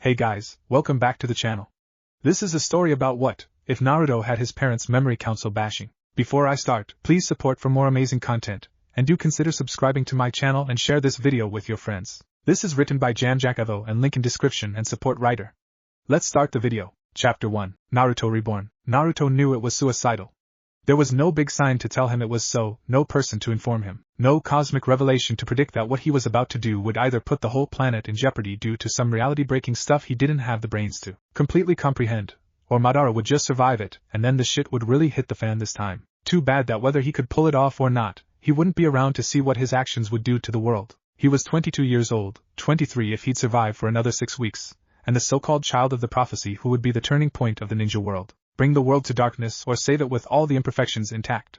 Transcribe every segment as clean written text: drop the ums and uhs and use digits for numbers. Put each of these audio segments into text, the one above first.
Hey guys, welcome back to the channel. This is a story about what if Naruto had his parents' memory council bashing. Before I start, please support for more amazing content, and do consider subscribing to my channel and share this video with your friends. This is written by JamJackEvo and link in description and support writer. Let's start the video. Chapter 1, Naruto Reborn. Naruto knew it was suicidal. There was no big sign to tell him it was so, no person to inform him, no cosmic revelation to predict that what he was about to do would either put the whole planet in jeopardy due to some reality-breaking stuff he didn't have the brains to completely comprehend, or Madara would just survive it, and then the shit would really hit the fan this time. Too bad that whether he could pull it off or not, he wouldn't be around to see what his actions would do to the world. He was 22 years old, 23 if he'd survive for another 6 weeks, and the so-called child of the prophecy who would be the turning point of the ninja world. Bring the world to darkness or save it with all the imperfections intact.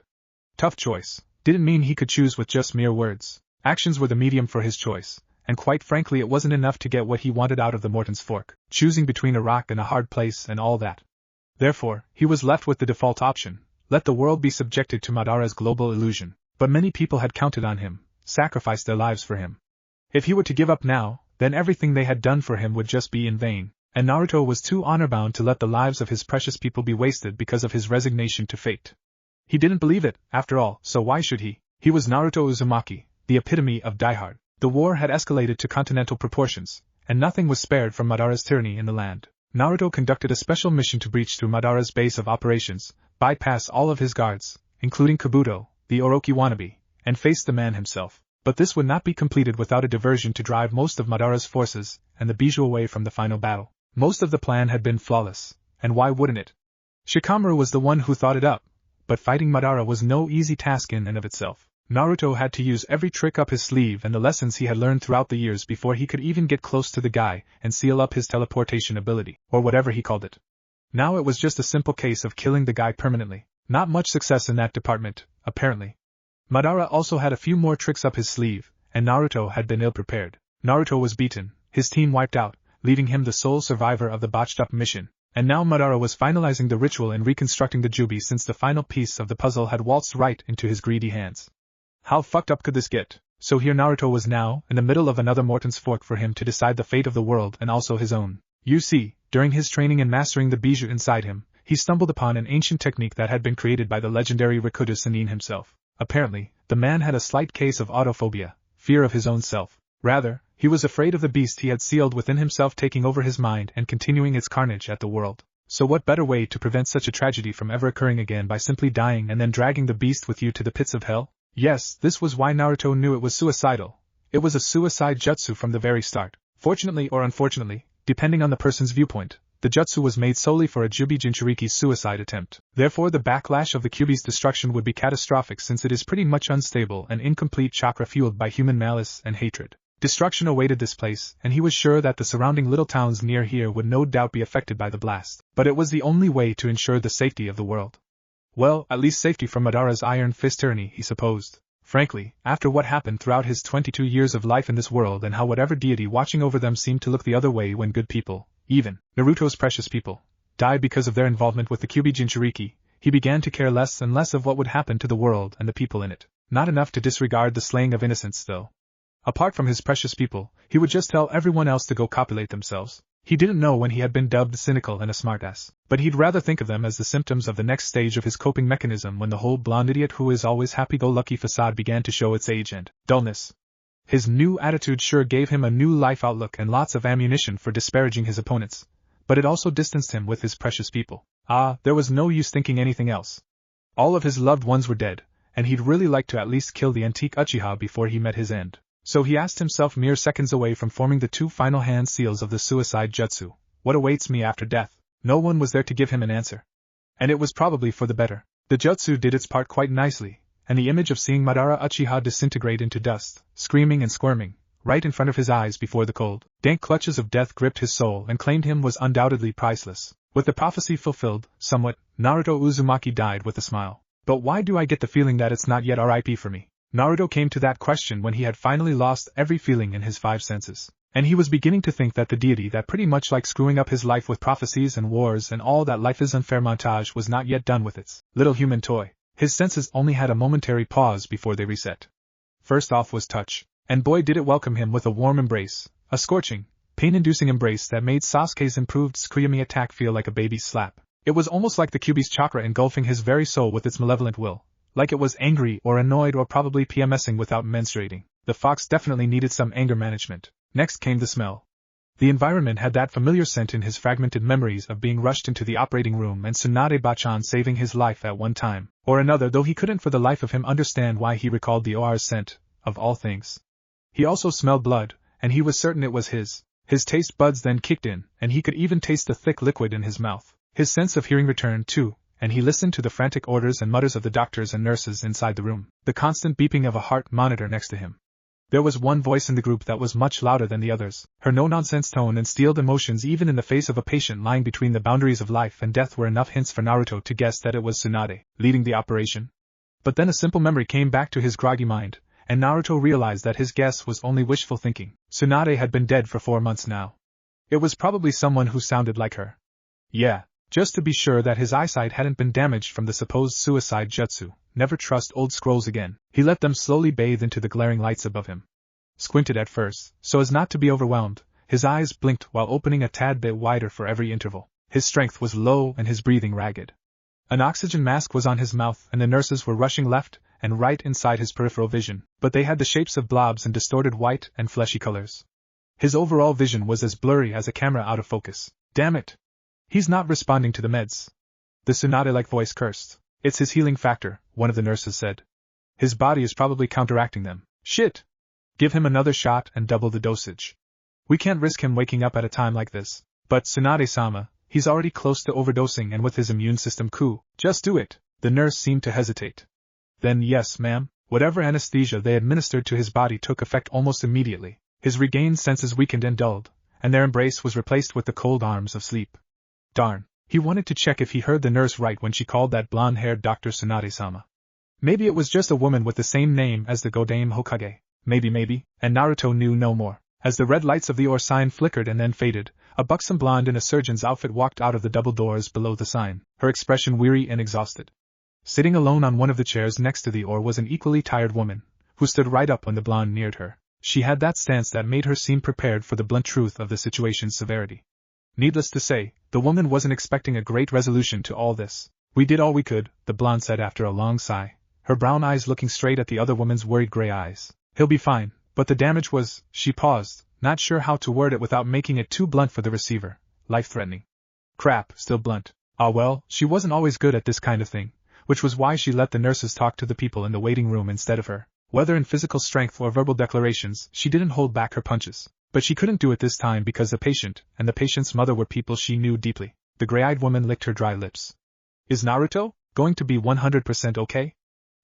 Tough choice. Didn't mean he could choose with just mere words. Actions were the medium for his choice, and quite frankly it wasn't enough to get what he wanted out of the Morton's fork, choosing between a rock and a hard place and all that. Therefore, he was left with the default option, let the world be subjected to Madara's global illusion. But many people had counted on him, sacrificed their lives for him. If he were to give up now, then everything they had done for him would just be in vain. And Naruto was too honor-bound to let the lives of his precious people be wasted because of his resignation to fate. He didn't believe it, after all, so why should he? He was Naruto Uzumaki, the epitome of diehard. The war had escalated to continental proportions, and nothing was spared from Madara's tyranny in the land. Naruto conducted a special mission to breach through Madara's base of operations, bypass all of his guards, including Kabuto, the Orochi wannabe, and face the man himself. But this would not be completed without a diversion to drive most of Madara's forces and the Bijou away from the final battle. Most of the plan had been flawless, and why wouldn't it? Shikamaru was the one who thought it up, but fighting Madara was no easy task in and of itself. Naruto had to use every trick up his sleeve and the lessons he had learned throughout the years before he could even get close to the guy and seal up his teleportation ability, or whatever he called it. Now it was just a simple case of killing the guy permanently. Not much success in that department, apparently. Madara also had a few more tricks up his sleeve, and Naruto had been ill-prepared. Naruto was beaten, his team wiped out, leaving him the sole survivor of the botched-up mission. And now Madara was finalizing the ritual and reconstructing the Jubi since the final piece of the puzzle had waltzed right into his greedy hands. How fucked up could this get? So here Naruto was now, in the middle of another Morton's fork for him to decide the fate of the world and also his own. You see, during his training and mastering the Bijou inside him, he stumbled upon an ancient technique that had been created by the legendary Rikudo Sannin himself. Apparently, the man had a slight case of autophobia, fear of his own self. Rather, he was afraid of the beast he had sealed within himself taking over his mind and continuing its carnage at the world. So what better way to prevent such a tragedy from ever occurring again by simply dying and then dragging the beast with you to the pits of hell? Yes, this was why Naruto knew it was suicidal. It was a suicide jutsu from the very start. Fortunately or unfortunately, depending on the person's viewpoint, the jutsu was made solely for a Jubi Jinchuriki's suicide attempt. Therefore the backlash of the Kyuubi's destruction would be catastrophic since it is pretty much unstable and incomplete chakra fueled by human malice and hatred. Destruction awaited this place, and he was sure that the surrounding little towns near here would no doubt be affected by the blast. But it was the only way to ensure the safety of the world. Well, at least safety from Madara's iron fist tyranny, he supposed. Frankly, after what happened throughout his 22 years of life in this world and how whatever deity watching over them seemed to look the other way when good people, even Naruto's precious people, died because of their involvement with the Kyuubi Jinchuriki, he began to care less and less of what would happen to the world and the people in it. Not enough to disregard the slaying of innocents, though. Apart from his precious people, he would just tell everyone else to go copulate themselves. He didn't know when he had been dubbed cynical and a smartass, but he'd rather think of them as the symptoms of the next stage of his coping mechanism when the whole blonde idiot who is always happy-go-lucky facade began to show its age and dullness. His new attitude sure gave him a new life outlook and lots of ammunition for disparaging his opponents, but it also distanced him with his precious people. There was no use thinking anything else. All of his loved ones were dead, and he'd really like to at least kill the antique Uchiha before he met his end. So he asked himself mere seconds away from forming the 2 final hand seals of the suicide jutsu, what awaits me after death? No one was there to give him an answer. And it was probably for the better. The jutsu did its part quite nicely, and the image of seeing Madara Uchiha disintegrate into dust, screaming and squirming, right in front of his eyes before the cold, dank clutches of death gripped his soul and claimed him was undoubtedly priceless. With the prophecy fulfilled, somewhat, Naruto Uzumaki died with a smile. But why do I get the feeling that it's not yet RIP for me? Naruto came to that question when he had finally lost every feeling in his 5 senses. And he was beginning to think that the deity that pretty much liked screwing up his life with prophecies and wars and all that life is unfair montage was not yet done with its little human toy. His senses only had a momentary pause before they reset. First off was touch. And boy did it welcome him with a warm embrace, a scorching, pain-inducing embrace that made Sasuke's improved Tsukuyami attack feel like a baby's slap. It was almost like the Kyuubi's chakra engulfing his very soul with its malevolent will, like it was angry or annoyed or probably PMSing without menstruating. The fox definitely needed some anger management. Next came the smell. The environment had that familiar scent in his fragmented memories of being rushed into the operating room and Tsunade Bachan saving his life at one time or another, though he couldn't for the life of him understand why he recalled the OR's scent, of all things. He also smelled blood, and he was certain it was his. His taste buds then kicked in, and he could even taste the thick liquid in his mouth. His sense of hearing returned too, and he listened to the frantic orders and mutters of the doctors and nurses inside the room, the constant beeping of a heart monitor next to him. There was one voice in the group that was much louder than the others. Her no-nonsense tone and steeled emotions even in the face of a patient lying between the boundaries of life and death were enough hints for Naruto to guess that it was Tsunade, leading the operation. But then a simple memory came back to his groggy mind, and Naruto realized that his guess was only wishful thinking. Tsunade had been dead for 4 months now. It was probably someone who sounded like her. Yeah, just to be sure that his eyesight hadn't been damaged from the supposed suicide jutsu. Never trust old scrolls again. He let them slowly bathe into the glaring lights above him. Squinted at first, so as not to be overwhelmed, his eyes blinked while opening a tad bit wider for every interval. His strength was low and his breathing ragged. An oxygen mask was on his mouth and the nurses were rushing left and right inside his peripheral vision, but they had the shapes of blobs and distorted white and fleshy colors. His overall vision was as blurry as a camera out of focus. Damn it! He's not responding to the meds. The Tsunade-like voice cursed. It's his healing factor, one of the nurses said. His body is probably counteracting them. Shit! Give him another shot and double the dosage. We can't risk him waking up at a time like this. But Tsunade-sama, he's already close to overdosing and with his immune system just do it. The nurse seemed to hesitate. Then yes, ma'am. Whatever anesthesia they administered to his body took effect almost immediately. His regained senses weakened and dulled, and their embrace was replaced with the cold arms of sleep. Darn. He wanted to check if he heard the nurse right when she called that blonde-haired Dr. Tsunade-sama. Maybe it was just a woman with the same name as the Third Hokage. Maybe, and Naruto knew no more. As the red lights of the OR sign flickered and then faded, a buxom blonde in a surgeon's outfit walked out of the double doors below the sign, her expression weary and exhausted. Sitting alone on one of the chairs next to the OR was an equally tired woman, who stood right up when the blonde neared her. She had that stance that made her seem prepared for the blunt truth of the situation's severity. Needless to say, the woman wasn't expecting a great resolution to all this. We did all we could, the blonde said after a long sigh, her brown eyes looking straight at the other woman's worried gray eyes. He'll be fine, but the damage was, she paused, not sure how to word it without making it too blunt for the receiver, life-threatening. Crap, still blunt. Ah well, she wasn't always good at this kind of thing, which was why she let the nurses talk to the people in the waiting room instead of her. Whether in physical strength or verbal declarations, she didn't hold back her punches. But she couldn't do it this time because the patient and the patient's mother were people she knew deeply. The gray-eyed woman licked her dry lips. Is Naruto going to be 100% okay?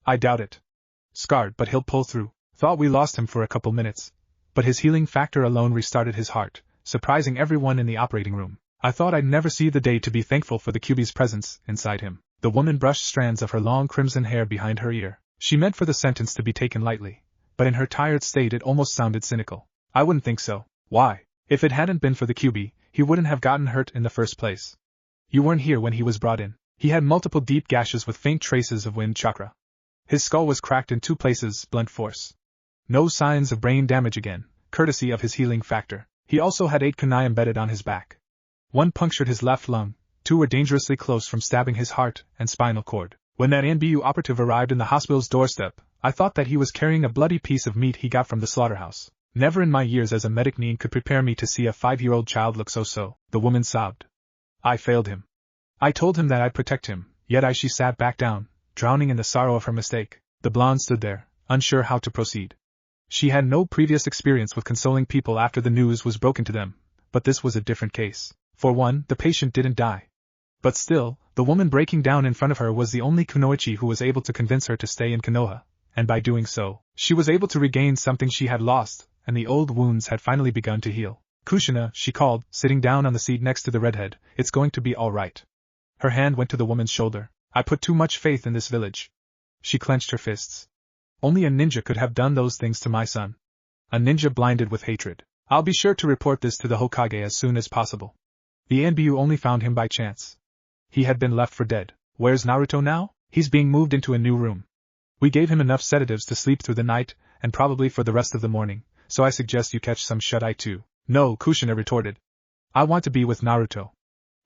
I doubt it. Scarred, but he'll pull through. Thought we lost him for a couple minutes. But his healing factor alone restarted his heart, surprising everyone in the operating room. I thought I'd never see the day to be thankful for the Kyuubi's presence inside him. The woman brushed strands of her long crimson hair behind her ear. She meant for the sentence to be taken lightly, but in her tired state it almost sounded cynical. I wouldn't think so. Why? If it hadn't been for the Kyuubi, he wouldn't have gotten hurt in the first place. You weren't here when he was brought in. He had multiple deep gashes with faint traces of wind chakra. His skull was cracked in 2 places, blunt force. No signs of brain damage again, courtesy of his healing factor. He also had 8 kunai embedded on his back. 1 punctured his left lung, 2 were dangerously close from stabbing his heart and spinal cord. When that NBU operative arrived in the hospital's doorstep, I thought that he was carrying a bloody piece of meat he got from the slaughterhouse. Never in my years as a medic need could prepare me to see a 5-year-old child look so, the woman sobbed. I failed him. I told him that I'd protect him, yet she sat back down, drowning in the sorrow of her mistake. The blonde stood there, unsure how to proceed. She had no previous experience with consoling people after the news was broken to them, but this was a different case. For one, the patient didn't die. But still, the woman breaking down in front of her was the only kunoichi who was able to convince her to stay in Konoha, and by doing so, she was able to regain something she had lost, and the old wounds had finally begun to heal. Kushina, she called, sitting down on the seat next to the redhead, it's going to be all right. Her hand went to the woman's shoulder. I put too much faith in this village. She clenched her fists. Only a ninja could have done those things to my son. A ninja blinded with hatred. I'll be sure to report this to the Hokage as soon as possible. The NBU only found him by chance. He had been left for dead. Where's Naruto now? He's being moved into a new room. We gave him enough sedatives to sleep through the night, and probably for the rest of the morning, so I suggest you catch some shut-eye too. No, Kushina retorted. I want to be with Naruto.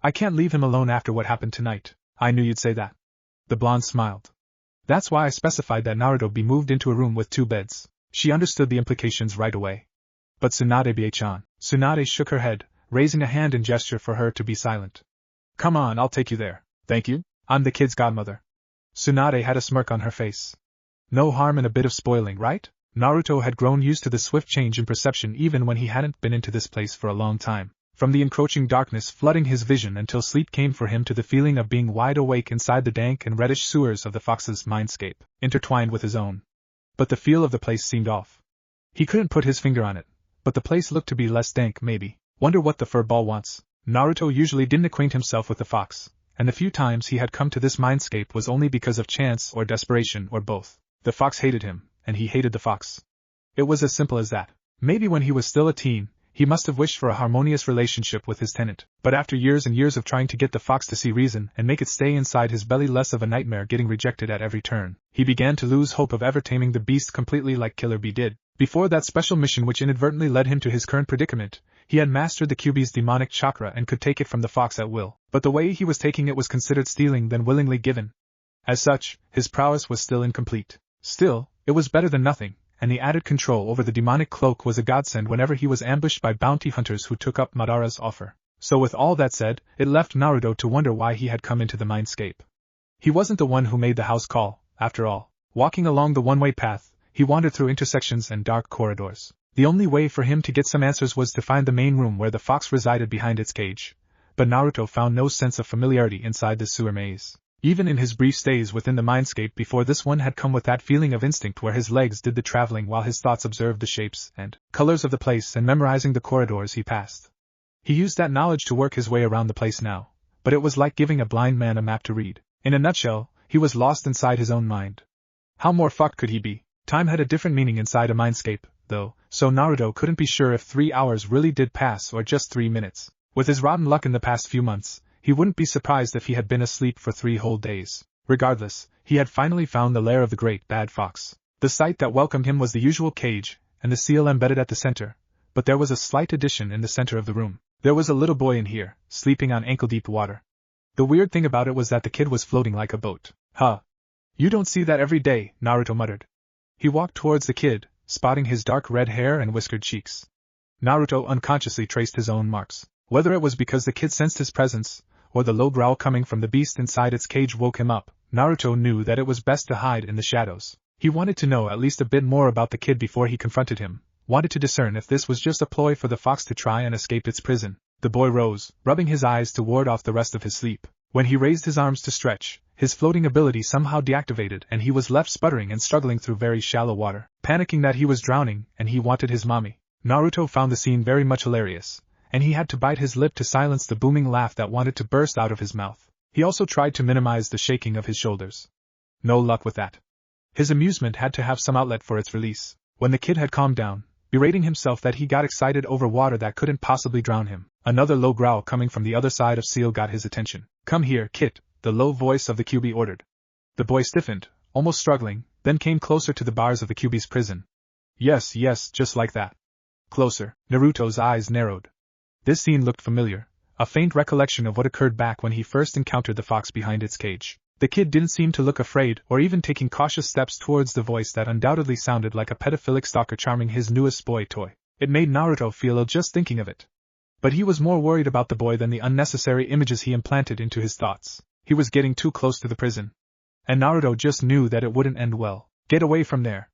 I can't leave him alone after what happened tonight. I knew you'd say that. The blonde smiled. That's why I specified that Naruto be moved into a room with 2 beds. She understood the implications right away. But Tsunade-chan. Tsunade shook her head, raising a hand in gesture for her to be silent. Come on, I'll take you there. Thank you. I'm the kid's godmother. Tsunade had a smirk on her face. No harm in a bit of spoiling, right? Naruto had grown used to the swift change in perception even when he hadn't been into this place for a long time. From the encroaching darkness flooding his vision until sleep came for him to the feeling of being wide awake inside the dank and reddish sewers of the fox's mindscape, intertwined with his own. But the feel of the place seemed off. He couldn't put his finger on it, but the place looked to be less dank maybe. Wonder what the furball wants. Naruto usually didn't acquaint himself with the fox, and the few times he had come to this mindscape was only because of chance or desperation or both. The fox hated him, and he hated the fox. It was as simple as that. Maybe when he was still a teen, he must have wished for a harmonious relationship with his tenant, but after years and years of trying to get the fox to see reason and make it stay inside his belly less of a nightmare getting rejected at every turn, he began to lose hope of ever taming the beast completely like Killer Bee did. Before that special mission which inadvertently led him to his current predicament, he had mastered the Kyuubi's demonic chakra and could take it from the fox at will, but the way he was taking it was considered stealing than willingly given. As such, his prowess was still incomplete. Still, it was better than nothing, and the added control over the demonic cloak was a godsend whenever he was ambushed by bounty hunters who took up Madara's offer. So with all that said, it left Naruto to wonder why he had come into the mindscape. He wasn't the one who made the house call, after all. Walking along the one-way path, he wandered through intersections and dark corridors. The only way for him to get some answers was to find the main room where the fox resided behind its cage. But Naruto found no sense of familiarity inside the sewer maze. Even in his brief stays within the mindscape before this one had come with that feeling of instinct where his legs did the traveling while his thoughts observed the shapes and colors of the place and memorizing the corridors he passed. He used that knowledge to work his way around the place now, but it was like giving a blind man a map to read. In a nutshell, he was lost inside his own mind. How more fucked could he be? Time had a different meaning inside a mindscape, though, so Naruto couldn't be sure if 3 hours really did pass or just 3 minutes. With his rotten luck in the past few months, he wouldn't be surprised if he had been asleep for 3 whole days. Regardless, he had finally found the lair of the great bad fox. The sight that welcomed him was the usual cage, and the seal embedded at the center, but there was a slight addition in the center of the room. There was a little boy in here, sleeping on ankle-deep water. The weird thing about it was that the kid was floating like a boat. Huh. You don't see that every day, Naruto muttered. He walked towards the kid, spotting his dark red hair and whiskered cheeks. Naruto unconsciously traced his own marks. Whether it was because the kid sensed his presence, or the low growl coming from the beast inside its cage woke him up, Naruto knew that it was best to hide in the shadows. He wanted to know at least a bit more about the kid before he confronted him, wanted to discern if this was just a ploy for the fox to try and escape its prison. The boy rose, rubbing his eyes to ward off the rest of his sleep. When he raised his arms to stretch, his floating ability somehow deactivated and he was left sputtering and struggling through very shallow water, panicking that he was drowning and he wanted his mommy. Naruto found the scene very much hilarious, and he had to bite his lip to silence the booming laugh that wanted to burst out of his mouth. He also tried to minimize the shaking of his shoulders. No luck with that. His amusement had to have some outlet for its release. When the kid had calmed down, berating himself that he got excited over water that couldn't possibly drown him, another low growl coming from the other side of Seal got his attention. Come here, Kit, the low voice of the Kyuubi ordered. The boy stiffened, almost struggling, then came closer to the bars of the Kyuubi's prison. Yes, just like that. Closer. Naruto's eyes narrowed. This scene looked familiar, a faint recollection of what occurred back when he first encountered the fox behind its cage. The kid didn't seem to look afraid or even taking cautious steps towards the voice that undoubtedly sounded like a pedophilic stalker charming his newest boy toy. It made Naruto feel ill just thinking of it. But he was more worried about the boy than the unnecessary images he implanted into his thoughts. He was getting too close to the prison. And Naruto just knew that it wouldn't end well. Get away from there!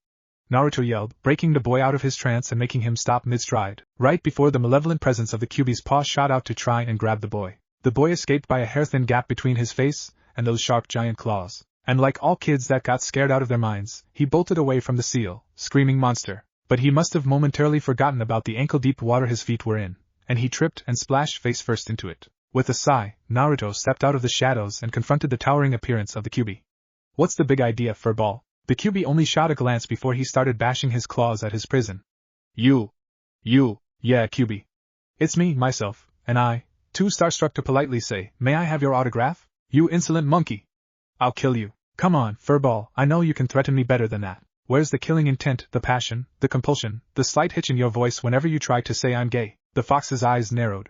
Naruto yelled, breaking the boy out of his trance and making him stop mid-stride, right before the malevolent presence of the Kyuubi's paw shot out to try and grab the boy. The boy escaped by a hair-thin gap between his face and those sharp giant claws. And like all kids that got scared out of their minds, he bolted away from the seal, screaming monster. But he must have momentarily forgotten about the ankle-deep water his feet were in, and he tripped and splashed face-first into it. With a sigh, Naruto stepped out of the shadows and confronted the towering appearance of the Kyuubi. What's the big idea, furball? The Kyuubi only shot a glance before he started bashing his claws at his prison. You, yeah, Kyuubi. It's me, myself, and I, too starstruck to politely say, may I have your autograph? You insolent monkey! I'll kill you. Come on, furball, I know you can threaten me better than that. Where's the killing intent, the passion, the compulsion, the slight hitch in your voice whenever you try to say I'm gay? The fox's eyes narrowed.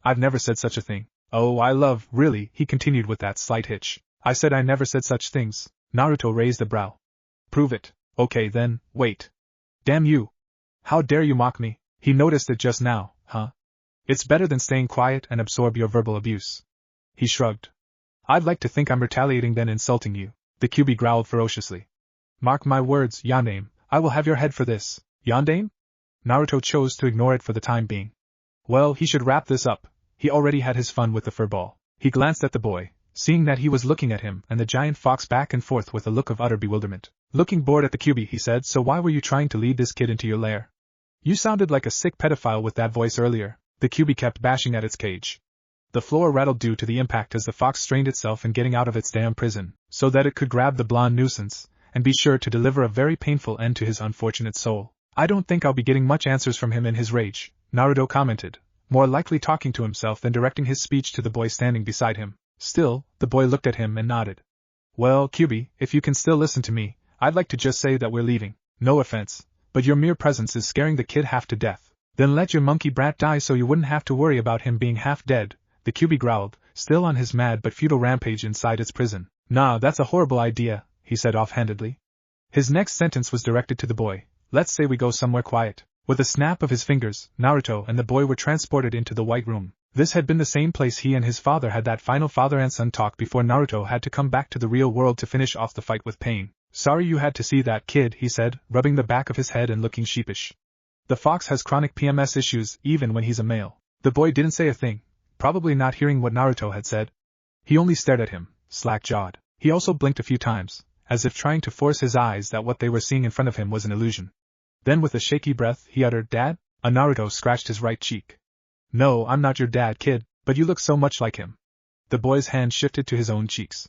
I've never said such a thing. Oh, really, he continued with that slight hitch. I said I never said such things. Naruto raised a brow. Prove it. Okay then, wait. Damn you. How dare you mock me? He noticed it just now, huh? It's better than staying quiet and absorb your verbal abuse. He shrugged. I'd like to think I'm retaliating than insulting you. The Kyuubi growled ferociously. Mark my words, Yandame, I will have your head for this. Yandame? Naruto chose to ignore it for the time being. Well, he should wrap this up. He already had his fun with the furball. He glanced at the boy, seeing that he was looking at him and the giant fox back and forth with a look of utter bewilderment. Looking bored at the Kyuubi, he said, so why were you trying to lead this kid into your lair? You sounded like a sick pedophile with that voice earlier. The Kyuubi kept bashing at its cage. The floor rattled due to the impact as the fox strained itself in getting out of its damn prison, so that it could grab the blonde nuisance, and be sure to deliver a very painful end to his unfortunate soul. I don't think I'll be getting much answers from him in his rage, Naruto commented, more likely talking to himself than directing his speech to the boy standing beside him. Still, the boy looked at him and nodded. Well, Kyuubi, if you can still listen to me, I'd like to just say that we're leaving. No offense, but your mere presence is scaring the kid half to death. Then let your monkey brat die so you wouldn't have to worry about him being half dead, the Kyuubi growled, still on his mad but futile rampage inside its prison. Nah, that's a horrible idea, he said offhandedly. His next sentence was directed to the boy. Let's say we go somewhere quiet. With a snap of his fingers, Naruto and the boy were transported into the White Room. This had been the same place he and his father had that final father and son talk before Naruto had to come back to the real world to finish off the fight with Pain. Sorry you had to see that, kid, he said, rubbing the back of his head and looking sheepish. The fox has chronic PMS issues even when he's a male. The boy didn't say a thing, probably not hearing what Naruto had said. He only stared at him, slack-jawed. He also blinked a few times, as if trying to force his eyes that what they were seeing in front of him was an illusion. Then with a shaky breath, he uttered, Dad? Naruto scratched his right cheek. No, I'm not your dad, kid, but you look so much like him. The boy's hand shifted to his own cheeks.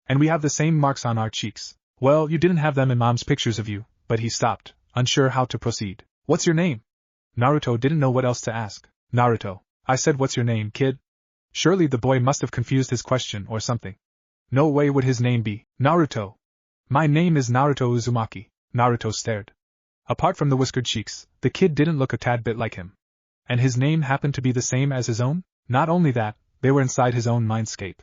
And we have the same marks on our cheeks. Well, you didn't have them in Mom's pictures of you, but he stopped, unsure how to proceed. What's your name? Naruto didn't know what else to ask. Naruto. I said what's your name, kid? Surely the boy must have confused his question or something. No way would his name be Naruto. My name is Naruto Uzumaki. Naruto stared. Apart from the whiskered cheeks, the kid didn't look a tad bit like him. And his name happened to be the same as his own? Not only that, they were inside his own mindscape.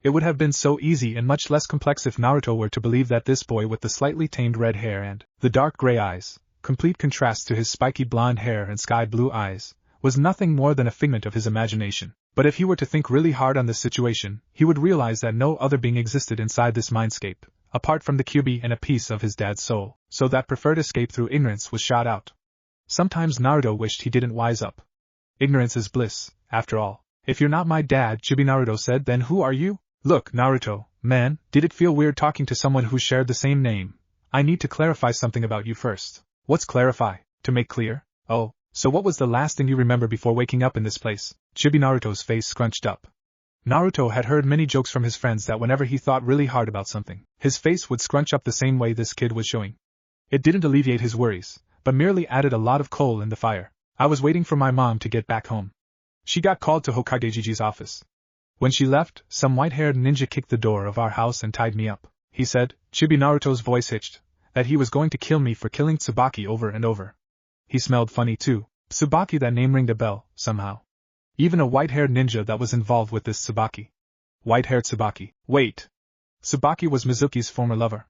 It would have been so easy and much less complex if Naruto were to believe that this boy with the slightly tamed red hair and the dark gray eyes, complete contrast to his spiky blonde hair and sky blue eyes, was nothing more than a figment of his imagination. But if he were to think really hard on this situation, he would realize that no other being existed inside this mindscape, apart from the Kyuubi and a piece of his dad's soul, so that preferred escape through ignorance was shot out. Sometimes Naruto wished he didn't wise up. Ignorance is bliss, after all. If you're not my dad, Chibi, Naruto said, then who are you? Look, Naruto, man, did it feel weird talking to someone who shared the same name? I need to clarify something about you first. What's clarify? To make clear? Oh, so what was the last thing you remember before waking up in this place? Chibi Naruto's face scrunched up. Naruto had heard many jokes from his friends that whenever he thought really hard about something, his face would scrunch up the same way this kid was showing. It didn't alleviate his worries, but merely added a lot of coal in the fire. I was waiting for my mom to get back home. She got called to Hokageji's office. When she left, some white-haired ninja kicked the door of our house and tied me up. He said, Chibi, Naruto's voice hitched, that he was going to kill me for killing Tsubaki over and over. He smelled funny too. Tsubaki, that name rang a bell, somehow. Even a white-haired ninja that was involved with this Tsubaki. White-haired Tsubaki. Wait. Tsubaki was Mizuki's former lover.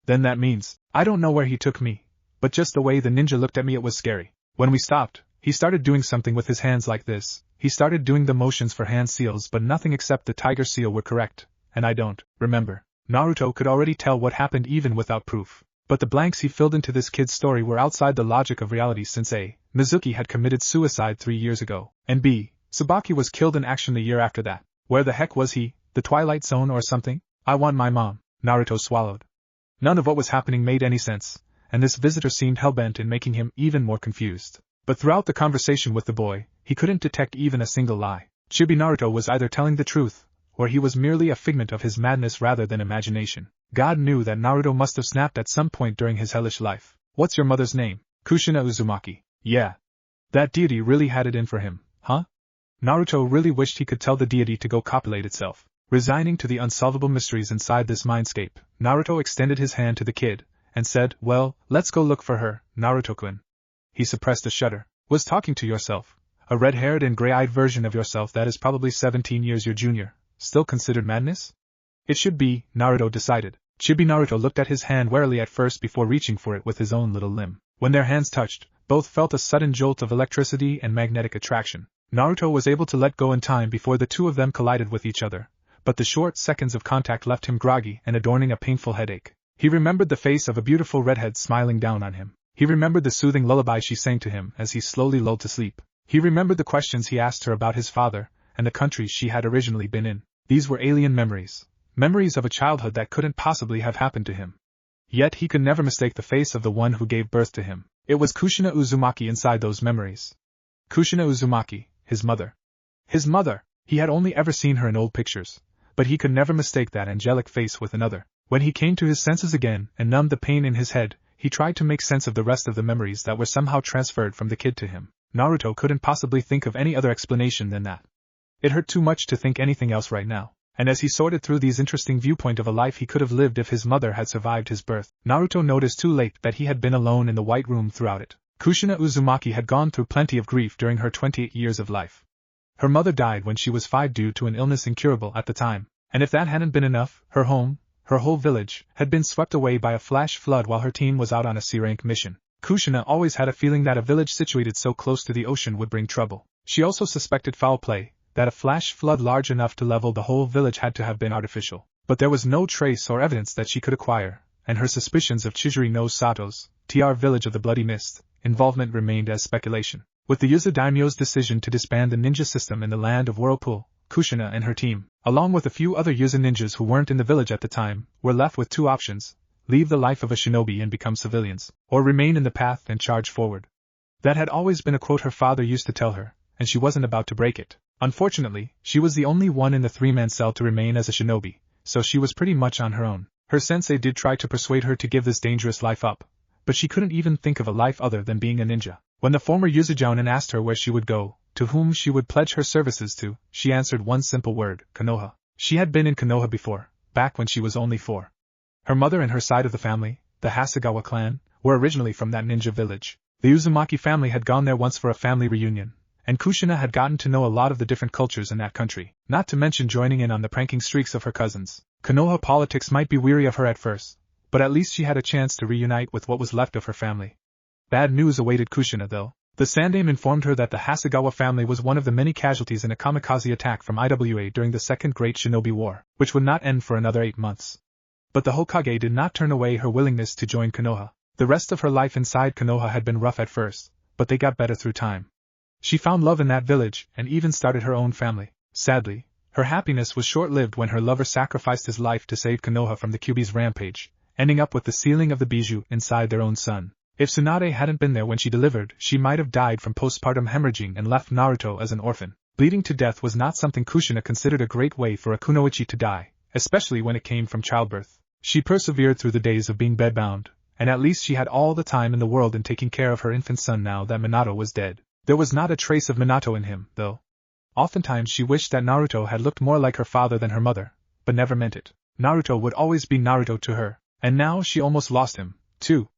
Then that means, I don't know where he took me, but just the way the ninja looked at me, it was scary. When we stopped, he started doing something with his hands like this. He started doing the motions for hand seals, but nothing except the tiger seal were correct, and I don't remember. Naruto could already tell what happened even without proof. But the blanks he filled into this kid's story were outside the logic of reality, since A. Mizuki had committed suicide 3 years ago, and B. Tsubaki was killed in action the year after that. Where the heck was he? The Twilight Zone or something? I want my mom. Naruto swallowed. None of what was happening made any sense, and this visitor seemed hellbent in making him even more confused. But throughout the conversation with the boy, he couldn't detect even a single lie. Chibi Naruto was either telling the truth, or he was merely a figment of his madness rather than imagination. God knew that Naruto must have snapped at some point during his hellish life. What's your mother's name? Kushina Uzumaki. Yeah. That deity really had it in for him, huh? Naruto really wished he could tell the deity to go copulate itself. Resigning to the unsolvable mysteries inside this mindscape, Naruto extended his hand to the kid, and said, well, let's go look for her, Naruto-kun. He suppressed a shudder. Was talking to yourself. A red-haired and gray-eyed version of yourself that is probably 17 years your junior, still considered madness? It should be, Naruto decided. Chibi Naruto looked at his hand warily at first before reaching for it with his own little limb. When their hands touched, both felt a sudden jolt of electricity and magnetic attraction. Naruto was able to let go in time before the two of them collided with each other, but the short seconds of contact left him groggy and adorning a painful headache. He remembered the face of a beautiful redhead smiling down on him. He remembered the soothing lullaby she sang to him as he slowly lulled to sleep. He remembered the questions he asked her about his father and the country she had originally been in. These were alien memories. Memories of a childhood that couldn't possibly have happened to him. Yet he could never mistake the face of the one who gave birth to him. It was Kushina Uzumaki inside those memories. Kushina Uzumaki, his mother. His mother! He had only ever seen her in old pictures, but he could never mistake that angelic face with another. When he came to his senses again and numbed the pain in his head, he tried to make sense of the rest of the memories that were somehow transferred from the kid to him. Naruto couldn't possibly think of any other explanation than that. It hurt too much to think anything else right now. And as he sorted through these interesting viewpoint of a life he could have lived if his mother had survived his birth, Naruto noticed too late that he had been alone in the White Room throughout it. Kushina Uzumaki had gone through plenty of grief during her 28 years of life. Her mother died when she was 5 due to an illness incurable at the time, and if that hadn't been enough, her home, her whole village, had been swept away by a flash flood while her team was out on a C-rank mission. Kushina always had a feeling that a village situated so close to the ocean would bring trouble. She also suspected foul play, that a flash flood large enough to level the whole village had to have been artificial. But there was no trace or evidence that she could acquire, and her suspicions of Chizuru no Sato's, TR village of the Bloody Mist, involvement remained as speculation. With the Yuzu Daimyo's decision to disband the ninja system in the land of Whirlpool, Kushina and her team, along with a few other Yuzu ninjas who weren't in the village at the time, were left with 2 options: leave the life of a shinobi and become civilians, or remain in the path and charge forward. That had always been a quote her father used to tell her, and she wasn't about to break it. Unfortunately, she was the only one in the 3-man cell to remain as a shinobi, so she was pretty much on her own. Her sensei did try to persuade her to give this dangerous life up, but she couldn't even think of a life other than being a ninja. When the former Yuzujounin asked her where she would go, to whom she would pledge her services to, she answered one simple word: Konoha. She had been in Konoha before, back when she was only 4. Her mother and her side of the family, the Hasegawa clan, were originally from that ninja village. The Uzumaki family had gone there once for a family reunion, and Kushina had gotten to know a lot of the different cultures in that country, not to mention joining in on the pranking streaks of her cousins. Konoha politics might be weary of her at first, but at least she had a chance to reunite with what was left of her family. Bad news awaited Kushina though. The Sandaime informed her that the Hasegawa family was one of the many casualties in a kamikaze attack from IWA during the Second Great Shinobi War, which would not end for another 8 months. But the Hokage did not turn away her willingness to join Konoha. The rest of her life inside Konoha had been rough at first, but they got better through time. She found love in that village and even started her own family. Sadly, her happiness was short-lived when her lover sacrificed his life to save Konoha from the Kyuubi's rampage, ending up with the sealing of the bijou inside their own son. If Tsunade hadn't been there when she delivered, she might have died from postpartum hemorrhaging and left Naruto as an orphan. Bleeding to death was not something Kushina considered a great way for a kunoichi to die, especially when it came from childbirth. She persevered through the days of being bedbound, and at least she had all the time in the world in taking care of her infant son now that Minato was dead. There was not a trace of Minato in him, though. Oftentimes she wished that Naruto had looked more like her father than her mother, but never meant it. Naruto would always be Naruto to her, and now she almost lost him, too.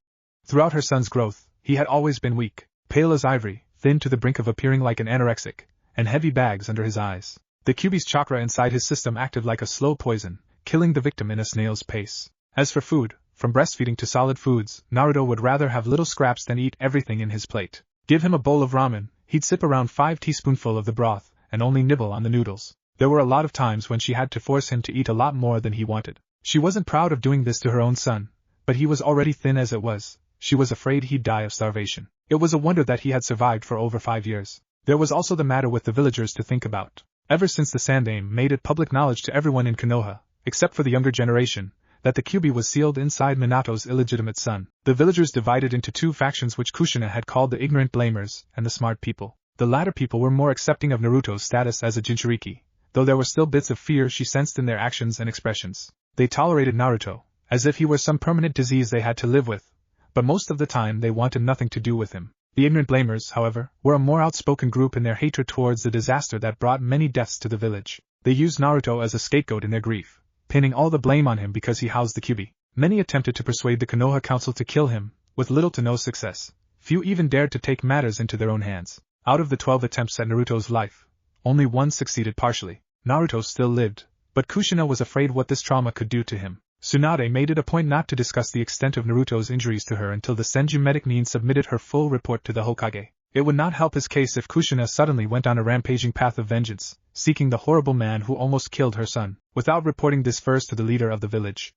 Throughout her son's growth, he had always been weak, pale as ivory, thin to the brink of appearing like an anorexic, and heavy bags under his eyes. The Kyuubi's chakra inside his system acted like a slow poison, killing the victim in a snail's pace. As for food, from breastfeeding to solid foods, Naruto would rather have little scraps than eat everything in his plate. Give him a bowl of ramen, he'd sip around 5 teaspoonfuls of the broth, and only nibble on the noodles. There were a lot of times when she had to force him to eat a lot more than he wanted. She wasn't proud of doing this to her own son, but he was already thin as it was. She was afraid he'd die of starvation. It was a wonder that he had survived for over 5 years. There was also the matter with the villagers to think about. Ever since the Sandaime made it public knowledge to everyone in Konoha, except for the younger generation, that the Kyuubi was sealed inside Minato's illegitimate son, the villagers divided into 2 factions which Kushina had called the ignorant blamers and the smart people. The latter people were more accepting of Naruto's status as a Jinchuriki, though there were still bits of fear she sensed in their actions and expressions. They tolerated Naruto, as if he were some permanent disease they had to live with, but most of the time they wanted nothing to do with him. The ignorant blamers, however, were a more outspoken group in their hatred towards the disaster that brought many deaths to the village. They used Naruto as a scapegoat in their grief, pinning all the blame on him because he housed the Kyuubi. Many attempted to persuade the Konoha Council to kill him, with little to no success. Few even dared to take matters into their own hands. Out of the 12 attempts at Naruto's life, only one succeeded partially. Naruto still lived, but Kushina was afraid what this trauma could do to him. Tsunade made it a point not to discuss the extent of Naruto's injuries to her until the Senju medic Nin submitted her full report to the Hokage. It would not help his case if Kushina suddenly went on a rampaging path of vengeance, seeking the horrible man who almost killed her son, without reporting this first to the leader of the village.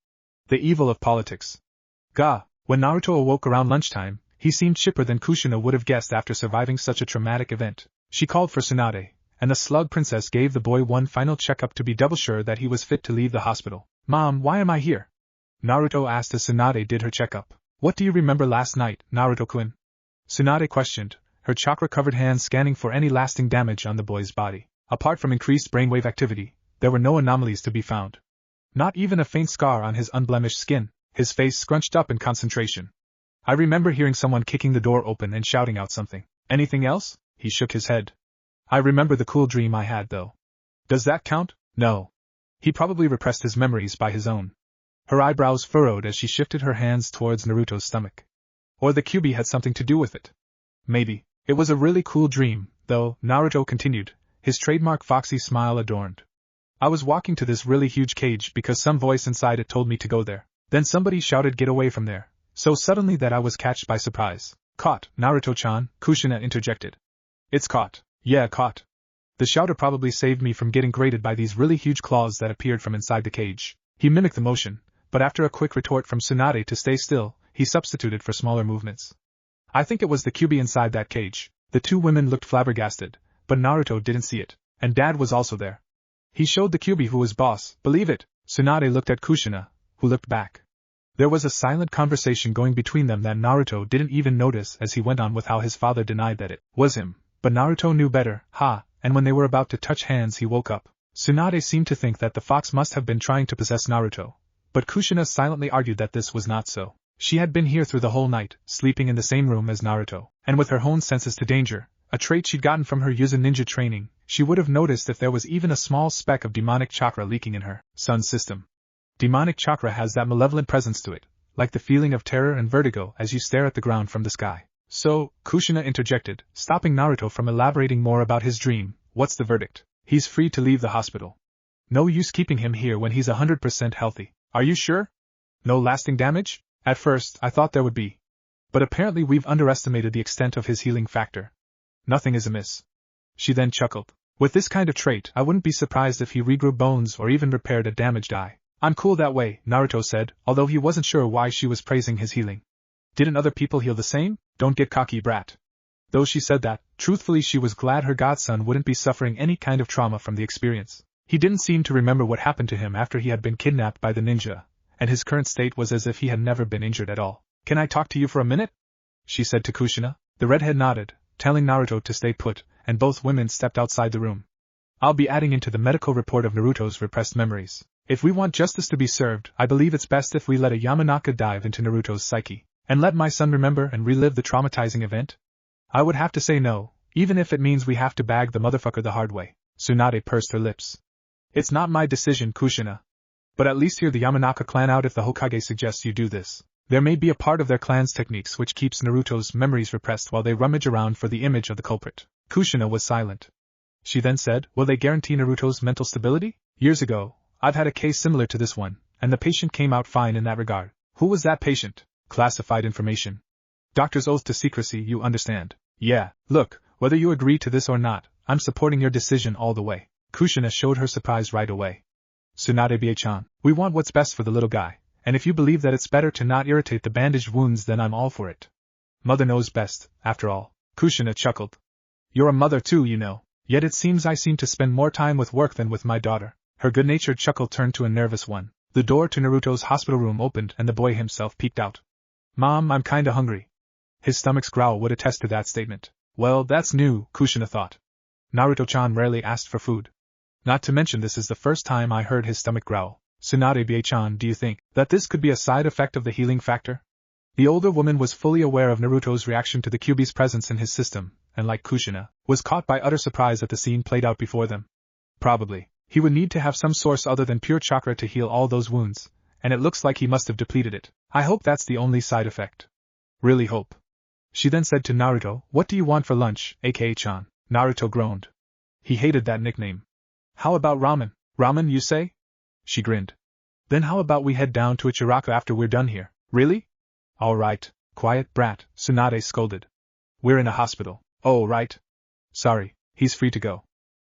The evil of politics. When Naruto awoke around lunchtime, he seemed chipper than Kushina would have guessed after surviving such a traumatic event. She called for Tsunade, and the slug princess gave the boy one final checkup to be double sure that he was fit to leave the hospital. "Mom, why am I here?" Naruto asked as Tsunade did her checkup. "What do you remember last night, Naruto-kun?" Tsunade questioned, her chakra-covered hands scanning for any lasting damage on the boy's body. Apart from increased brainwave activity, there were no anomalies to be found. Not even a faint scar on his unblemished skin, his face scrunched up in concentration. "I remember hearing someone kicking the door open and shouting out something." "Anything else?" He shook his head. "I remember the cool dream I had, though." "Does that count?" "No." He probably repressed his memories by his own. Her eyebrows furrowed as she shifted her hands towards Naruto's stomach. Or the Kyuubi had something to do with it. Maybe. It was a really cool dream, though, Naruto continued, his trademark foxy smile adorned. "I was walking to this really huge cage because some voice inside it told me to go there. Then somebody shouted get away from there, so suddenly that I was catched by surprise." "Caught, Naruto-chan," Kushina interjected. "It's caught." "Yeah, caught. The shouter probably saved me from getting grated by these really huge claws that appeared from inside the cage." He mimicked the motion, but after a quick retort from Tsunade to stay still, he substituted for smaller movements. "I think it was the Kyuubi inside that cage." The two women looked flabbergasted, but Naruto didn't see it, and Dad was also there. "He showed the Kyuubi who was boss, believe it." Tsunade looked at Kushina, who looked back. There was a silent conversation going between them that Naruto didn't even notice as he went on with how his father denied that it was him, but Naruto knew better, and when they were about to touch hands he woke up. Tsunade seemed to think that the fox must have been trying to possess Naruto, but Kushina silently argued that this was not so. She had been here through the whole night, sleeping in the same room as Naruto, and with her own senses to danger, a trait she'd gotten from her Yuzu ninja training, she would have noticed if there was even a small speck of demonic chakra leaking in her son's system. Demonic chakra has that malevolent presence to it, like the feeling of terror and vertigo as you stare at the ground from the sky. "So," Kushina interjected, stopping Naruto from elaborating more about his dream, "what's the verdict?" "He's free to leave the hospital. No use keeping him here when he's 100% healthy." "Are you sure? No lasting damage?" "At first, I thought there would be. But apparently we've underestimated the extent of his healing factor. Nothing is amiss." She then chuckled. "With this kind of trait, I wouldn't be surprised if he regrew bones or even repaired a damaged eye." "I'm cool that way," Naruto said, although he wasn't sure why she was praising his healing. Didn't other people heal the same? Don't get cocky, brat. Though she said that, truthfully she was glad her godson wouldn't be suffering any kind of trauma from the experience. He didn't seem to remember what happened to him after he had been kidnapped by the ninja, and his current state was as if he had never been injured at all. "Can I talk to you for a minute?" she said to Kushina. The redhead nodded, telling Naruto to stay put, and both women stepped outside the room. "I'll be adding into the medical report of Naruto's repressed memories. If we want justice to be served, I believe it's best if we let a Yamanaka dive into Naruto's psyche, and let my son remember and relive the traumatizing event." "I would have to say no, even if it means we have to bag the motherfucker the hard way." Tsunade pursed her lips. "It's not my decision, Kushina. But at least hear the Yamanaka clan out if the Hokage suggests you do this. There may be a part of their clan's techniques which keeps Naruto's memories repressed while they rummage around for the image of the culprit." Kushina was silent. She then said, "Will they guarantee Naruto's mental stability? Years ago, I've had a case similar to this one, and the patient came out fine in that regard." "Who was that patient?" "Classified information. Doctor's oath to secrecy, you understand." "Yeah, look, whether you agree to this or not, I'm supporting your decision all the way." Kushina showed her surprise right away. "Tsunade-chan, we want what's best for the little guy, and if you believe that it's better to not irritate the bandaged wounds then I'm all for it. Mother knows best, after all." Kushina chuckled. "You're a mother too, you know, yet it seems I seem to spend more time with work than with my daughter." Her good-natured chuckle turned to a nervous one. The door to Naruto's hospital room opened and the boy himself peeked out. "Mom, I'm kinda hungry." His stomach's growl would attest to that statement. Well, that's new, Kushina thought. Naruto-chan rarely asked for food. Not to mention this is the first time I heard his stomach growl. Tsunade-chan, do you think that this could be a side effect of the healing factor? The older woman was fully aware of Naruto's reaction to the Kyuubi's presence in his system, and like Kushina, was caught by utter surprise at the scene played out before them. Probably. He would need to have some source other than pure chakra to heal all those wounds, and it looks like he must have depleted it. I hope that's the only side effect. Really hope. She then said to Naruto, "What do you want for lunch, aka Chan?" Naruto groaned. He hated that nickname. "How about ramen?" "Ramen, you say?" She grinned. "Then how about we head down to Ichiraku after we're done here?" "Really?" "All right, quiet brat," Tsunade scolded. "We're in a hospital." "Oh, right. Sorry, he's free to go.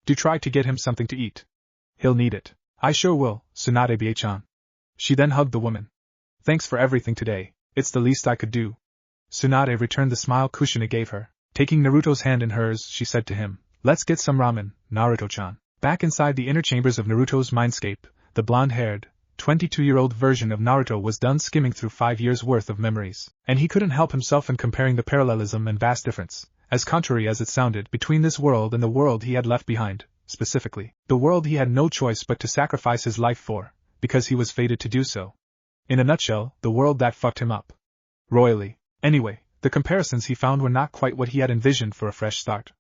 Do try to get him something to eat. He'll need it." "I sure will, Tsunade-chan." She then hugged the woman. "Thanks for everything today, it's the least I could do." Tsunade returned the smile Kushina gave her. Taking Naruto's hand in hers, she said to him, "Let's get some ramen, Naruto-chan." Back inside the inner chambers of Naruto's mindscape, the blonde-haired, 22-year-old version of Naruto was done skimming through 5 years' worth of memories, and he couldn't help himself in comparing the parallelism and vast difference, as contrary as it sounded, between this world and the world he had left behind, specifically, the world he had no choice but to sacrifice his life for, because he was fated to do so. In a nutshell, the world that fucked him up. Royally. Anyway, the comparisons he found were not quite what he had envisioned for a fresh start.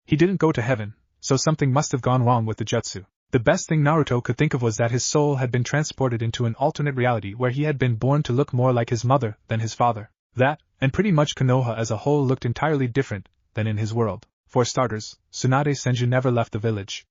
He didn't go to heaven, so something must have gone wrong with the jutsu. The best thing Naruto could think of was that his soul had been transported into an alternate reality where he had been born to look more like his mother than his father. That, and pretty much Konoha as a whole, looked entirely different than in his world. For starters, Tsunade Senju never left the village.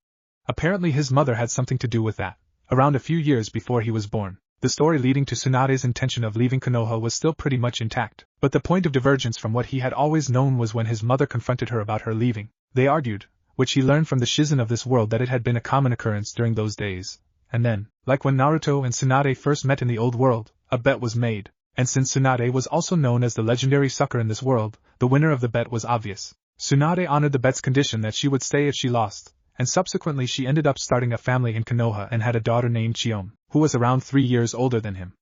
Apparently his mother had something to do with that, around a few years before he was born. The story leading to Tsunade's intention of leaving Konoha was still pretty much intact, but the point of divergence from what he had always known was when his mother confronted her about her leaving. They argued, which he learned from the Shizen of this world, that it had been a common occurrence during those days. And then, like when Naruto and Tsunade first met in the old world, a bet was made, and since Tsunade was also known as the legendary sucker in this world, the winner of the bet was obvious. Tsunade honored the bet's condition that she would stay if she lost, and subsequently she ended up starting a family in Konoha and had a daughter named Chiome, who was around 3 years older than him.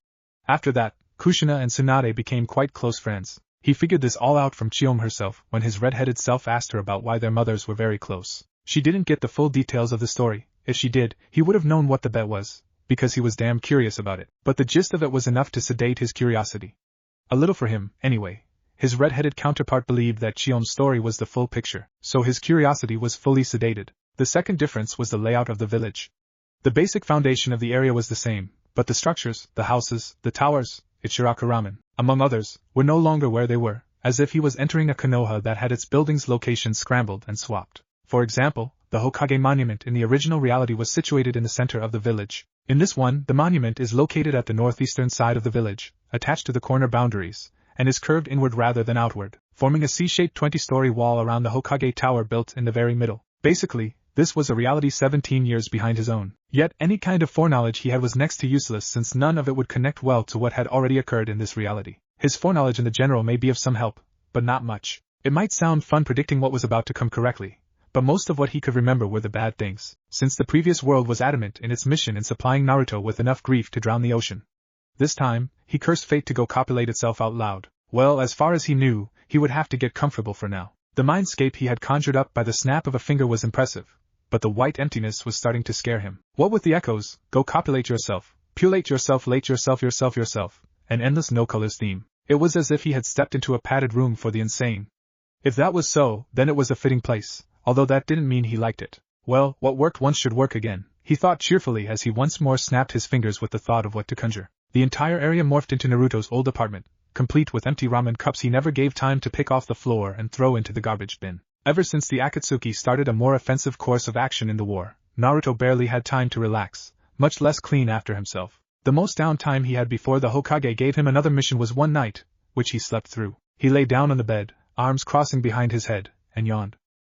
After that, Kushina and Tsunade became quite close friends. He figured this all out from Chiome herself when his red-headed self asked her about why their mothers were very close. She didn't get the full details of the story. If she did, he would have known what the bet was, because he was damn curious about it. But the gist of it was enough to sedate his curiosity. A little for him, anyway. His red-headed counterpart believed that Chiome's story was the full picture, so his curiosity was fully sedated. The second difference was the layout of the village. The basic foundation of the area was the same, but the structures, the houses, the towers, Ichiraku Ramen, among others, were no longer where they were, as if he was entering a Konoha that had its buildings' locations scrambled and swapped. For example, the Hokage monument in the original reality was situated in the center of the village. In this one, the monument is located at the northeastern side of the village, attached to the corner boundaries, and is curved inward rather than outward, forming a C-shaped 20-story wall around the Hokage tower built in the very middle. Basically, this was a reality 17 years behind his own. Yet any kind of foreknowledge he had was next to useless, since none of it would connect well to what had already occurred in this reality. His foreknowledge in the general may be of some help, but not much. It might sound fun predicting what was about to come correctly, but most of what he could remember were the bad things, since the previous world was adamant in its mission in supplying Naruto with enough grief to drown the ocean. This time, he cursed fate to go copulate itself out loud. Well, as far as he knew, he would have to get comfortable for now. The mindscape he had conjured up by the snap of a finger was impressive, but the white emptiness was starting to scare him. What with the echoes, go copulate yourself, pulate yourself, late yourself, an endless no-colors theme. It was as if he had stepped into a padded room for the insane. If that was so, then it was a fitting place, although that didn't mean he liked it. Well, what worked once should work again, he thought cheerfully as he once more snapped his fingers with the thought of what to conjure. The entire area morphed into Naruto's old apartment, complete with empty ramen cups he never gave time to pick off the floor and throw into the garbage bin. Ever since the Akatsuki started a more offensive course of action in the war, Naruto barely had time to relax, much less clean after himself. The most downtime he had before the Hokage gave him another mission was one night, which he slept through. He lay down on the bed, arms crossing behind his head, and yawned.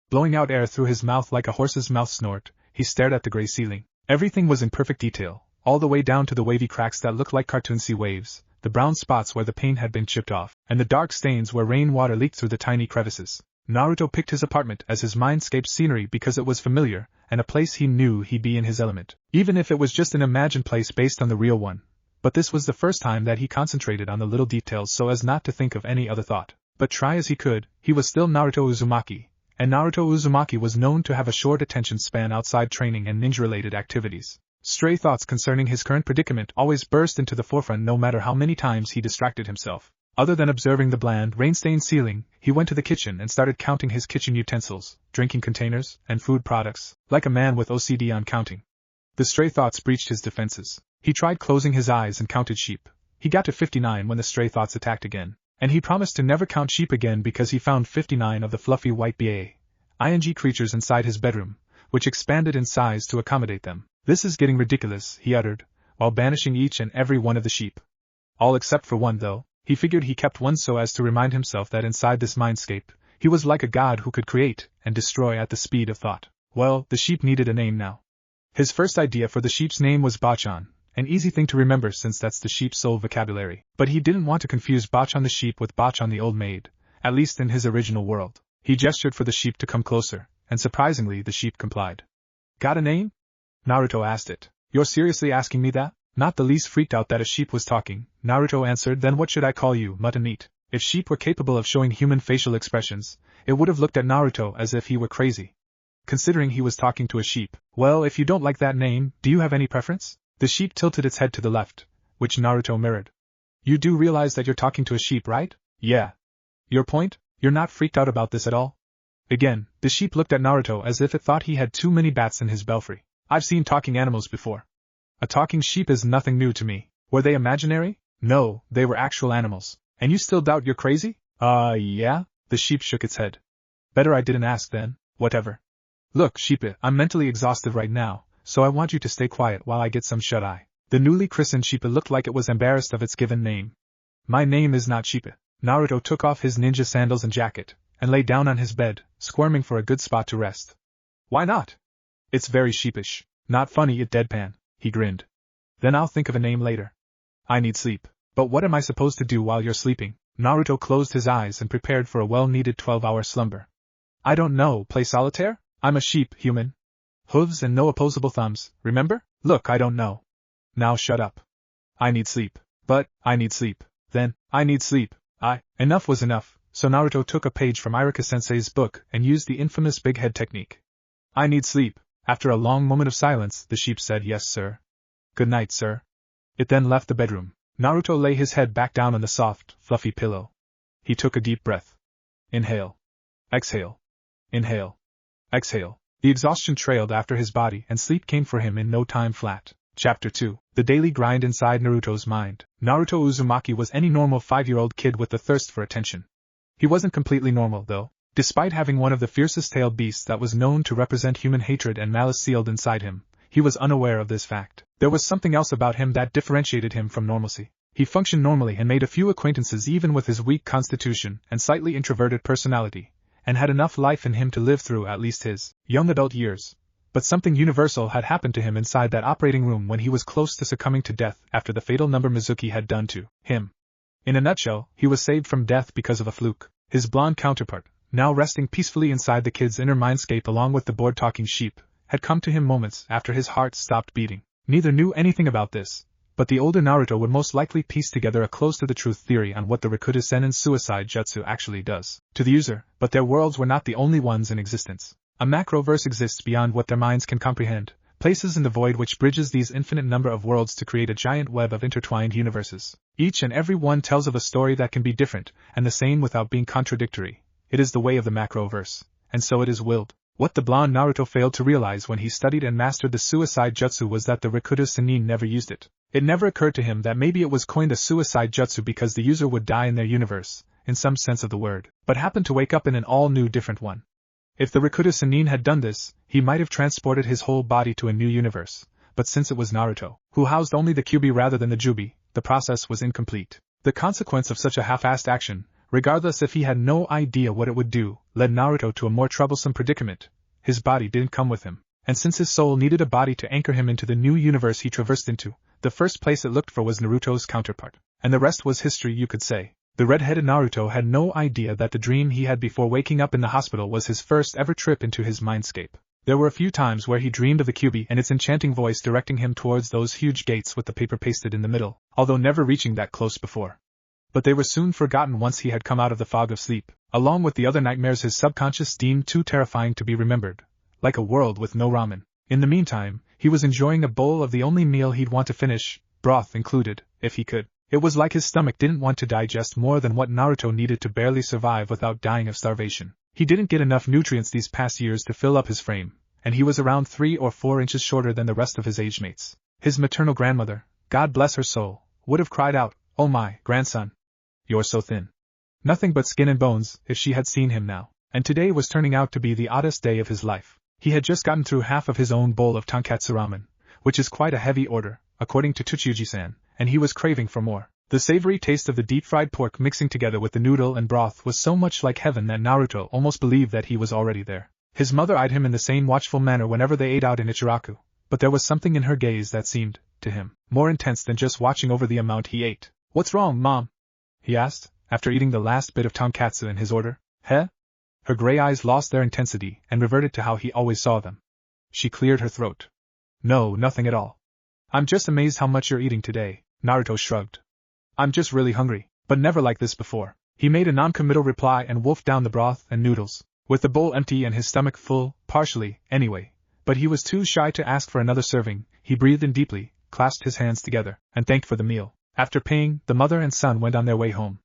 Blowing out air through his mouth like a horse's mouth snort, he stared at the gray ceiling. Everything was in perfect detail, all the way down to the wavy cracks that looked like cartoon sea waves, the brown spots where the paint had been chipped off, and the dark stains where rainwater leaked through the tiny crevices. Naruto picked his apartment as his mindscape scenery because it was familiar, and a place he knew he'd be in his element, even if it was just an imagined place based on the real one. But this was the first time that he concentrated on the little details so as not to think of any other thought. But try as he could, he was still Naruto Uzumaki, and Naruto Uzumaki was known to have a short attention span outside training and ninja-related activities. Stray thoughts concerning his current predicament always burst into the forefront no matter how many times he distracted himself. Other than observing the bland, rain-stained ceiling, he went to the kitchen and started counting his kitchen utensils, drinking containers, and food products, like a man with OCD on counting. The stray thoughts breached his defenses. He tried closing his eyes and counted sheep. He got to 59 when the stray thoughts attacked again, And he promised to never count sheep again because he found 59 of the fluffy white BA-ing creatures inside his bedroom, which expanded in size to accommodate them. "This is getting ridiculous," he uttered, while banishing each and every one of the sheep. All except for one, though. He figured he kept one so as to remind himself that inside this mindscape, he was like a god who could create and destroy at the speed of thought. Well, the sheep needed a name now. His first idea for the sheep's name was Bachan, an easy thing to remember since that's the sheep's sole vocabulary. But he didn't want to confuse Bachan the sheep with Bachan the old maid, at least in his original world. He gestured for the sheep to come closer, and surprisingly the sheep complied. "Got a name?" Naruto asked it. "You're seriously asking me that?" Not the least freaked out that a sheep was talking, Naruto answered, "Then what should I call you, mutton meat?" If sheep were capable of showing human facial expressions, it would have looked at Naruto as if he were crazy. Considering he was talking to a sheep. "Well, if you don't like that name, do you have any preference?" The sheep tilted its head to the left, which Naruto mirrored. "You do realize that you're talking to a sheep, right?" "Yeah." "Your point? You're not freaked out about this at all?" Again, the sheep looked at Naruto as if it thought he had too many bats in his belfry. "I've seen talking animals before. A talking sheep is nothing new to me." "Were they imaginary?" "No, they were actual animals." "And you still doubt you're crazy?" Yeah?" The sheep shook its head. "Better I didn't ask then, whatever." "Look, sheep, I'm mentally exhausted right now, so I want you to stay quiet while I get some shut-eye." The newly christened sheep looked like it was embarrassed of its given name. "My name is not sheep." Naruto took off his ninja sandals and jacket, and lay down on his bed, squirming for a good spot to rest. "Why not?" "It's very sheepish." "Not funny, it deadpan." He grinned. "Then I'll think of a name later. I need sleep." "But what am I supposed to do while you're sleeping?" Naruto closed his eyes and prepared for a well-needed 12-hour slumber. "I don't know, play solitaire? I'm a sheep, human. Hooves and no opposable thumbs, remember? Look, I don't know." "Now shut up." "I need sleep." "But, I need sleep." "Then, I need sleep." Enough was enough, so Naruto took a page from Iruka-sensei's book and used the infamous big head technique. "I need sleep." After a long moment of silence, the sheep said, "Yes, sir." "Good night, sir." It then left the bedroom. Naruto lay his head back down on the soft, fluffy pillow. He took a deep breath. Inhale. Exhale. Inhale. Exhale. The exhaustion trailed after his body and sleep came for him in no time flat. Chapter 2. The daily grind inside Naruto's mind. Naruto Uzumaki was any normal 5-year-old kid with the thirst for attention. He wasn't completely normal, though. Despite having one of the fiercest tailed beasts that was known to represent human hatred and malice sealed inside him, he was unaware of this fact. There was something else about him that differentiated him from normalcy. He functioned normally and made a few acquaintances even with his weak constitution and slightly introverted personality, and had enough life in him to live through at least his young adult years. But something universal had happened to him inside that operating room when he was close to succumbing to death after the fatal number Mizuki had done to him. In a nutshell, he was saved from death because of a fluke. His blonde counterpart, now resting peacefully inside the kid's inner mindscape along with the bored-talking sheep, had come to him moments after his heart stopped beating. Neither knew anything about this, but the older Naruto would most likely piece together a close-to-the-truth theory on what the Rikudo Sennin's suicide jutsu actually does to the user, but their worlds were not the only ones in existence. A macroverse exists beyond what their minds can comprehend, places in the void which bridges these infinite number of worlds to create a giant web of intertwined universes. Each and every one tells of a story that can be different, and the same without being contradictory. It is the way of the macroverse, and so it is willed. What the blonde Naruto failed to realize when he studied and mastered the suicide jutsu was that the Rikudo Sennin never used it. It never occurred to him that maybe it was coined a suicide jutsu because the user would die in their universe, in some sense of the word, but happened to wake up in an all-new different one. If the Rikudo Sennin had done this, he might have transported his whole body to a new universe, but since it was Naruto, who housed only the Kyuubi rather than the Jubi, the process was incomplete. The consequence of such a half-assed action, regardless if he had no idea what it would do, led Naruto to a more troublesome predicament. His body didn't come with him, and since his soul needed a body to anchor him into the new universe he traversed into, the first place it looked for was Naruto's counterpart, and the rest was history, you could say. The red-headed Naruto had no idea that the dream he had before waking up in the hospital was his first ever trip into his mindscape. There were a few times where he dreamed of the Kyuubi and its enchanting voice directing him towards those huge gates with the paper pasted in the middle, although never reaching that close before. But they were soon forgotten once he had come out of the fog of sleep. Along with the other nightmares his subconscious deemed too terrifying to be remembered, like a world with no ramen. In the meantime, he was enjoying a bowl of the only meal he'd want to finish, broth included, if he could. It was like his stomach didn't want to digest more than what Naruto needed to barely survive without dying of starvation. He didn't get enough nutrients these past years to fill up his frame, and he was around 3 or 4 inches shorter than the rest of his age mates. His maternal grandmother, God bless her soul, would have cried out, "Oh my, grandson! You're so thin." Nothing but skin and bones, if she had seen him now. And today was turning out to be the oddest day of his life. He had just gotten through half of his own bowl of tonkatsu ramen, which is quite a heavy order, according to Tsuchuji-san, and he was craving for more. The savory taste of the deep-fried pork mixing together with the noodle and broth was so much like heaven that Naruto almost believed that he was already there. His mother eyed him in the same watchful manner whenever they ate out in Ichiraku, but there was something in her gaze that seemed, to him, more intense than just watching over the amount he ate. "What's wrong, Mom?" he asked, after eating the last bit of tonkatsu in his order. "Heh?" Her gray eyes lost their intensity and reverted to how he always saw them. She cleared her throat. "No, nothing at all. I'm just amazed how much you're eating today." Naruto shrugged. "I'm just really hungry, but never like this before." He made a non-committal reply and wolfed down the broth and noodles, with the bowl empty and his stomach full, partially, anyway, but he was too shy to ask for another serving. He breathed in deeply, clasped his hands together, and thanked for the meal. After paying, the mother and son went on their way home.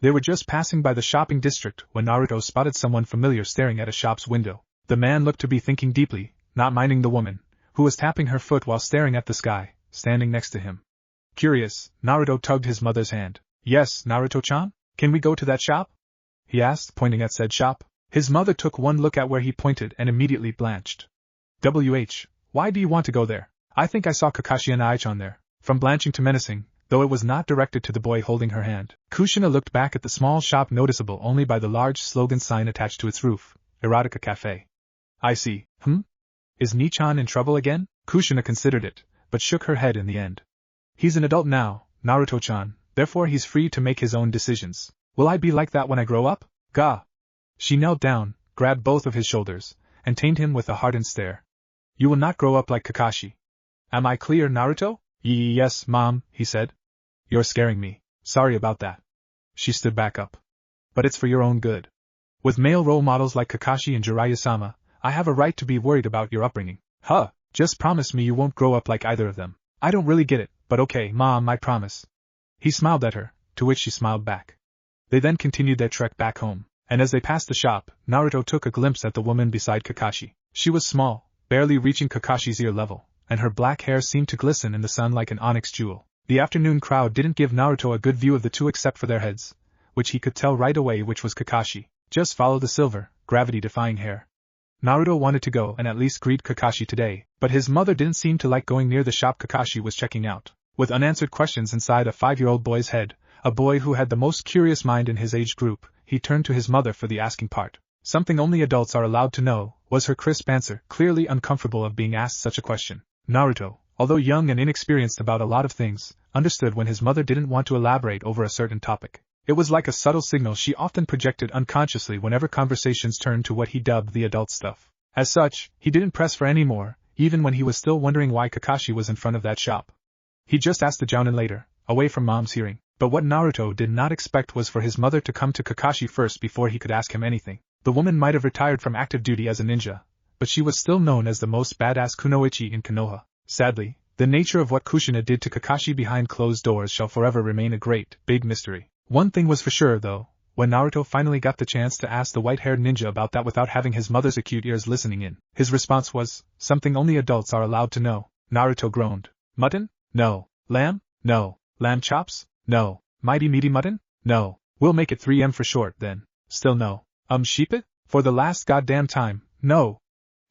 They were just passing by the shopping district when Naruto spotted someone familiar staring at a shop's window. The man looked to be thinking deeply, not minding the woman, who was tapping her foot while staring at the sky, standing next to him. Curious, Naruto tugged his mother's hand. "Yes, Naruto-chan? Can we go to that shop?" he asked, pointing at said shop. His mother took one look at where he pointed and immediately blanched. Why do you want to go there? I think I saw Kakashi and Aichan there." From blanching to menacing, though it was not directed to the boy holding her hand, Kushina looked back at the small shop noticeable only by the large slogan sign attached to its roof, Erotica Cafe. "I see. Is Nichan in trouble again?" Kushina considered it, but shook her head in the end. "He's an adult now, Naruto-chan, therefore he's free to make his own decisions. Will I be like that when I grow up? Ga!" She knelt down, grabbed both of his shoulders, and tamed him with a hardened stare. "You will not grow up like Kakashi. Am I clear, Naruto?" "Yes, Mom," he said. "You're scaring me. Sorry about that." She stood back up. "But it's for your own good. With male role models like Kakashi and Jiraiya-sama, I have a right to be worried about your upbringing." Just promise me you won't grow up like either of them." "I don't really get it, but okay, Mom, I promise." He smiled at her, to which she smiled back. They then continued their trek back home, and as they passed the shop, Naruto took a glimpse at the woman beside Kakashi. She was small, barely reaching Kakashi's ear level, and her black hair seemed to glisten in the sun like an onyx jewel. The afternoon crowd didn't give Naruto a good view of the two except for their heads, which he could tell right away which was Kakashi. Just follow the silver, gravity-defying hair. Naruto wanted to go and at least greet Kakashi today, but his mother didn't seem to like going near the shop Kakashi was checking out. With unanswered questions inside a 5-year-old boy's head, a boy who had the most curious mind in his age group, he turned to his mother for the asking part. "Something only adults are allowed to know," was her crisp answer, clearly uncomfortable of being asked such a question. Naruto, although young and inexperienced about a lot of things, understood when his mother didn't want to elaborate over a certain topic. It was like a subtle signal she often projected unconsciously whenever conversations turned to what he dubbed the adult stuff. As such, he didn't press for any more, even when he was still wondering why Kakashi was in front of that shop. He just asked the Jounin later, away from Mom's hearing. But what Naruto did not expect was for his mother to come to Kakashi first before he could ask him anything. The woman might have retired from active duty as a ninja, but she was still known as the most badass kunoichi in Konoha. Sadly, the nature of what Kushina did to Kakashi behind closed doors shall forever remain a great, big mystery. One thing was for sure, though, when Naruto finally got the chance to ask the white-haired ninja about that without having his mother's acute ears listening in, his response was, "Something only adults are allowed to know." Naruto groaned. "Mutton? No. Lamb? No. Lamb chops? No. Mighty meaty mutton? No. We'll make it 3M for short, then." "Still no. Sheepit? For the last goddamn time, no."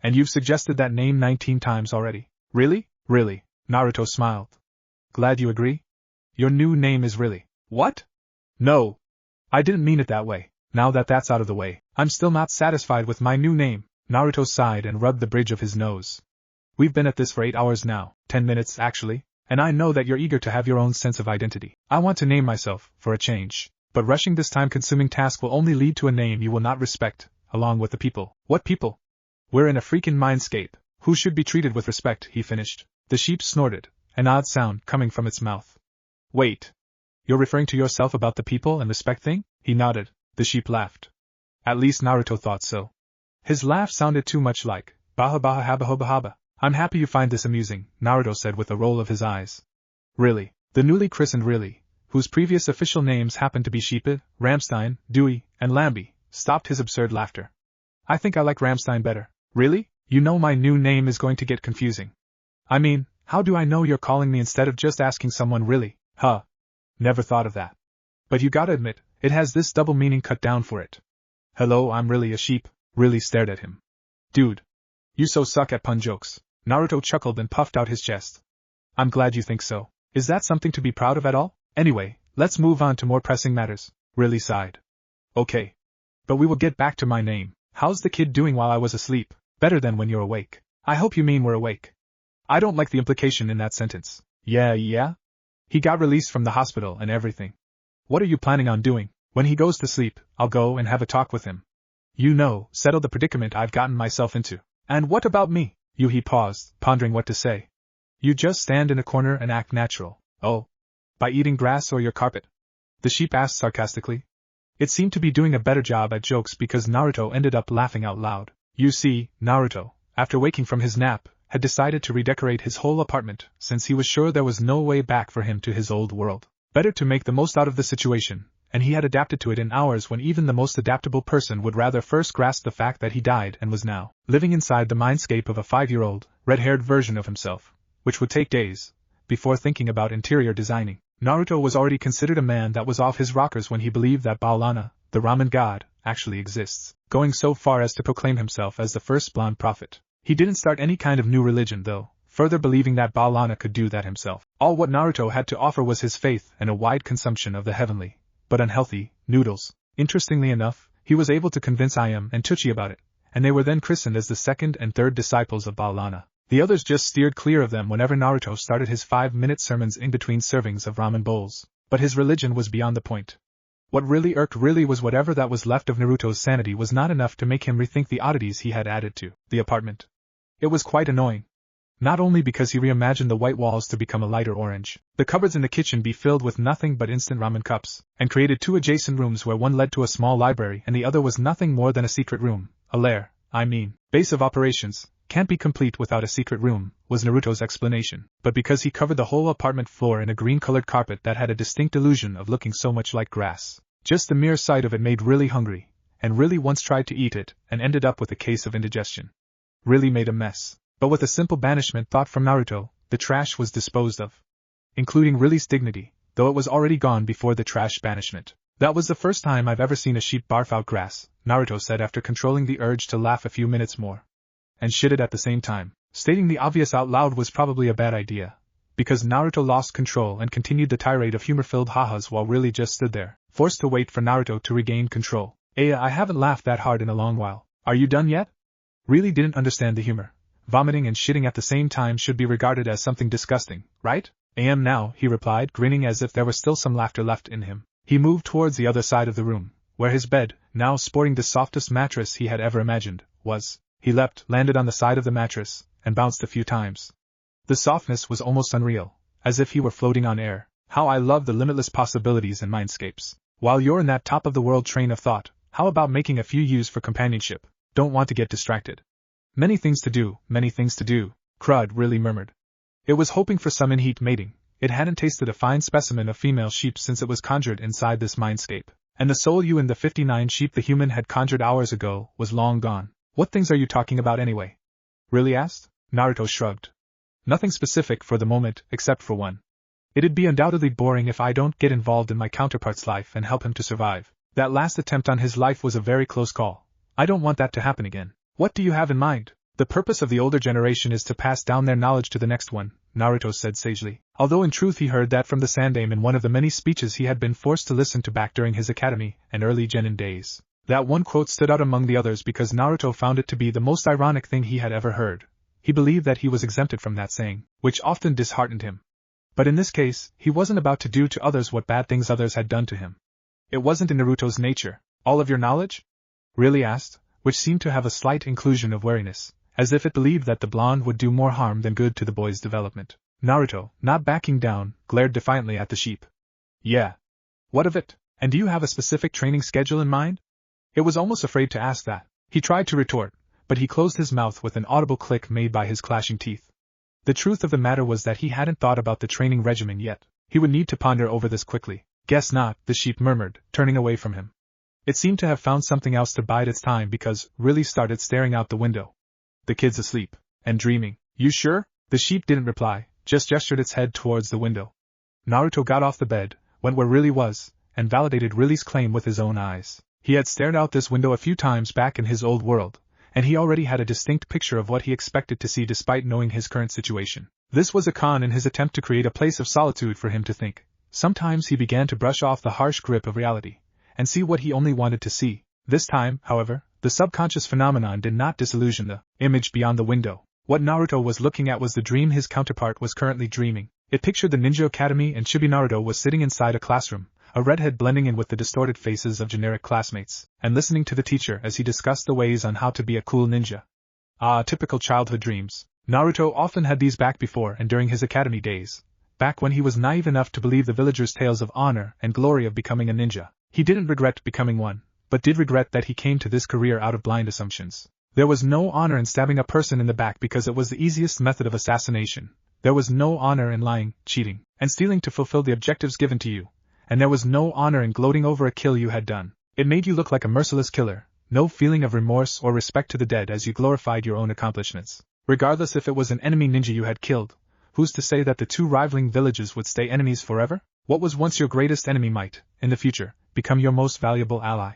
"And you've suggested that name 19 times already." "Really? Really?" Naruto smiled. "Glad you agree? Your new name is really..." "What?" "No. I didn't mean it that way. Now that that's out of the way, I'm still not satisfied with my new name." Naruto sighed and rubbed the bridge of his nose. "We've been at this for 8 hours now, 10 minutes actually, and I know that you're eager to have your own sense of identity. I want to name myself, for a change. But rushing this time-consuming task will only lead to a name you will not respect, along with the people." "What people?" "We're in a freaking mindscape. Who should be treated with respect," he finished. The sheep snorted, an odd sound coming from its mouth. "Wait. You're referring to yourself about the people and respect thing?" He nodded. The sheep laughed. At least Naruto thought so. His laugh sounded too much like, "Baha baha haba hoba haba." "I'm happy you find this amusing," Naruto said with a roll of his eyes. "Really?" The newly christened Really, whose previous official names happened to be Sheepit, Ramstein, Dewey, and Lambie, stopped his absurd laughter. "I think I like Ramstein better." "Really? You know my new name is going to get confusing." "I mean, how do I know you're calling me instead of just asking someone really?" "Huh. Never thought of that. But you gotta admit, It has this double meaning cut down for it. Hello, I'm really a sheep, really stared at him. Dude. You so suck at pun jokes. Naruto chuckled and puffed out his chest. I'm glad you think so. Is that something to be proud of at all? Anyway, let's move on to more pressing matters. Really sighed. Okay. But we will get back to my name. How's the kid doing while I was asleep? Better than when you're awake. I hope you mean we're awake. I don't like the implication in that sentence. Yeah? He got released from the hospital and everything. What are you planning on doing? When he goes to sleep, I'll go and have a talk with him. Settle the predicament I've gotten myself into. And what about me? He paused, pondering what to say. You just stand in a corner and act natural. Oh. By eating grass or your carpet? The sheep asked sarcastically. It seemed to be doing a better job at jokes because Naruto ended up laughing out loud. You see, Naruto, after waking from his nap, had decided to redecorate his whole apartment since he was sure there was no way back for him to his old world. Better to make the most out of the situation, and he had adapted to it in hours when even the most adaptable person would rather first grasp the fact that he died and was now living inside the mindscape of a 5-year-old, red-haired version of himself, which would take days before thinking about interior designing. Naruto was already considered a man that was off his rockers when he believed that Ba'alana, the ramen god, actually exists, going so far as to proclaim himself as the first blonde prophet. He didn't start any kind of new religion though, further believing that Ba'alana could do that himself. All what Naruto had to offer was his faith and a wide consumption of the heavenly, but unhealthy, noodles. Interestingly enough, he was able to convince Ayam and Tucci about it, and they were then christened as the second and third disciples of Ba'alana. The others just steered clear of them whenever Naruto started his 5-minute sermons in between servings of ramen bowls, but his religion was beyond the point. What really irked was whatever that was left of Naruto's sanity was not enough to make him rethink the oddities he had added to the apartment. It was quite annoying. Not only because he reimagined the white walls to become a lighter orange, the cupboards in the kitchen be filled with nothing but instant ramen cups, and created 2 adjacent rooms where one led to a small library and the other was nothing more than a secret room, a lair, base of operations, can't be complete without a secret room, was Naruto's explanation, but because he covered the whole apartment floor in a green-colored carpet that had a distinct illusion of looking so much like grass. Just the mere sight of it made Really hungry, and Really once tried to eat it and ended up with a case of indigestion. Really made a mess. But with a simple banishment thought from Naruto, the trash was disposed of. Including Really's dignity, though it was already gone before the trash banishment. That was the first time I've ever seen a sheep barf out grass, Naruto said after controlling the urge to laugh a few minutes more. And shit it at the same time. Stating the obvious out loud was probably a bad idea, because Naruto lost control and continued the tirade of humor-filled ha-has while Really just stood there, forced to wait for Naruto to regain control. I haven't laughed that hard in a long while. Are you done yet? Really didn't understand the humor. Vomiting and shitting at the same time should be regarded as something disgusting, right? I am now, he replied, grinning as if there was still some laughter left in him. He moved towards the other side of the room, where his bed, now sporting the softest mattress he had ever imagined, was. He leapt, landed on the side of the mattress, and bounced a few times. The softness was almost unreal, as if he were floating on air. How I love the limitless possibilities in mindscapes. While you're in that top-of-the-world train of thought, how about making a few U's for companionship? Don't want to get distracted. Many things to do, Crud Really murmured. It was hoping for some in-heat mating. It hadn't tasted a fine specimen of female sheep since it was conjured inside this mindscape, and the soul you in the 59 sheep the human had conjured hours ago was long gone. What things are you talking about anyway? Really asked? Naruto shrugged. Nothing specific for the moment, except for one. It'd be undoubtedly boring if I don't get involved in my counterpart's life and help him to survive. That last attempt on his life was a very close call. I don't want that to happen again. What do you have in mind? The purpose of the older generation is to pass down their knowledge to the next one, Naruto said sagely, although in truth he heard that from the Sandaime in one of the many speeches he had been forced to listen to back during his academy and early genin days. That one quote stood out among the others because Naruto found it to be the most ironic thing he had ever heard. He believed that he was exempted from that saying, which often disheartened him. But in this case, he wasn't about to do to others what bad things others had done to him. It wasn't in Naruto's nature. All of your knowledge? Really asked, which seemed to have a slight inclusion of wariness, as if it believed that the blonde would do more harm than good to the boy's development. Naruto, not backing down, glared defiantly at the sheep. Yeah. What of it? And do you have a specific training schedule in mind? It was almost afraid to ask that. He tried to retort, but he closed his mouth with an audible click made by his clashing teeth. The truth of the matter was that he hadn't thought about the training regimen yet. He would need to ponder over this quickly. Guess not, the sheep murmured, turning away from him. It seemed to have found something else to bide its time because Really started staring out the window. The kid's asleep. And dreaming. You sure? The sheep didn't reply, just gestured its head towards the window. Naruto got off the bed, went where Really was, and validated Riley's claim with his own eyes. He had stared out this window a few times back in his old world, and he already had a distinct picture of what he expected to see despite knowing his current situation. This was a con in his attempt to create a place of solitude for him to think. Sometimes he began to brush off the harsh grip of reality, and see what he only wanted to see. This time, however, the subconscious phenomenon did not disillusion the image beyond the window. What Naruto was looking at was the dream his counterpart was currently dreaming. It pictured the ninja academy and Chibi Naruto was sitting inside a classroom, a redhead blending in with the distorted faces of generic classmates, and listening to the teacher as he discussed the ways on how to be a cool ninja. Ah, typical childhood dreams. Naruto often had these back before and during his academy days, back when he was naive enough to believe the villagers' tales of honor and glory of becoming a ninja. He didn't regret becoming one, but did regret that he came to this career out of blind assumptions. There was no honor in stabbing a person in the back because it was the easiest method of assassination. There was no honor in lying, cheating, and stealing to fulfill the objectives given to you. And there was no honor in gloating over a kill you had done. It made you look like a merciless killer, no feeling of remorse or respect to the dead as you glorified your own accomplishments. Regardless if it was an enemy ninja you had killed, who's to say that the two rivaling villages would stay enemies forever? What was once your greatest enemy might, in the future, become your most valuable ally.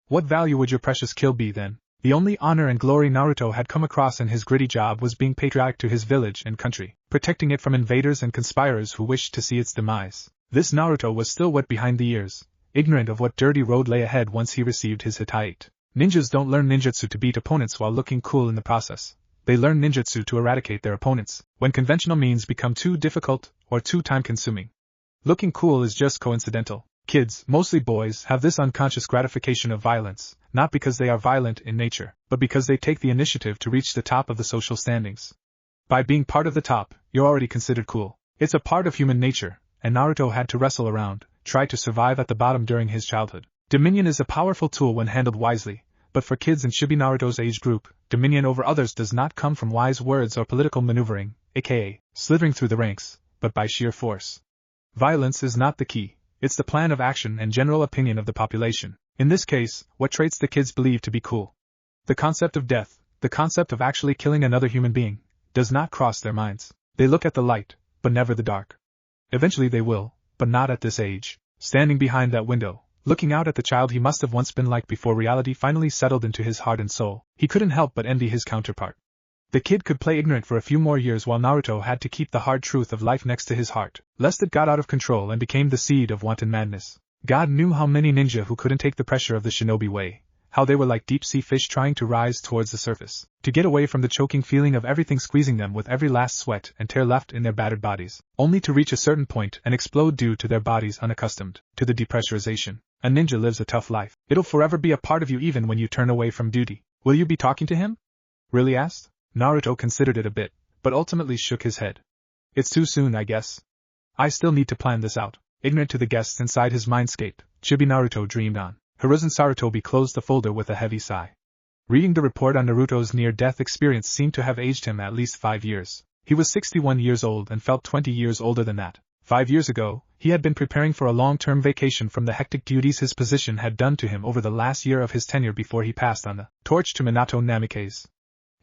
What value would your precious kill be then? The only honor and glory Naruto had come across in his gritty job was being patriotic to his village and country, protecting it from invaders and conspirators who wished to see its demise. This Naruto was still wet behind the ears, ignorant of what dirty road lay ahead once he received his Hittite. Ninjas don't learn ninjutsu to beat opponents while looking cool in the process. They learn ninjutsu to eradicate their opponents, when conventional means become too difficult or too time-consuming. Looking cool is just coincidental. Kids, mostly boys, have this unconscious gratification of violence, not because they are violent in nature, but because they take the initiative to reach the top of the social standings. By being part of the top, you're already considered cool. It's a part of human nature, and Naruto had to wrestle around, try to survive at the bottom during his childhood. Dominion is a powerful tool when handled wisely, but for kids in Chibi Naruto's age group, dominion over others does not come from wise words or political maneuvering, aka slithering through the ranks, but by sheer force. Violence is not the key. It's the plan of action and general opinion of the population. In this case, what traits the kids believe to be cool. The concept of death, the concept of actually killing another human being, does not cross their minds. They look at the light, but never the dark. Eventually they will, but not at this age. Standing behind that window, looking out at the child he must have once been like before reality finally settled into his heart and soul, he couldn't help but envy his counterpart. The kid could play ignorant for a few more years while Naruto had to keep the hard truth of life next to his heart, lest it got out of control and became the seed of wanton madness. God knew how many ninja who couldn't take the pressure of the shinobi way, how they were like deep-sea fish trying to rise towards the surface, to get away from the choking feeling of everything squeezing them with every last sweat and tear left in their battered bodies, only to reach a certain point and explode due to their bodies unaccustomed to the depressurization. A ninja lives a tough life. It'll forever be a part of you even when you turn away from duty. Will you be talking to him? Really asked? Naruto considered it a bit, but ultimately shook his head. It's too soon, I guess. I still need to plan this out. Ignorant to the guests inside his mindscape, Chibi Naruto dreamed on. Hiruzen Sarutobi closed the folder with a heavy sigh. Reading the report on Naruto's near-death experience seemed to have aged him at least 5 years. He was 61 years old and felt 20 years older than that. 5 years ago, he had been preparing for a long-term vacation from the hectic duties his position had done to him over the last year of his tenure before he passed on the torch to Minato Namikaze.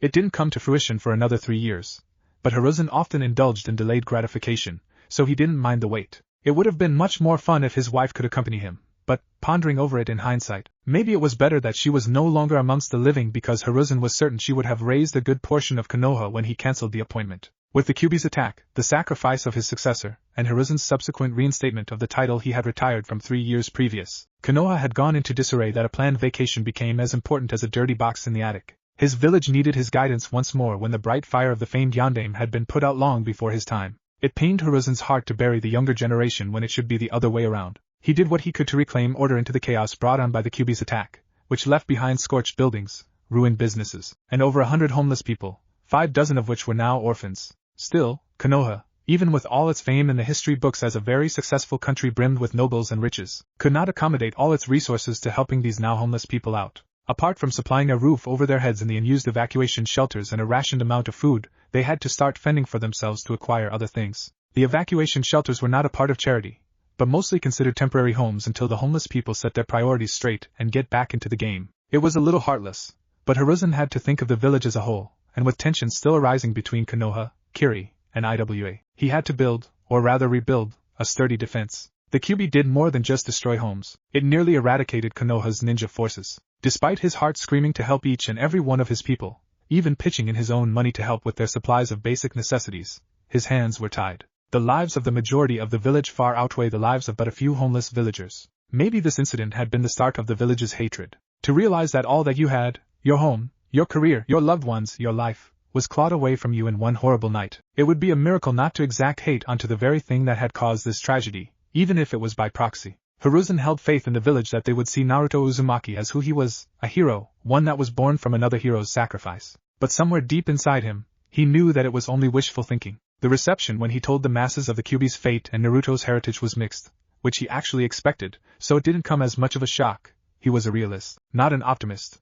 It didn't come to fruition for another 3 years, but Hiruzen often indulged in delayed gratification, so he didn't mind the wait. It would have been much more fun if his wife could accompany him, but, pondering over it in hindsight, maybe it was better that she was no longer amongst the living because Hiruzen was certain she would have raised a good portion of Konoha when he cancelled the appointment. With the Kyuubi's attack, the sacrifice of his successor, and Hiruzen's subsequent reinstatement of the title he had retired from 3 years previous, Konoha had gone into disarray that a planned vacation became as important as a dirty box in the attic. His village needed his guidance once more when the bright fire of the famed Yondaime had been put out long before his time. It pained Hiruzen's heart to bury the younger generation when it should be the other way around. He did what he could to reclaim order into the chaos brought on by the Kyuubi's attack, which left behind scorched buildings, ruined businesses, and over 100 homeless people, 5 dozen of which were now orphans. Still, Konoha, even with all its fame in the history books as a very successful country brimmed with nobles and riches, could not accommodate all its resources to helping these now homeless people out. Apart from supplying a roof over their heads in the unused evacuation shelters and a rationed amount of food, they had to start fending for themselves to acquire other things. The evacuation shelters were not a part of charity, but mostly considered temporary homes until the homeless people set their priorities straight and get back into the game. It was a little heartless, but Hiruzen had to think of the village as a whole, and with tensions still arising between Konoha, Kiri, and IWA, he had to build, or rather rebuild, a sturdy defense. The Kyuubi did more than just destroy homes. It nearly eradicated Konoha's ninja forces. Despite his heart screaming to help each and every one of his people, even pitching in his own money to help with their supplies of basic necessities, his hands were tied. The lives of the majority of the village far outweigh the lives of but a few homeless villagers. Maybe this incident had been the start of the village's hatred. To realize that all that you had, your home, your career, your loved ones, your life, was clawed away from you in one horrible night. It would be a miracle not to exact hate onto the very thing that had caused this tragedy, even if it was by proxy. Hiruzen held faith in the village that they would see Naruto Uzumaki as who he was, a hero, one that was born from another hero's sacrifice. But somewhere deep inside him, he knew that it was only wishful thinking. The reception when he told the masses of the Kyuubi's fate and Naruto's heritage was mixed, which he actually expected, so it didn't come as much of a shock. He was a realist, not an optimist.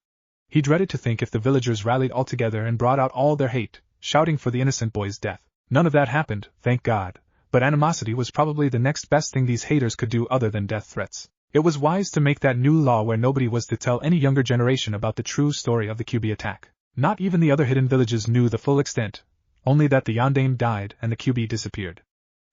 He dreaded to think if the villagers rallied all together and brought out all their hate, shouting for the innocent boy's death. None of that happened, thank God, but animosity was probably the next best thing these haters could do other than death threats. It was wise to make that new law where nobody was to tell any younger generation about the true story of the Kyuubi attack. Not even the other hidden villages knew the full extent, only that the Yondaime died and the Kyuubi disappeared.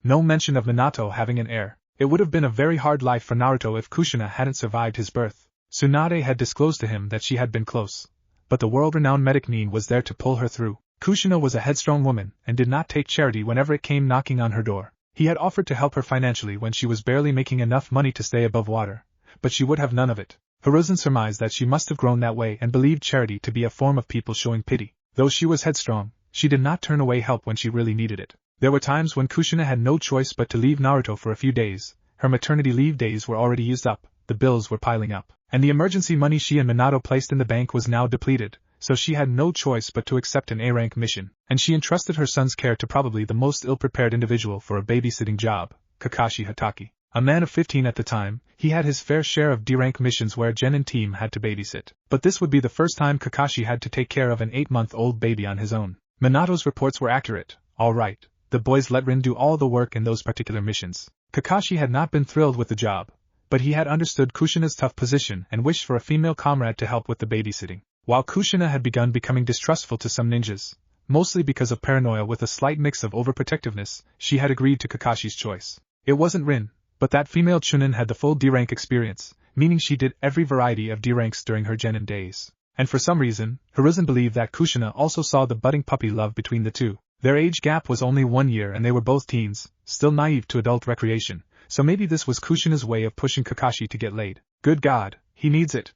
No mention of Minato having an heir. It would have been a very hard life for Naruto if Kushina hadn't survived his birth. Tsunade had disclosed to him that she had been close, but the world-renowned medic Nin was there to pull her through. Kushina was a headstrong woman and did not take charity whenever it came knocking on her door. He had offered to help her financially when she was barely making enough money to stay above water, but she would have none of it. Hiruzen surmised that she must have grown that way and believed charity to be a form of people showing pity. Though she was headstrong, she did not turn away help when she really needed it. There were times when Kushina had no choice but to leave Naruto for a few days. Her maternity leave days were already used up, the bills were piling up, and the emergency money she and Minato placed in the bank was now depleted, so she had no choice but to accept an A-rank mission, and she entrusted her son's care to probably the most ill-prepared individual for a babysitting job, Kakashi Hatake. A man of 15 at the time, he had his fair share of D-rank missions where Jen and team had to babysit, but this would be the first time Kakashi had to take care of an 8-month-old baby on his own. Minato's reports were accurate, all right. The boys let Rin do all the work in those particular missions. Kakashi had not been thrilled with the job, but he had understood Kushina's tough position and wished for a female comrade to help with the babysitting. While Kushina had begun becoming distrustful to some ninjas, mostly because of paranoia with a slight mix of overprotectiveness, she had agreed to Kakashi's choice. It wasn't Rin, but that female Chunin had the full D-rank experience, meaning she did every variety of D-ranks during her genin days. And for some reason, Hiruzen believed that Kushina also saw the budding puppy love between the two. Their age gap was only 1 year and they were both teens, still naive to adult recreation, so maybe this was Kushina's way of pushing Kakashi to get laid. Good God, he needs it!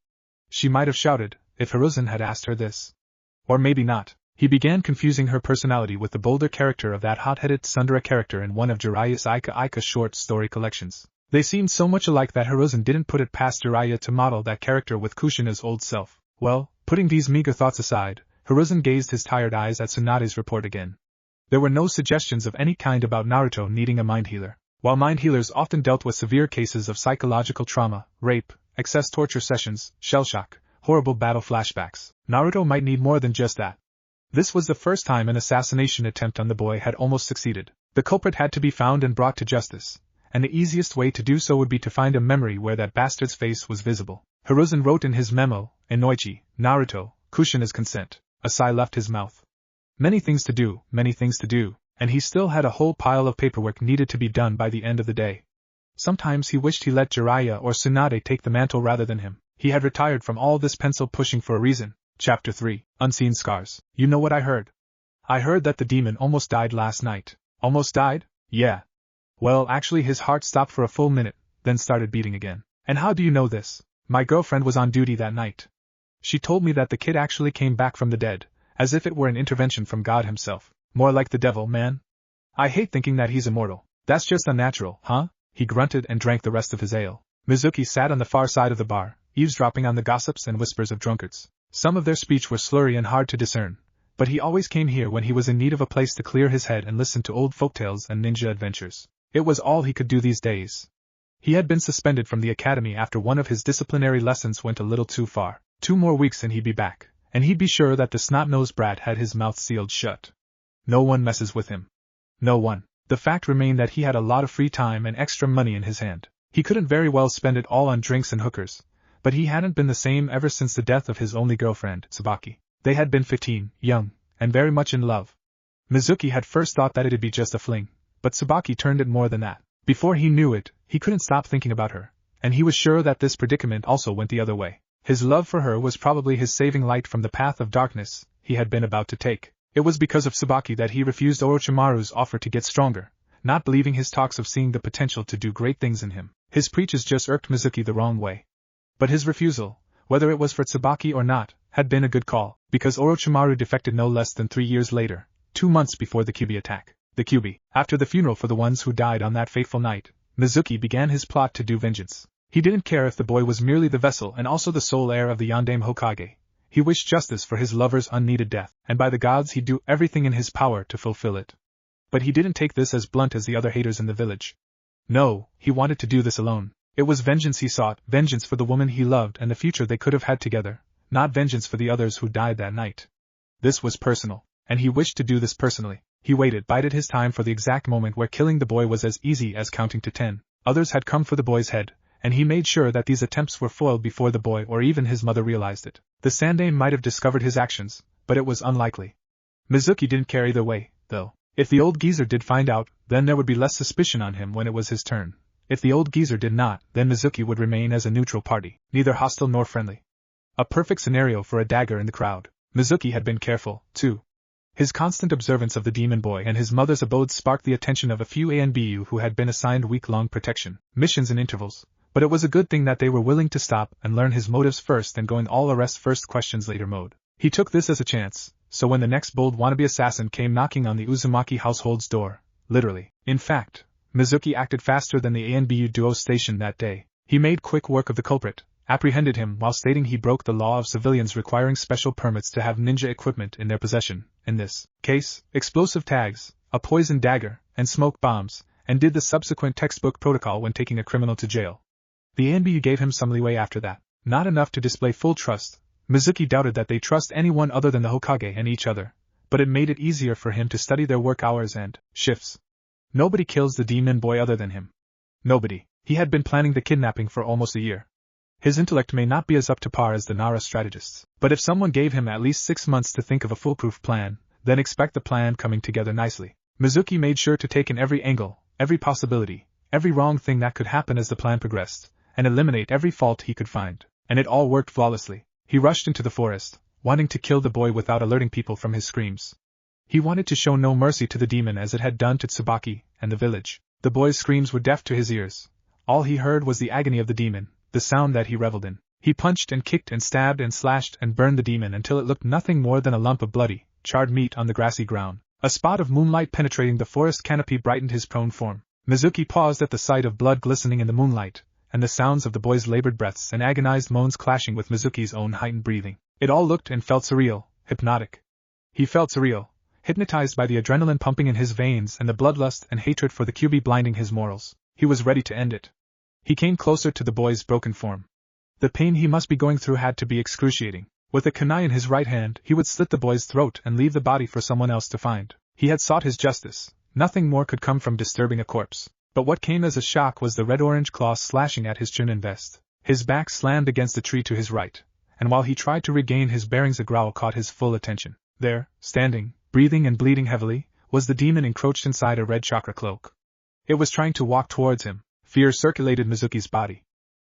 She might have shouted, if Hiruzen had asked her this. Or maybe not. He began confusing her personality with the bolder character of that hot-headed tsundere character in one of Jiraiya's Ika short story collections. They seemed so much alike that Hiruzen didn't put it past Jiraiya to model that character with Kushina's old self. Well, putting these meager thoughts aside, Hiruzen gazed his tired eyes at Tsunade's report again. There were no suggestions of any kind about Naruto needing a mind healer. While mind healers often dealt with severe cases of psychological trauma, rape, excess torture sessions, shell shock, horrible battle flashbacks, Naruto might need more than just that. This was the first time an assassination attempt on the boy had almost succeeded. The culprit had to be found and brought to justice, and the easiest way to do so would be to find a memory where that bastard's face was visible. Hiruzen wrote in his memo, Inoichi, Naruto, Kushina's consent. A sigh left his mouth. Many things to do, and he still had a whole pile of paperwork needed to be done by the end of the day. Sometimes he wished he let Jiraiya or Tsunade take the mantle rather than him. He had retired from all this pencil pushing for a reason. Chapter 3, Unseen Scars. You know what I heard? I heard that the demon almost died last night. Almost died? Yeah. Well, actually his heart stopped for a full minute, then started beating again. And how do you know this? My girlfriend was on duty that night. She told me that the kid actually came back from the dead, as if it were an intervention from God himself. More like the devil, man. I hate thinking that he's immortal. That's just unnatural, huh? He grunted and drank the rest of his ale. Mizuki sat on the far side of the bar, eavesdropping on the gossips and whispers of drunkards. Some of their speech were slurry and hard to discern, but he always came here when he was in need of a place to clear his head and listen to old folktales and ninja adventures. It was all he could do these days. He had been suspended from the academy after one of his disciplinary lessons went a little too far. 2 more weeks and he'd be back, and he'd be sure that the snot-nosed brat had his mouth sealed shut. No one messes with him. No one. The fact remained that he had a lot of free time and extra money in his hand. He couldn't very well spend it all on drinks and hookers, but he hadn't been the same ever since the death of his only girlfriend, Tsubaki. They had been 15, young, and very much in love. Mizuki had first thought that it'd be just a fling, but Tsubaki turned it more than that. Before he knew it, He couldn't stop thinking about her, and he was sure that this predicament also went the other way. His love for her was probably his saving light from the path of darkness he had been about to take. It was because of Tsubaki that he refused Orochimaru's offer to get stronger, not believing his talks of seeing the potential to do great things in him. His preaches just irked Mizuki the wrong way. But his refusal, whether it was for Tsubaki or not, had been a good call, because Orochimaru defected no less than 3 years later, 2 months before the Kyuubi attack. The Kyuubi. After the funeral for the ones who died on that fateful night, Mizuki began his plot to do vengeance. He didn't care if the boy was merely the vessel and also the sole heir of the Yondaime Hokage. He wished justice for his lover's unneeded death, and by the gods he'd do everything in his power to fulfill it. But he didn't take this as blunt as the other haters in the village. No, he wanted to do this alone. It was vengeance he sought, vengeance for the woman he loved and the future they could have had together, not vengeance for the others who died that night. This was personal, and he wished to do this personally. He bided his time for the exact moment where killing the boy was as easy as counting to 10. Others had come for the boy's head, and he made sure that these attempts were foiled before the boy or even his mother realized it. The Sandaime might have discovered his actions, but it was unlikely. Mizuki didn't care either way, though. If the old geezer did find out, then there would be less suspicion on him when it was his turn. If the old geezer did not, then Mizuki would remain as a neutral party, neither hostile nor friendly. A perfect scenario for a dagger in the crowd. Mizuki had been careful, too. His constant observance of the demon boy and his mother's abode sparked the attention of a few ANBU who had been assigned week-long protection missions in intervals, but it was a good thing that they were willing to stop and learn his motives first and going all arrest first questions later mode. He took this as a chance, so when the next bold wannabe assassin came knocking on the Uzumaki household's door, literally, in fact, Mizuki acted faster than the ANBU duo stationed that day. He made quick work of the culprit, apprehended him while stating he broke the law of civilians requiring special permits to have ninja equipment in their possession, in this case, explosive tags, a poison dagger, and smoke bombs, and did the subsequent textbook protocol when taking a criminal to jail. The ANBU gave him some leeway after that, not enough to display full trust. Mizuki doubted that they trust anyone other than the Hokage and each other, but it made it easier for him to study their work hours and shifts. Nobody kills the demon boy other than him. Nobody. He had been planning the kidnapping for almost a year. His intellect may not be as up to par as the Nara strategists, but if someone gave him at least 6 months to think of a foolproof plan, then expect the plan coming together nicely. Mizuki made sure to take in every angle, every possibility, every wrong thing that could happen as the plan progressed, and eliminate every fault he could find, and it all worked flawlessly. He rushed into the forest, wanting to kill the boy without alerting people from his screams. He wanted to show no mercy to the demon as it had done to Tsubaki and the village. The boy's screams were deaf to his ears. All he heard was the agony of the demon, the sound that he reveled in. He punched and kicked and stabbed and slashed and burned the demon until it looked nothing more than a lump of bloody, charred meat on the grassy ground. A spot of moonlight penetrating the forest canopy brightened his prone form. Mizuki paused at the sight of blood glistening in the moonlight, and the sounds of the boy's labored breaths and agonized moans clashing with Mizuki's own heightened breathing. It all looked and felt surreal, hypnotic. He felt surreal, hypnotized by the adrenaline pumping in his veins and the bloodlust and hatred for the Kyuubi blinding his morals. He was ready to end it. He came closer to the boy's broken form. The pain he must be going through had to be excruciating. With a kunai in his right hand, he would slit the boy's throat and leave the body for someone else to find. He had sought his justice. Nothing more could come from disturbing a corpse. But what came as a shock was the red-orange claws slashing at his chunin vest. His back slammed against the tree to his right, and while he tried to regain his bearings a growl caught his full attention. There, standing, breathing and bleeding heavily, was the demon encroached inside a red chakra cloak. It was trying to walk towards him. Fear circulated Mizuki's body.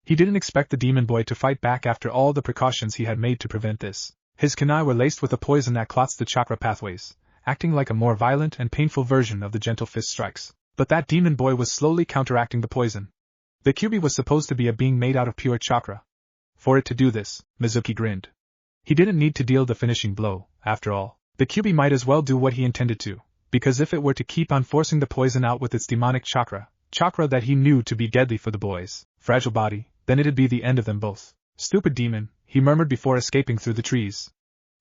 He didn't expect the demon boy to fight back after all the precautions he had made to prevent this. His kunai were laced with a poison that clots the chakra pathways, acting like a more violent and painful version of the gentle fist strikes. But that demon boy was slowly counteracting the poison. The Kyuubi was supposed to be a being made out of pure chakra. For it to do this, Mizuki grinned. He didn't need to deal the finishing blow, after all. The Kyuubi might as well do what he intended to, because if it were to keep on forcing the poison out with its demonic chakra that he knew to be deadly for the boy's fragile body, then it'd be the end of them both. Stupid demon, he murmured before escaping through the trees.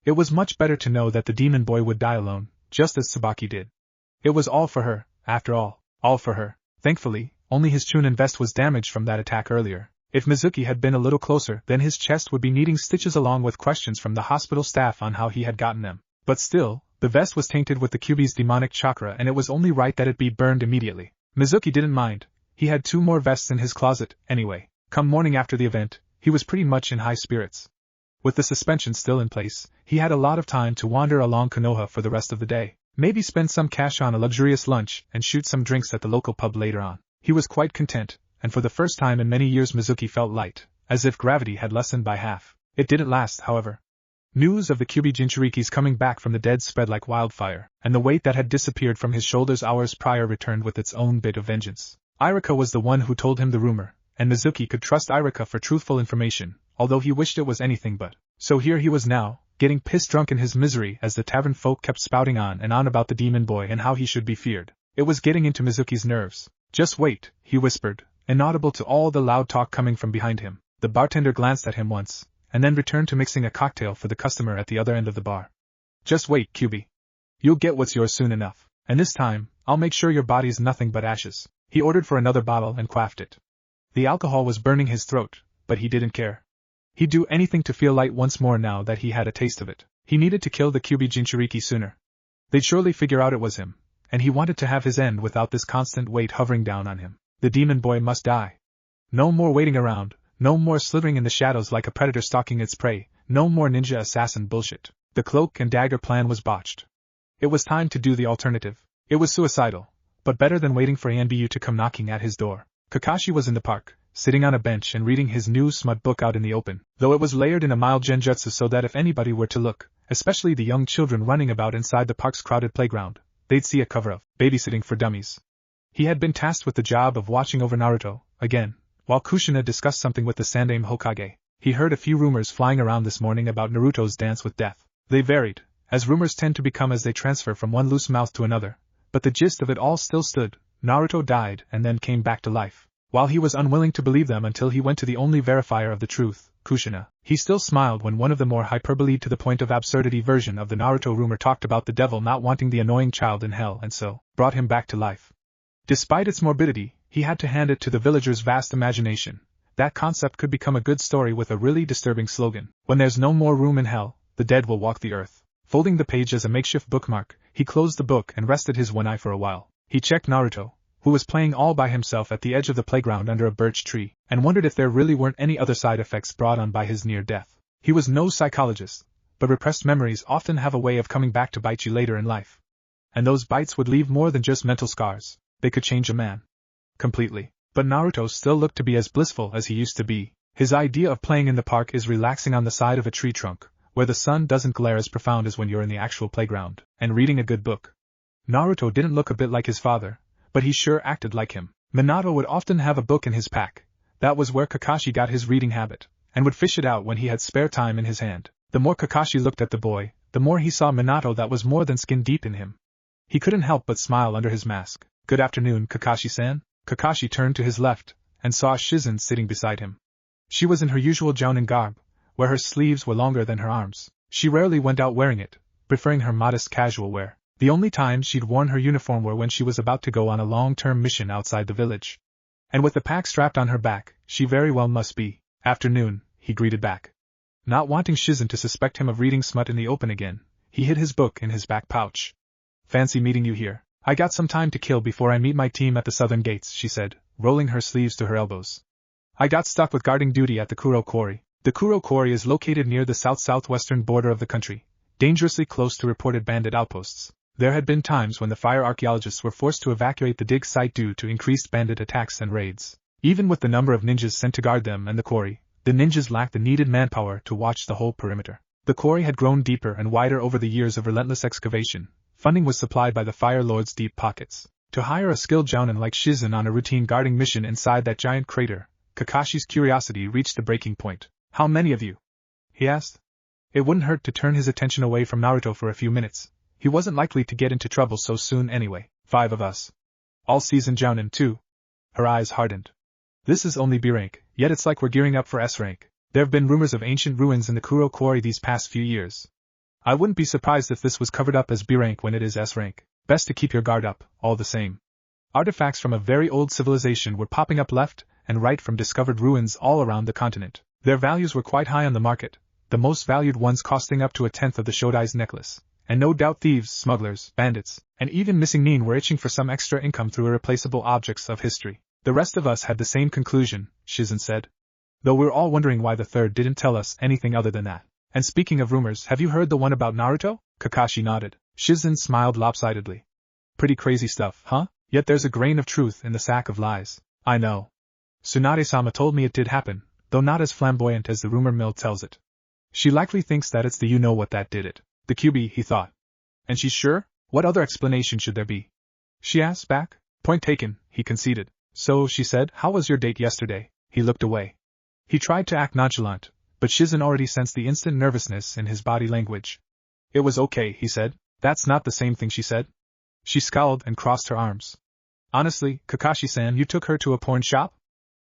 It was much better to know that the demon boy would die alone, just as Tsubaki did. It was all for her, after all. All for her. Thankfully, only his chunin vest was damaged from that attack earlier. If Mizuki had been a little closer, then his chest would be needing stitches along with questions from the hospital staff on how he had gotten them. But still, the vest was tainted with the Kyuubi's demonic chakra and it was only right that it be burned immediately. Mizuki didn't mind. He had 2 more vests in his closet, anyway. Come morning after the event, he was pretty much in high spirits. With the suspension still in place, he had a lot of time to wander along Konoha for the rest of the day. Maybe spend some cash on a luxurious lunch and shoot some drinks at the local pub later on. He was quite content, and for the first time in many years Mizuki felt light, as if gravity had lessened by half. It didn't last, however. News of the Kyuubi Jinchuriki's coming back from the dead spread like wildfire, and the weight that had disappeared from his shoulders hours prior returned with its own bit of vengeance. Irika was the one who told him the rumor, and Mizuki could trust Irika for truthful information, although he wished it was anything but. So here he was now, getting pissed-drunk in his misery as the tavern folk kept spouting on and on about the demon boy and how he should be feared. It was getting into Mizuki's nerves. Just wait, he whispered, inaudible to all the loud talk coming from behind him. The bartender glanced at him once, and then returned to mixing a cocktail for the customer at the other end of the bar. Just wait, Kyuubi. You'll get what's yours soon enough, and this time, I'll make sure your body's nothing but ashes. He ordered for another bottle and quaffed it. The alcohol was burning his throat, but he didn't care. He'd do anything to feel light once more now that he had a taste of it. He needed to kill the Kyuubi Jinchuriki sooner. They'd surely figure out it was him, and he wanted to have his end without this constant weight hovering down on him. The demon boy must die. No more waiting around, no more slithering in the shadows like a predator stalking its prey, no more ninja assassin bullshit. The cloak and dagger plan was botched. It was time to do the alternative. It was suicidal, but better than waiting for Anbu to come knocking at his door. Kakashi was in the park, sitting on a bench and reading his new smut book out in the open, though it was layered in a mild genjutsu so that if anybody were to look, especially the young children running about inside the park's crowded playground, they'd see a cover of Babysitting for Dummies. He had been tasked with the job of watching over Naruto, again, while Kushina discussed something with the Third Hokage. He heard a few rumors flying around this morning about Naruto's dance with death. They varied, as rumors tend to become as they transfer from one loose mouth to another, but the gist of it all still stood. Naruto died and then came back to life. While he was unwilling to believe them until he went to the only verifier of the truth, Kushina, he still smiled when one of the more hyperbole to the point of absurdity version of the Naruto rumor talked about the devil not wanting the annoying child in hell and so brought him back to life. Despite its morbidity, he had to hand it to the villagers' vast imagination. That concept could become a good story with a really disturbing slogan. When there's no more room in hell, the dead will walk the earth. Folding the page as a makeshift bookmark, he closed the book and rested his one eye for a while. He checked Naruto, who was playing all by himself at the edge of the playground under a birch tree, and wondered if there really weren't any other side effects brought on by his near death. He was no psychologist, but repressed memories often have a way of coming back to bite you later in life. And those bites would leave more than just mental scars. They could change a man completely. But Naruto still looked to be as blissful as he used to be. His idea of playing in the park is relaxing on the side of a tree trunk, where the sun doesn't glare as profound as when you're in the actual playground, and reading a good book. Naruto didn't look a bit like his father, but he sure acted like him. Minato would often have a book in his pack. That was where Kakashi got his reading habit, and would fish it out when he had spare time in his hand. The more Kakashi looked at the boy, the more he saw Minato that was more than skin deep in him. He couldn't help but smile under his mask. "Good afternoon, Kakashi-san." Kakashi turned to his left, and saw Shizen sitting beside him. She was in her usual jounin garb, where her sleeves were longer than her arms. She rarely went out wearing it, preferring her modest casual wear. The only time she'd worn her uniform were when she was about to go on a long-term mission outside the village. And with the pack strapped on her back, she very well must be. "Afternoon," he greeted back. Not wanting Shizen to suspect him of reading smut in the open again, he hid his book in his back pouch. "Fancy meeting you here. I got some time to kill before I meet my team at the southern gates," she said, rolling her sleeves to her elbows. "I got stuck with guarding duty at the Kuro Quarry. The Kuro Quarry is located near the south-southwestern border of the country, dangerously close to reported bandit outposts. There had been times when the fire archaeologists were forced to evacuate the dig site due to increased bandit attacks and raids. Even with the number of ninjas sent to guard them and the quarry, the ninjas lacked the needed manpower to watch the whole perimeter. The quarry had grown deeper and wider over the years of relentless excavation. Funding was supplied by the Fire Lord's deep pockets. To hire a skilled jounin like Shizen on a routine guarding mission inside that giant crater, Kakashi's curiosity reached the breaking point. "How many of you?" he asked. It wouldn't hurt to turn his attention away from Naruto for a few minutes. He wasn't likely to get into trouble so soon anyway. "5 of us. All seasoned jounin too." Her eyes hardened. "This is only B rank, yet it's like we're gearing up for S rank. There have been rumors of ancient ruins in the Kuro Quarry these past few years. I wouldn't be surprised if this was covered up as B rank when it is S rank. Best to keep your guard up, all the same." Artifacts from a very old civilization were popping up left and right from discovered ruins all around the continent. Their values were quite high on the market, the most valued ones costing up to 1/10 of the Shodai's necklace. And no doubt thieves, smugglers, bandits, and even missing nin were itching for some extra income through irreplaceable objects of history. "The rest of us had the same conclusion," Shizen said. "Though we're all wondering why the third didn't tell us anything other than that. And speaking of rumors, have you heard the one about Naruto?" Kakashi nodded. Shizen smiled lopsidedly. "Pretty crazy stuff, huh? Yet there's a grain of truth in the sack of lies." "I know. Tsunade-sama told me it did happen, though not as flamboyant as the rumor mill tells it. She likely thinks that it's the you-know-what that did it. The QB, he thought. And she's sure? What other explanation should there be? She asked back. Point taken, he conceded. So, she said, how was your date yesterday? He looked away. He tried to act nonchalant, but Shizen already sensed the instant nervousness in his body language. It was okay, he said. That's not the same thing, she said. She scowled and crossed her arms. Honestly, Kakashi-san, you took her to a porn shop?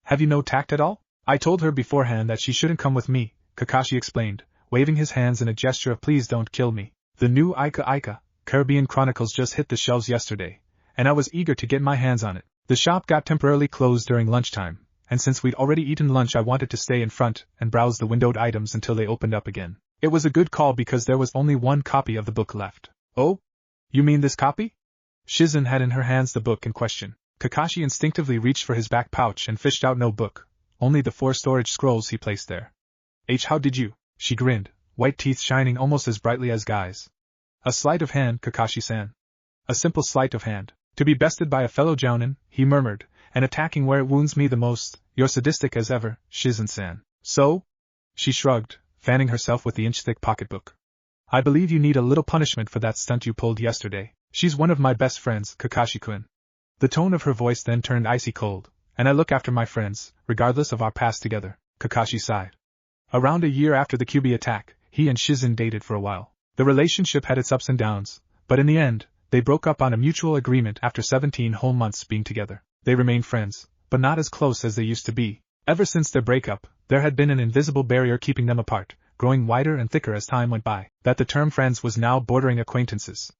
Have you no tact at all? I told her beforehand that she shouldn't come with me, Kakashi explained, waving his hands in a gesture of please don't kill me. The new Ika Caribbean Chronicles just hit the shelves yesterday, and I was eager to get my hands on it. The shop got temporarily closed during lunchtime, and since we'd already eaten lunch I wanted to stay in front and browse the windowed items until they opened up again. It was a good call because there was only one copy of the book left. Oh? You mean this copy? Shizen had in her hands the book in question. Kakashi instinctively reached for his back pouch and fished out no book, only the 4 storage scrolls he placed there. How did you? She grinned, white teeth shining almost as brightly as Guy's. A sleight of hand, Kakashi-san. A simple sleight of hand. To be bested by a fellow jounin, he murmured, and attacking where it wounds me the most. You're sadistic as ever, Shizen-san. So? She shrugged, fanning herself with the inch-thick pocketbook. I believe you need a little punishment for that stunt you pulled yesterday. She's one of my best friends, Kakashi-kun. The tone of her voice then turned icy cold, and I look after my friends, regardless of our past together, Kakashi sighed. Around a year after the QB attack, he and Shizen dated for a while. The relationship had its ups and downs, but in the end, they broke up on a mutual agreement after 17 whole months being together. They remained friends, but not as close as they used to be. Ever since their breakup, there had been an invisible barrier keeping them apart, growing wider and thicker as time went by. That the term friends was now bordering acquaintances.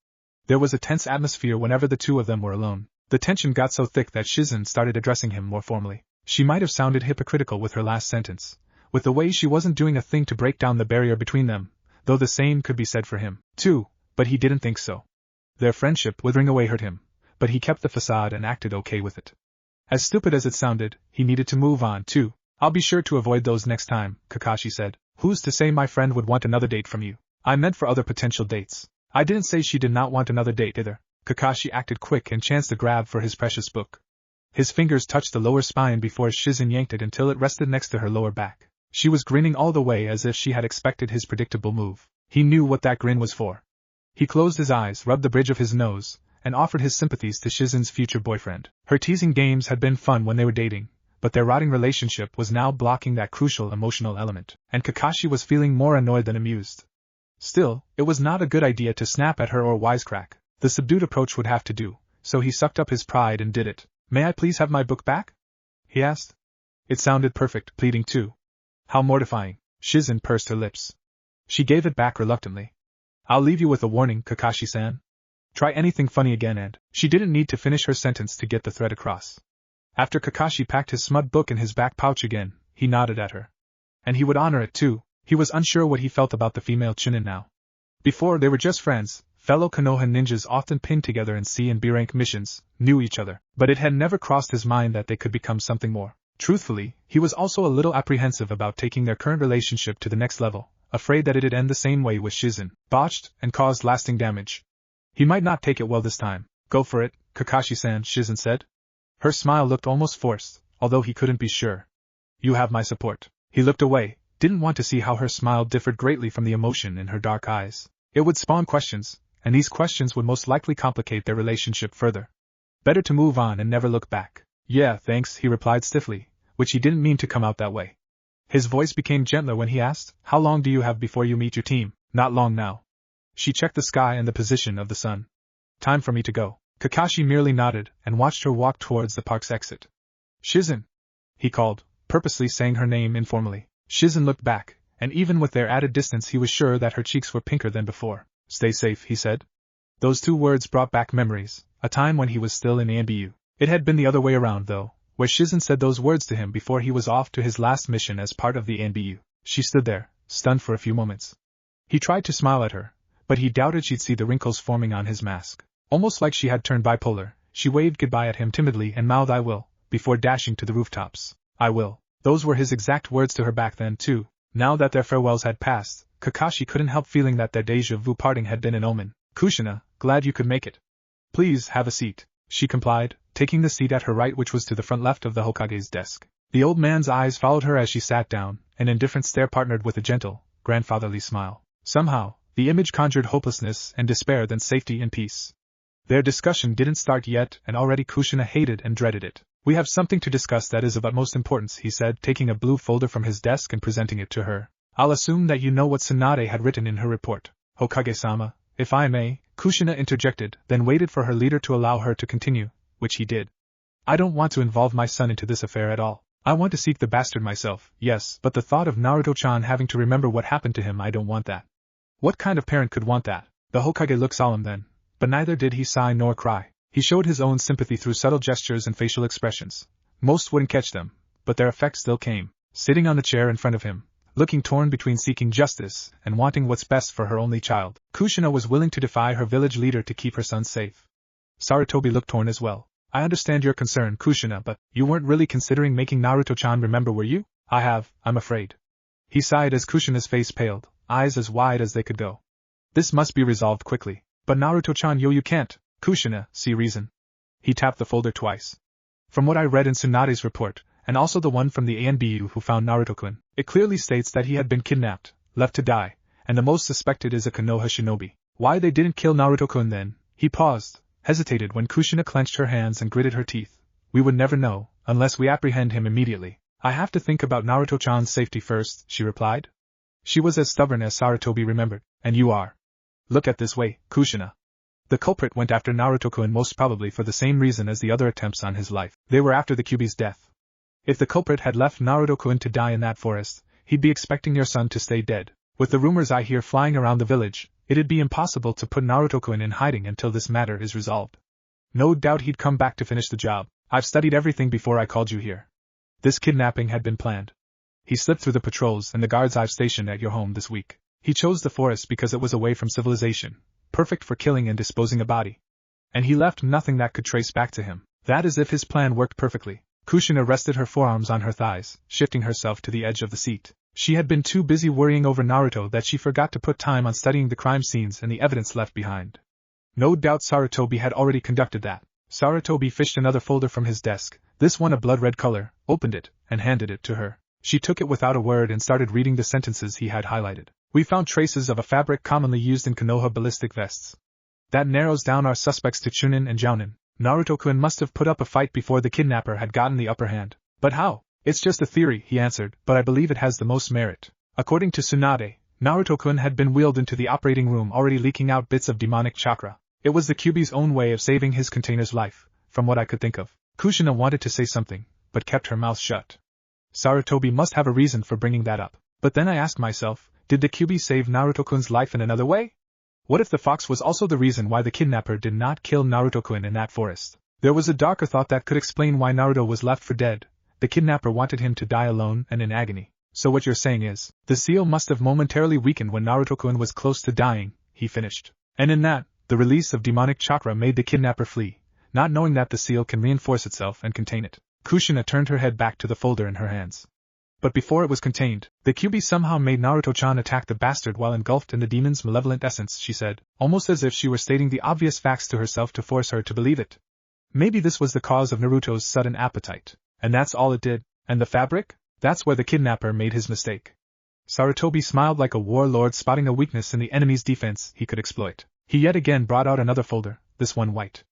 There was a tense atmosphere whenever the two of them were alone. The tension got so thick that Shizen started addressing him more formally. She might have sounded hypocritical with her last sentence, with the way she wasn't doing a thing to break down the barrier between them, though the same could be said for him, too, but he didn't think so. Their friendship withering away hurt him, but he kept the facade and acted okay with it. As stupid as it sounded, he needed to move on, too. I'll be sure to avoid those next time, Kakashi said. Who's to say my friend would want another date from you? I meant for other potential dates. I didn't say she did not want another date either. Kakashi acted quick and chanced a grab for his precious book. His fingers touched the lower spine before Shizen yanked it until it rested next to her lower back. She was grinning all the way as if she had expected his predictable move. He knew what that grin was for. He closed his eyes, rubbed the bridge of his nose, and offered his sympathies to Shizen's future boyfriend. Her teasing games had been fun when they were dating, but their rotting relationship was now blocking that crucial emotional element, and Kakashi was feeling more annoyed than amused. Still, it was not a good idea to snap at her or wisecrack. The subdued approach would have to do, so he sucked up his pride and did it. May I please have my book back? He asked. It sounded perfect, pleading too. How mortifying. Shizen pursed her lips. She gave it back reluctantly. I'll leave you with a warning, Kakashi-san. Try anything funny again and… She didn't need to finish her sentence to get the thread across. After Kakashi packed his smut book in his back pouch again, he nodded at her. And he would honor it too. He was unsure what he felt about the female chunin now. Before, they were just friends. Fellow Konoha ninjas often pinned together in C and B rank missions, knew each other, but it had never crossed his mind that they could become something more. Truthfully, he was also a little apprehensive about taking their current relationship to the next level, afraid that it'd end the same way with Shizen, botched, and caused lasting damage. He might not take it well this time. Go for it, Kakashi-san, Shizen said. Her smile looked almost forced, although he couldn't be sure. You have my support. He looked away, didn't want to see how her smile differed greatly from the emotion in her dark eyes. It would spawn questions, and these questions would most likely complicate their relationship further. Better to move on and never look back. Yeah, thanks, he replied stiffly, which he didn't mean to come out that way. His voice became gentler when he asked, how long do you have before you meet your team? Not long now. She checked the sky and the position of the sun. Time for me to go. Kakashi merely nodded and watched her walk towards the park's exit. Shizen! He called, purposely saying her name informally. Shizen looked back, and even with their added distance he was sure that her cheeks were pinker than before. Stay safe, he said. Those 2 words brought back memories, a time when he was still in ANBU. It had been the other way around though, where Shizen said those words to him before he was off to his last mission as part of the ANBU. She stood there, stunned for a few moments. He tried to smile at her, but he doubted she'd see the wrinkles forming on his mask. Almost like she had turned bipolar, she waved goodbye at him timidly and mouthed I will, before dashing to the rooftops. I will. Those were his exact words to her back then too. Now that their farewells had passed, Kakashi couldn't help feeling that their déjà vu parting had been an omen. Kushina, glad you could make it. Please have a seat, she complied, taking the seat at her right which was to the front left of the Hokage's desk. The old man's eyes followed her as she sat down, an indifferent stare partnered with a gentle, grandfatherly smile. Somehow, the image conjured hopelessness and despair than safety and peace. Their discussion didn't start yet, and already Kushina hated and dreaded it. "We have something to discuss that is of utmost importance," he said, taking a blue folder from his desk and presenting it to her. "I'll assume that you know what Tsunade had written in her report." "Hokage-sama, if I may," Kushina interjected, then waited for her leader to allow her to continue, which he did. "I don't want to involve my son into this affair at all. I want to seek the bastard myself, yes, but the thought of Naruto-chan having to remember what happened to him, I don't want that." "What kind of parent could want that?" The Hokage looked solemn then, but neither did he sigh nor cry. He showed his own sympathy through subtle gestures and facial expressions. Most wouldn't catch them, but their effect still came. Sitting on the chair in front of him, looking torn between seeking justice and wanting what's best for her only child, Kushina was willing to defy her village leader to keep her son safe. Sarutobi looked torn as well. "I understand your concern, Kushina, but you weren't really considering making Naruto-chan remember, were you?" I'm afraid." He sighed as Kushina's face paled, eyes as wide as they could go. "This must be resolved quickly." "But Naruto-chan, you can't." "Kushina, see reason." He tapped the folder twice. "From what I read in Tsunade's report, and also the one from the ANBU who found Naruto-kun, it clearly states that he had been kidnapped, left to die, and the most suspected is a Konoha shinobi. Why they didn't kill Naruto-kun then?" He paused, hesitated when Kushina clenched her hands and gritted her teeth. "We would never know, unless we apprehend him immediately." "I have to think about Naruto-chan's safety first," she replied. She was as stubborn as Sarutobi remembered. "And you are. Look at this way, Kushina. The culprit went after Naruto-kun most probably for the same reason as the other attempts on his life. They were after the Kyuubi's death. If the culprit had left Naruto-kun to die in that forest, he'd be expecting your son to stay dead. With the rumors I hear flying around the village, it'd be impossible to put Naruto-kun in hiding until this matter is resolved. No doubt he'd come back to finish the job. I've studied everything before I called you here. This kidnapping had been planned. He slipped through the patrols and the guards I've stationed at your home this week. He chose the forest because it was away from civilization, perfect for killing and disposing a body. And he left nothing that could trace back to him. That is if his plan worked perfectly." Kushina rested her forearms on her thighs, shifting herself to the edge of the seat. She had been too busy worrying over Naruto that she forgot to put time on studying the crime scenes and the evidence left behind. No doubt Sarutobi had already conducted that. Sarutobi fished another folder from his desk, this one a blood-red color, opened it, and handed it to her. She took it without a word and started reading the sentences he had highlighted. "We found traces of a fabric commonly used in Konoha ballistic vests. That narrows down our suspects to Chunin and Jounin. Naruto-kun must have put up a fight before the kidnapper had gotten the upper hand." "But how?" "It's just a theory," he answered, "but I believe it has the most merit. According to Tsunade, Naruto-kun had been wheeled into the operating room already leaking out bits of demonic chakra. It was the Kyuubi's own way of saving his container's life, from what I could think of." Kushina wanted to say something, but kept her mouth shut. Sarutobi must have a reason for bringing that up. But then I asked myself, did the Kyuubi save Naruto-kun's life in another way? What if the fox was also the reason why the kidnapper did not kill Naruto-kun in that forest? There was a darker thought that could explain why Naruto was left for dead. The kidnapper wanted him to die alone and in agony. "So what you're saying is, the seal must have momentarily weakened when Naruto-kun was close to dying," he finished. "And in that, the release of demonic chakra made the kidnapper flee, not knowing that the seal can reinforce itself and contain it." Kushina turned her head back to the folder in her hands. "But before it was contained, the Kyuubi somehow made Naruto-chan attack the bastard while engulfed in the demon's malevolent essence," she said, almost as if she were stating the obvious facts to herself to force her to believe it. "Maybe this was the cause of Naruto's sudden appetite. And that's all it did. And the fabric? That's where the kidnapper made his mistake." Sarutobi smiled like a warlord spotting a weakness in the enemy's defense he could exploit. He yet again brought out another folder, this one white.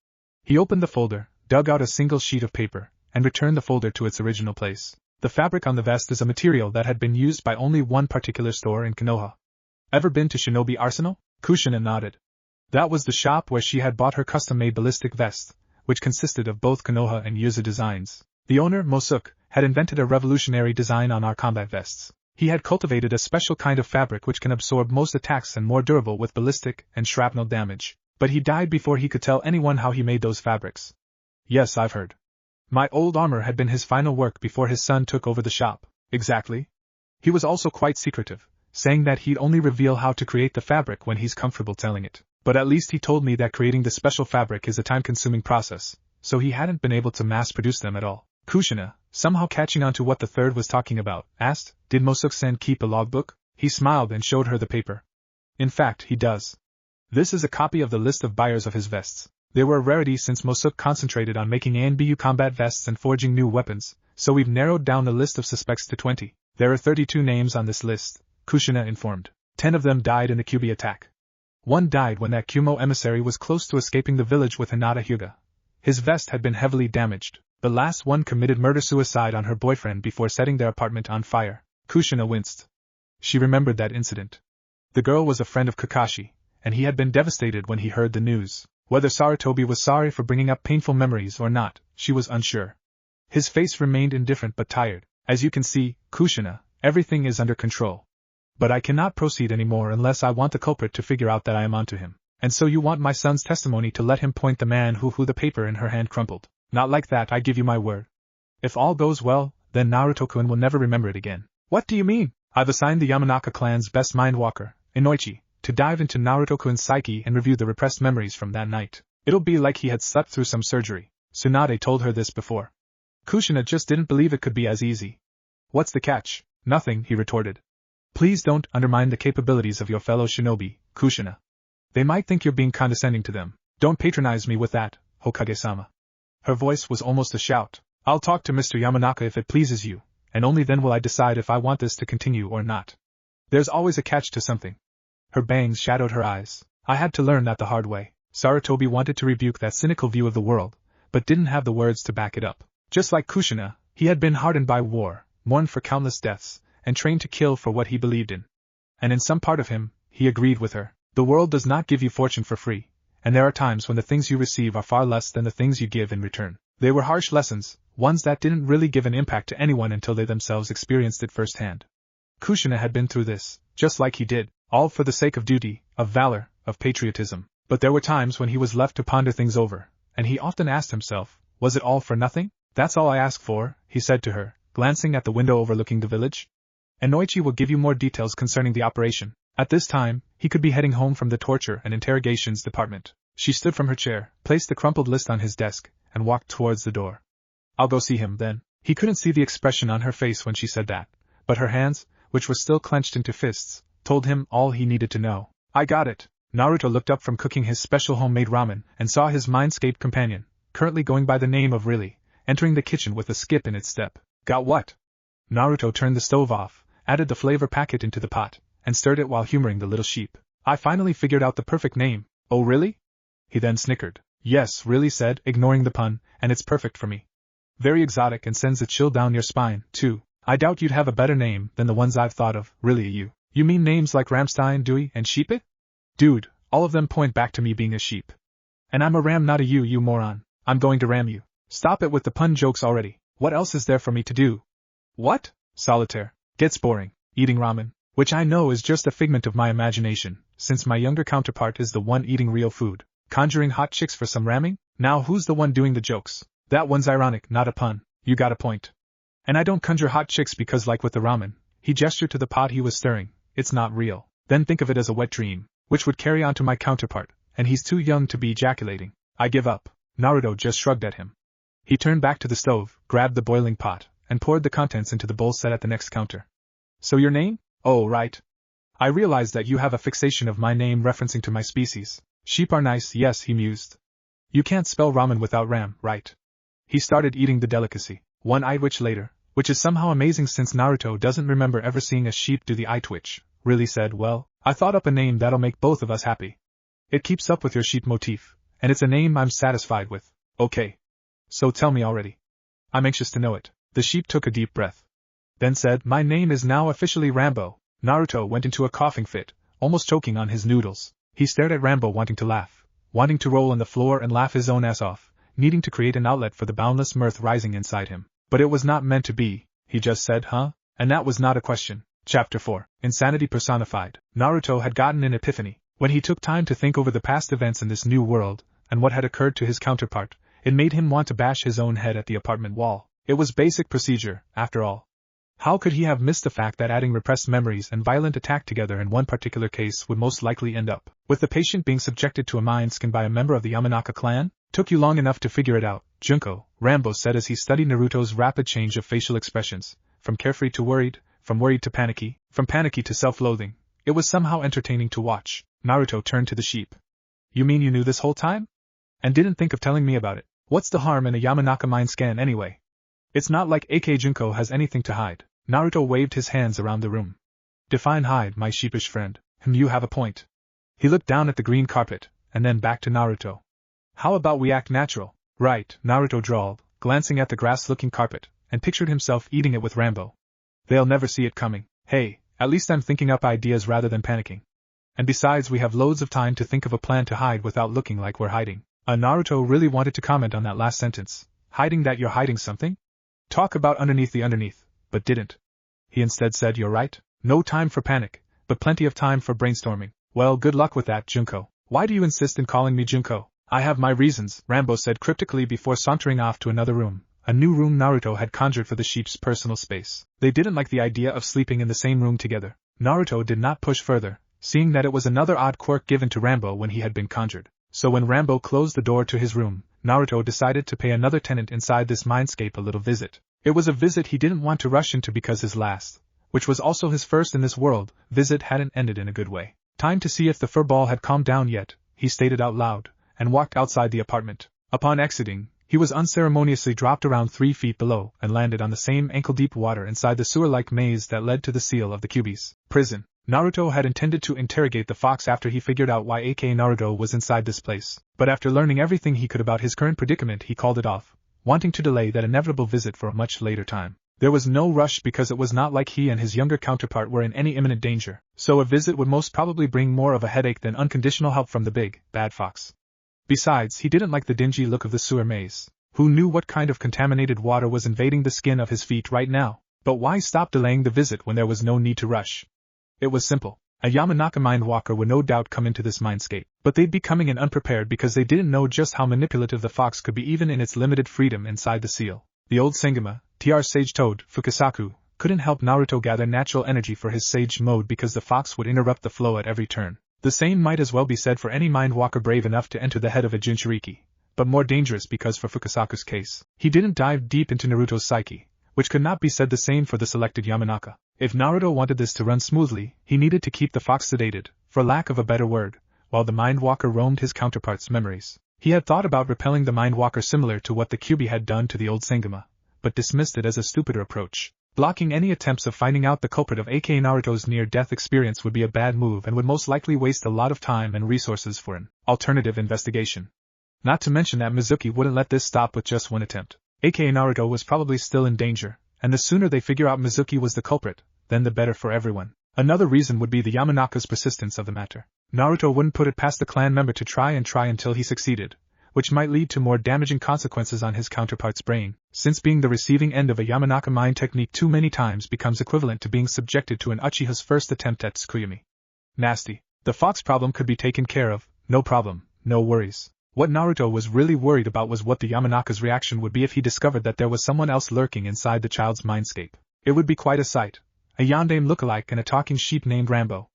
He opened the folder, dug out a single sheet of paper, and returned the folder to its original place. "The fabric on the vest is a material that had been used by only one particular store in Konoha. Ever been to Shinobi Arsenal?" Kushina nodded. That was the shop where she had bought her custom-made ballistic vest, which consisted of both Konoha and Yuzu designs. The owner, Mosuk, had invented a revolutionary design on our combat vests. He had cultivated a special kind of fabric which can absorb most attacks and more durable with ballistic and shrapnel damage. But he died before he could tell anyone how he made those fabrics. "Yes, I've heard. My old armor had been his final work before his son took over the shop." "Exactly." "He was also quite secretive, saying that he'd only reveal how to create the fabric when he's comfortable telling it. But at least he told me that creating the special fabric is a time-consuming process, so he hadn't been able to mass-produce them at all." Kushina, somehow catching on to what the third was talking about, asked, "Did Mosuk-sen keep a logbook?" He smiled and showed her the paper. "In fact, he does. This is a copy of the list of buyers of his vests. They were a rarity since Mosuk concentrated on making ANBU combat vests and forging new weapons, so we've narrowed down the list of suspects to 20. There are 32 names on this list, Kushina informed. 10 of them died in the Kyubi attack. One died when that Kumo emissary was close to escaping the village with Hinata Hyuga. His vest had been heavily damaged. The last one committed murder-suicide on her boyfriend before setting their apartment on fire. Kushina winced. She remembered that incident. The girl was a friend of Kakashi, and he had been devastated when he heard the news. Whether Sarutobi was sorry for bringing up painful memories or not, she was unsure. His face remained indifferent but tired. As you can see, Kushina, everything is under control. But I cannot proceed anymore unless I want the culprit to figure out that I am onto him. And so you want my son's testimony to let him point the man who the paper in her hand crumpled. Not like that, I give you my word. If all goes well, then Naruto-kun will never remember it again. What do you mean? I've assigned the Yamanaka clan's best mindwalker, Inoichi, to dive into Naruto-kun's psyche and review the repressed memories from that night. It'll be like he had slept through some surgery. Tsunade told her this before. Kushina just didn't believe it could be as easy. What's the catch? Nothing, he retorted. Please don't undermine the capabilities of your fellow shinobi, Kushina. They might think you're being condescending to them. Don't patronize me with that, Hokage-sama. Her voice was almost a shout. I'll talk to Mr. Yamanaka if it pleases you, and only then will I decide if I want this to continue or not. There's always a catch to something. Her bangs shadowed her eyes. I had to learn that the hard way. Sarutobi wanted to rebuke that cynical view of the world, but didn't have the words to back it up. Just like Kushina, he had been hardened by war, mourned for countless deaths, and trained to kill for what he believed in. And in some part of him, he agreed with her. The world does not give you fortune for free, and there are times when the things you receive are far less than the things you give in return. They were harsh lessons, ones that didn't really give an impact to anyone until they themselves experienced it firsthand. Kushina had been through this, just like he did, all for the sake of duty, of valor, of patriotism. But there were times when he was left to ponder things over, and he often asked himself, was it all for nothing? That's all I ask for, he said to her, glancing at the window overlooking the village. Inoichi will give you more details concerning the operation. At this time, he could be heading home from the torture and interrogations department. She stood from her chair, placed the crumpled list on his desk, and walked towards the door. I'll go see him, then. He couldn't see the expression on her face when she said that, but her hands, which were still clenched into fists, told him all he needed to know. I got it. Naruto looked up from cooking his special homemade ramen and saw his mindscape companion, currently going by the name of Really, entering the kitchen with a skip in its step. Got what? Naruto turned the stove off, added the flavor packet into the pot, and stirred it while humoring the little sheep. I finally figured out the perfect name. Oh really? He then snickered. Yes, Really said, ignoring the pun, and it's perfect for me. Very exotic and sends a chill down your spine, too. I doubt you'd have a better name than the ones I've thought of. Really, you mean names like Ramstein, Dewey, and Sheepit? Dude, all of them point back to me being a sheep. And I'm a ram, not a you moron. I'm going to ram you. Stop it with the pun jokes already. What else is there for me to do? What? Solitaire. Gets boring. Eating ramen. Which I know is just a figment of my imagination, since my younger counterpart is the one eating real food. Conjuring hot chicks for some ramming? Now who's the one doing the jokes? That one's ironic, not a pun. You got a point. And I don't conjure hot chicks because, like with the ramen, he gestured to the pot he was stirring, it's not real. Then think of it as a wet dream, which would carry on to my counterpart, and he's too young to be ejaculating. I give up. Naruto just shrugged at him. He turned back to the stove, grabbed the boiling pot, and poured the contents into the bowl set at the next counter. So your name? Oh, right. I realize that you have a fixation of my name referencing to my species. Sheep are nice, yes, he mused. You can't spell ramen without ram, right? He started eating the delicacy, one eye twitch later, which is somehow amazing since Naruto doesn't remember ever seeing a sheep do the eye twitch. Really said, well, I thought up a name that'll make both of us happy. It keeps up with your sheep motif, and it's a name I'm satisfied with. Okay. So tell me already. I'm anxious to know it. The sheep took a deep breath. Then said, my name is now officially Rambo. Naruto went into a coughing fit, almost choking on his noodles. He stared at Rambo wanting to laugh, wanting to roll on the floor and laugh his own ass off, needing to create an outlet for the boundless mirth rising inside him. But it was not meant to be, he just said, huh? And that was not a question. Chapter 4. Insanity personified. Naruto had gotten an epiphany. When he took time to think over the past events in this new world, and what had occurred to his counterpart, it made him want to bash his own head at the apartment wall. It was basic procedure, after all. How could he have missed the fact that adding repressed memories and violent attack together in one particular case would most likely end up with the patient being subjected to a mind skin by a member of the Yamanaka clan? Took you long enough to figure it out, Junko, Rambo said as he studied Naruto's rapid change of facial expressions, from carefree to worried, from worried to panicky, from panicky to self-loathing. It was somehow entertaining to watch. Naruto turned to the sheep. You mean you knew this whole time? And didn't think of telling me about it? What's the harm in a Yamanaka mind scan anyway? It's not like AK Junko has anything to hide. Naruto waved his hands around the room. Define hide, my sheepish friend. You have a point. He looked down at the green carpet, and then back to Naruto. How about we act natural? Right, Naruto drawled, glancing at the grass-looking carpet, and pictured himself eating it with Rambo. They'll never see it coming. Hey, at least I'm thinking up ideas rather than panicking. And besides, we have loads of time to think of a plan to hide without looking like we're hiding. Naruto really wanted to comment on that last sentence. Hiding that you're hiding something? Talk about underneath the underneath, but didn't. He instead said, you're right. No time for panic, but plenty of time for brainstorming. Well, good luck with that, Junko. Why do you insist in calling me Junko? I have my reasons, Rambo said cryptically before sauntering off to another room, a new room Naruto had conjured for the sheep's personal space. They didn't like the idea of sleeping in the same room together. Naruto did not push further, seeing that it was another odd quirk given to Rambo when he had been conjured. So when Rambo closed the door to his room, Naruto decided to pay another tenant inside this mindscape a little visit. It was a visit he didn't want to rush into because his last, which was also his first in this world, visit hadn't ended in a good way. Time to see if the furball had calmed down yet, he stated out loud, and walked outside the apartment. Upon exiting, he was unceremoniously dropped around 3 feet below and landed on the same ankle-deep water inside the sewer-like maze that led to the seal of the Kyuubi's prison. Naruto had intended to interrogate the fox after he figured out why AK Naruto was inside this place, but after learning everything he could about his current predicament he called it off, wanting to delay that inevitable visit for a much later time. There was no rush because it was not like he and his younger counterpart were in any imminent danger, so a visit would most probably bring more of a headache than unconditional help from the big, bad fox. Besides, he didn't like the dingy look of the sewer maze. Who knew what kind of contaminated water was invading the skin of his feet right now? But why stop delaying the visit when there was no need to rush? It was simple. A Yamanaka mindwalker would no doubt come into this mindscape, but they'd be coming in unprepared because they didn't know just how manipulative the fox could be even in its limited freedom inside the seal. The old Sangama, TR Sage Toad, Fukasaku, couldn't help Naruto gather natural energy for his sage mode because the fox would interrupt the flow at every turn. The same might as well be said for any mindwalker brave enough to enter the head of a Jinchuriki, but more dangerous because for Fukasaku's case, he didn't dive deep into Naruto's psyche, which could not be said the same for the selected Yamanaka. If Naruto wanted this to run smoothly, he needed to keep the fox sedated, for lack of a better word, while the mindwalker roamed his counterpart's memories. He had thought about repelling the mindwalker similar to what the Kyuubi had done to the old Sangama, but dismissed it as a stupider approach. Blocking any attempts of finding out the culprit of AK Naruto's near-death experience would be a bad move and would most likely waste a lot of time and resources for an alternative investigation. Not to mention that Mizuki wouldn't let this stop with just one attempt. AK Naruto was probably still in danger, and the sooner they figure out Mizuki was the culprit, then the better for everyone. Another reason would be the Yamanaka's persistence of the matter. Naruto wouldn't put it past the clan member to try until he succeeded, which might lead to more damaging consequences on his counterpart's brain, since being the receiving end of a Yamanaka mind technique too many times becomes equivalent to being subjected to an Uchiha's first attempt at Tsukuyumi. Nasty. The fox problem could be taken care of, no problem, no worries. What Naruto was really worried about was what the Yamanaka's reaction would be if he discovered that there was someone else lurking inside the child's mindscape. It would be quite a sight. A yandere lookalike and a talking sheep named Rambo.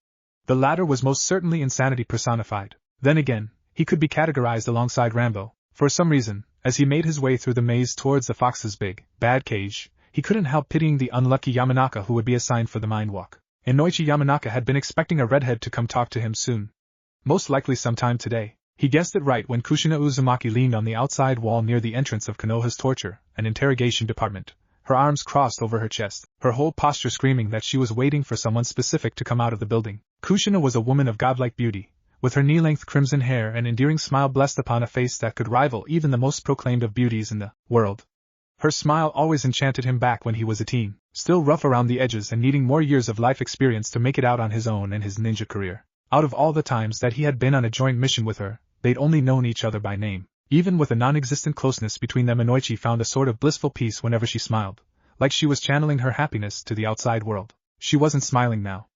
The latter was most certainly insanity personified. Then again, he could be categorized alongside Rambo. For some reason, as he made his way through the maze towards the fox's big, bad cage, he couldn't help pitying the unlucky Yamanaka who would be assigned for the mindwalk. Inoichi Yamanaka had been expecting a redhead to come talk to him soon. Most likely sometime today. He guessed it right when Kushina Uzumaki leaned on the outside wall near the entrance of Konoha's torture and interrogation department, her arms crossed over her chest, her whole posture screaming that she was waiting for someone specific to come out of the building. Kushina was a woman of godlike beauty, with her knee-length crimson hair and endearing smile blessed upon a face that could rival even the most proclaimed of beauties in the world. Her smile always enchanted him back when he was a teen, still rough around the edges and needing more years of life experience to make it out on his own and his ninja career. Out of all the times that he had been on a joint mission with her, they'd only known each other by name. Even with a non-existent closeness between them, Inoichi found a sort of blissful peace whenever she smiled, like she was channeling her happiness to the outside world. She wasn't smiling now.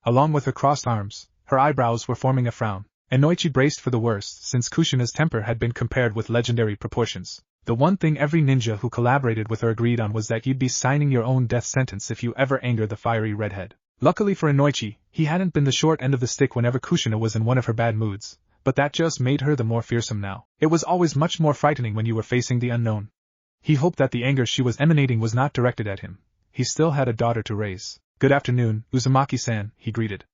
Along with her crossed arms, her eyebrows were forming a frown. Inoichi braced for the worst since Kushina's temper had been compared with legendary proportions. The one thing every ninja who collaborated with her agreed on was that you'd be signing your own death sentence if you ever anger the fiery redhead. Luckily for Inoichi, he hadn't been the short end of the stick whenever Kushina was in one of her bad moods, but that just made her the more fearsome now. It was always much more frightening when you were facing the unknown. He hoped that the anger she was emanating was not directed at him. He still had a daughter to raise. "Good afternoon, Uzumaki-san," he greeted.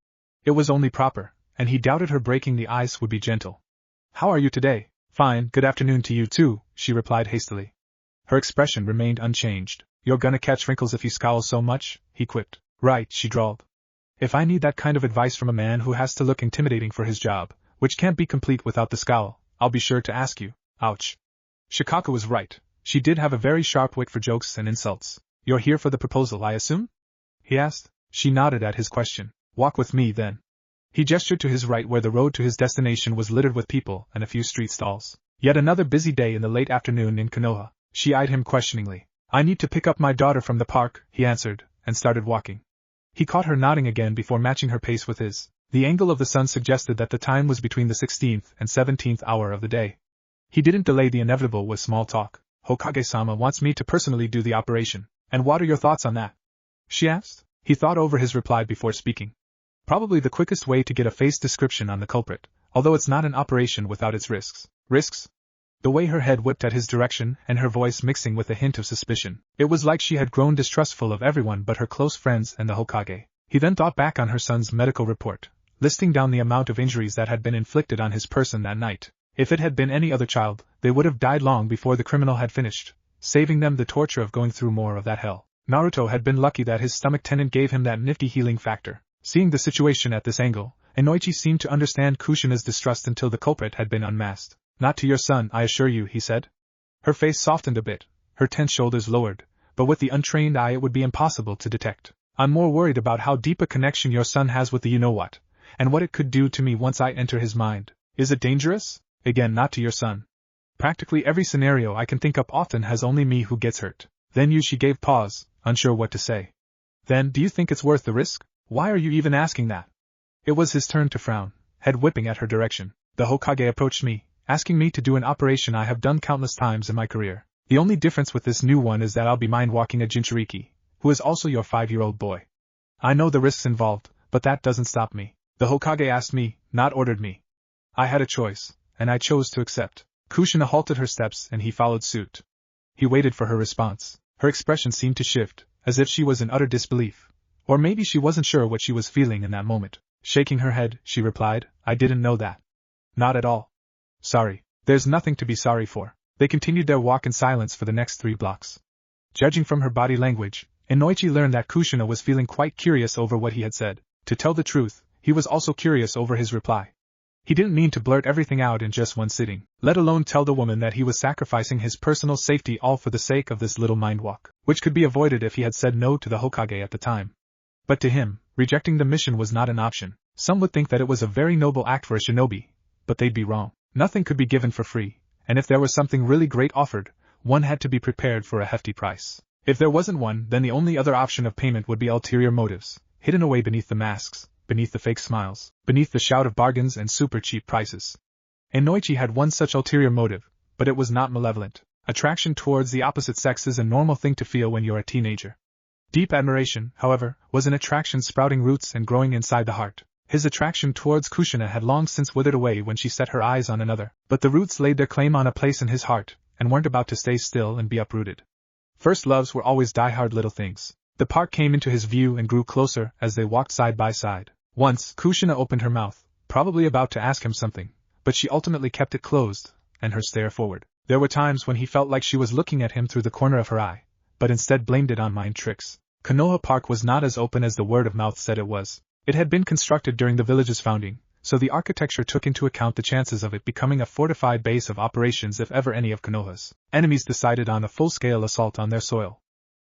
It was only proper, and he doubted her breaking the ice would be gentle. "How are you today?" "Fine, good afternoon to you too," she replied hastily. Her expression remained unchanged. "You're gonna catch wrinkles if you scowl so much," he quipped. "Right," she drawled. "If I need that kind of advice from a man who has to look intimidating for his job, which can't be complete without the scowl, I'll be sure to ask you." Ouch. Shikaka was right. She did have a very sharp wit for jokes and insults. "You're here for the proposal, I assume?" he asked. She nodded at his question. "Walk with me, then." He gestured to his right where the road to his destination was littered with people and a few street stalls. Yet another busy day in the late afternoon in Konoha. She eyed him questioningly. "I need to pick up my daughter from the park," he answered, and started walking. He caught her nodding again before matching her pace with his. The angle of the sun suggested that the time was between the 16th and 17th hour of the day. He didn't delay the inevitable with small talk. "Hokage-sama wants me to personally do the operation. And what are your thoughts on that?" she asked. He thought over his reply before speaking. "Probably the quickest way to get a face description on the culprit, although it's not an operation without its risks." "Risks?" The way her head whipped at his direction and her voice mixing with a hint of suspicion. It was like she had grown distrustful of everyone but her close friends and the Hokage. He then thought back on her son's medical report, listing down the amount of injuries that had been inflicted on his person that night. If it had been any other child, they would have died long before the criminal had finished, saving them the torture of going through more of that hell. Naruto had been lucky that his stomach tenant gave him that nifty healing factor. Seeing the situation at this angle, Inoichi seemed to understand Kushina's distrust until the culprit had been unmasked. "Not to your son, I assure you," he said. Her face softened a bit, her tense shoulders lowered, but with the untrained eye it would be impossible to detect. "I'm more worried about how deep a connection your son has with the you-know-what, and what it could do to me once I enter his mind. Is it dangerous?" Again, "Not to your son. Practically every scenario I can think up often has only me who gets hurt." "Then she gave pause, unsure what to say. "Then, do you think it's worth the risk? Why are you even asking that?" It was his turn to frown, head whipping at her direction. "The Hokage approached me, asking me to do an operation I have done countless times in my career. The only difference with this new one is that I'll be mind-walking a Jinchuriki, who is also your 5-year-old boy. I know the risks involved, but that doesn't stop me. The Hokage asked me, not ordered me. I had a choice, and I chose to accept." Kushina halted her steps and he followed suit. He waited for her response. Her expression seemed to shift, as if she was in utter disbelief. Or maybe she wasn't sure what she was feeling in that moment. Shaking her head, she replied, "I didn't know that." "Not at all." "Sorry. There's nothing to be sorry for." They continued their walk in silence for the next 3 blocks. Judging from her body language, Inoichi learned that Kushina was feeling quite curious over what he had said. To tell the truth, he was also curious over his reply. He didn't mean to blurt everything out in just one sitting, let alone tell the woman that he was sacrificing his personal safety all for the sake of this little mindwalk, which could be avoided if he had said no to the Hokage at the time. But to him, rejecting the mission was not an option. Some would think that it was a very noble act for a shinobi, but they'd be wrong. Nothing could be given for free, and if there was something really great offered, one had to be prepared for a hefty price. If there wasn't one, then the only other option of payment would be ulterior motives, hidden away beneath the masks, beneath the fake smiles, beneath the shout of bargains and super cheap prices. Inoichi had one such ulterior motive, but it was not malevolent. Attraction towards the opposite sex is a normal thing to feel when you're a teenager. Deep admiration, however, was an attraction sprouting roots and growing inside the heart. His attraction towards Kushina had long since withered away when she set her eyes on another, but the roots laid their claim on a place in his heart, and weren't about to stay still and be uprooted. First loves were always die-hard little things. The park came into his view and grew closer as they walked side by side. Once, Kushina opened her mouth, probably about to ask him something, but she ultimately kept it closed, and her stare forward. There were times when he felt like she was looking at him through the corner of her eye, but instead blamed it on mind tricks. Konoha Park was not as open as the word of mouth said it was. It had been constructed during the village's founding, so the architecture took into account the chances of it becoming a fortified base of operations if ever any of Konoha's enemies decided on a full-scale assault on their soil.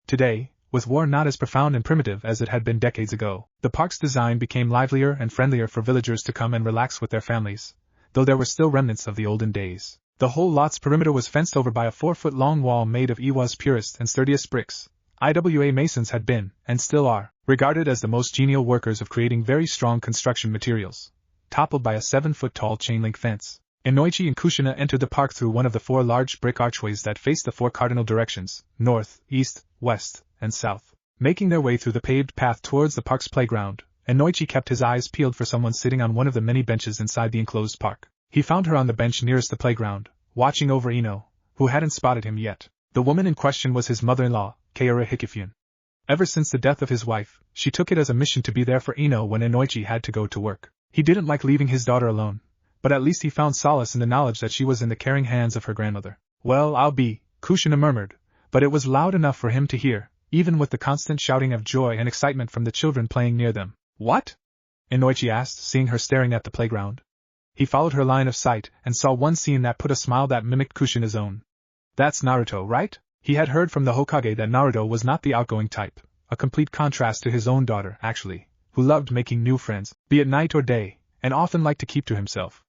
Today, with war not as profound and primitive as it had been decades ago, the park's design became livelier and friendlier for villagers to come and relax with their families, though there were still remnants of the olden days. The whole lot's perimeter was fenced over by a 4-foot-long wall made of Iwa's purest and sturdiest bricks. IWA masons had been, and still are, regarded as the most genial workers of creating very strong construction materials, toppled by a 7-foot-tall chain-link fence. Inoichi and Kushina entered the park through one of the 4 large brick archways that faced the 4 cardinal directions, north, east, west, and south. Making their way through the paved path towards the park's playground, Inoichi kept his eyes peeled for someone sitting on one of the many benches inside the enclosed park. He found her on the bench nearest the playground, watching over Ino, who hadn't spotted him yet. The woman in question was his mother-in-law, Kaoru Hikifune. Ever since the death of his wife, she took it as a mission to be there for Ino when Inoichi had to go to work. He didn't like leaving his daughter alone, but at least he found solace in the knowledge that she was in the caring hands of her grandmother. "Well, I'll be," Kushina murmured, but it was loud enough for him to hear, even with the constant shouting of joy and excitement from the children playing near them. What? Inoichi asked, seeing her staring at the playground. He followed her line of sight and saw one scene that put a smile that mimicked Kushina's own. That's Naruto, right? He had heard from the Hokage that Naruto was not the outgoing type, a complete contrast to his own daughter, actually, who loved making new friends, be it night or day, and often liked to keep to himself.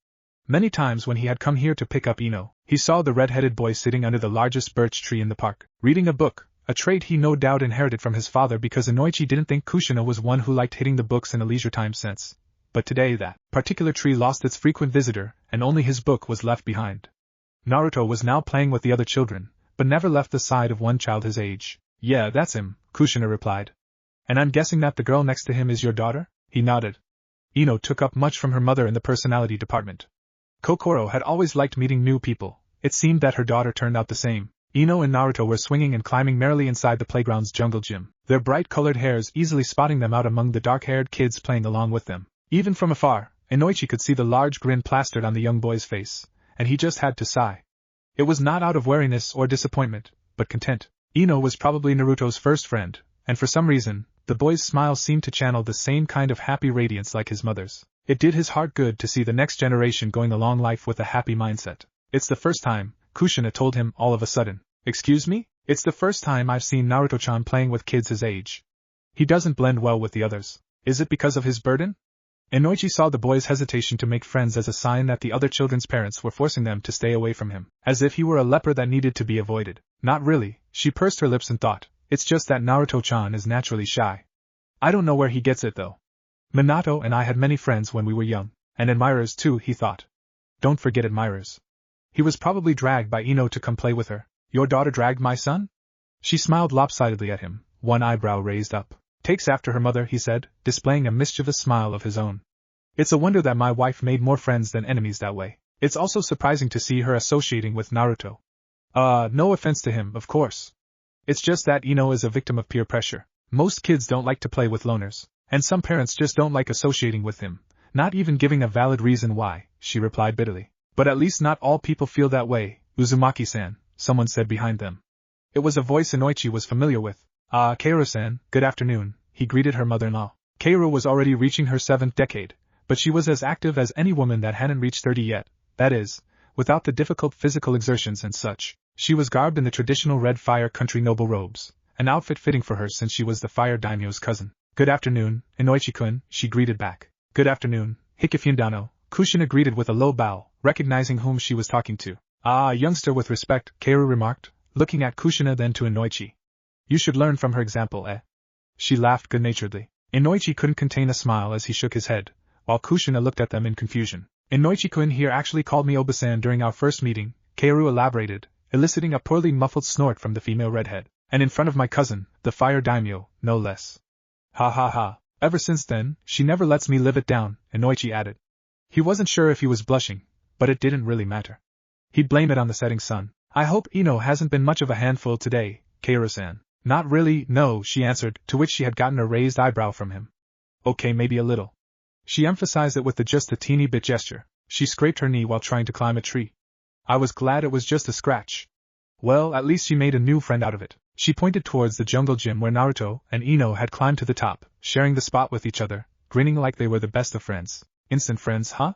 Many times when he had come here to pick up Ino, he saw the red-headed boy sitting under the largest birch tree in the park, reading a book, a trait he no doubt inherited from his father because Inoichi didn't think Kushina was one who liked hitting the books in a leisure time sense. But today that particular tree lost its frequent visitor, and only his book was left behind. Naruto was now playing with the other children, but never left the side of one child his age. Yeah, that's him, Kushina replied. And I'm guessing that the girl next to him is your daughter? He nodded. Ino took up much from her mother in the personality department. Kokoro had always liked meeting new people. It seemed that her daughter turned out the same. Ino and Naruto were swinging and climbing merrily inside the playground's jungle gym, their bright-colored hairs easily spotting them out among the dark-haired kids playing along with them. Even from afar, Inoichi could see the large grin plastered on the young boy's face, and he just had to sigh. It was not out of weariness or disappointment, but content. Ino was probably Naruto's first friend, and for some reason, the boy's smile seemed to channel the same kind of happy radiance like his mother's. It did his heart good to see the next generation going along life with a happy mindset. It's the first time, Kushina told him all of a sudden. Excuse me? It's the first time I've seen Naruto-chan playing with kids his age. He doesn't blend well with the others. Is it because of his burden? Inoichi saw the boy's hesitation to make friends as a sign that the other children's parents were forcing them to stay away from him, as if he were a leper that needed to be avoided. Not really, she pursed her lips and thought. It's just that Naruto-chan is naturally shy. I don't know where he gets it though. Minato and I had many friends when we were young, and admirers too, he thought. Don't forget admirers. He was probably dragged by Ino to come play with her. Your daughter dragged my son? She smiled lopsidedly at him, one eyebrow raised up. Takes after her mother, he said, displaying a mischievous smile of his own. It's a wonder that my wife made more friends than enemies that way. It's also surprising to see her associating with Naruto. No offense to him, of course. It's just that Ino is a victim of peer pressure. Most kids don't like to play with loners, and some parents just don't like associating with him, not even giving a valid reason why, she replied bitterly. But at least not all people feel that way, Uzumaki-san, someone said behind them. It was a voice Inoichi was familiar with. Kaoru-san, good afternoon, he greeted her mother-in-law. Kaoru was already reaching her 7th decade, but she was as active as any woman that hadn't reached 30 yet, that is, without the difficult physical exertions and such. She was garbed in the traditional red fire country noble robes, an outfit fitting for her since she was the fire daimyo's cousin. Good afternoon, Inoichi-kun, she greeted back. Good afternoon, Hikifundano, Kushina greeted with a low bow, recognizing whom she was talking to. Youngster with respect, Kaoru remarked, looking at Kushina then to Inoichi. You should learn from her example, eh? She laughed good-naturedly. Inoichi couldn't contain a smile as he shook his head, while Kushina looked at them in confusion. Inoichi-kun here actually called me Oba-san during our first meeting, Kaoru elaborated, eliciting a poorly muffled snort from the female redhead. And in front of my cousin, the fire daimyo, no less. Ha ha ha. Ever since then, she never lets me live it down, Inoichi added. He wasn't sure if he was blushing, but it didn't really matter. He'd blame it on the setting sun. I hope Ino hasn't been much of a handful today, Kaoru-san. Not really, no, she answered, to which she had gotten a raised eyebrow from him. Okay, maybe a little. She emphasized it with just a teeny bit gesture. She scraped her knee while trying to climb a tree. I was glad it was just a scratch. Well, at least she made a new friend out of it. She pointed towards the jungle gym where Naruto and Ino had climbed to the top, sharing the spot with each other, grinning like they were the best of friends. Instant friends, huh?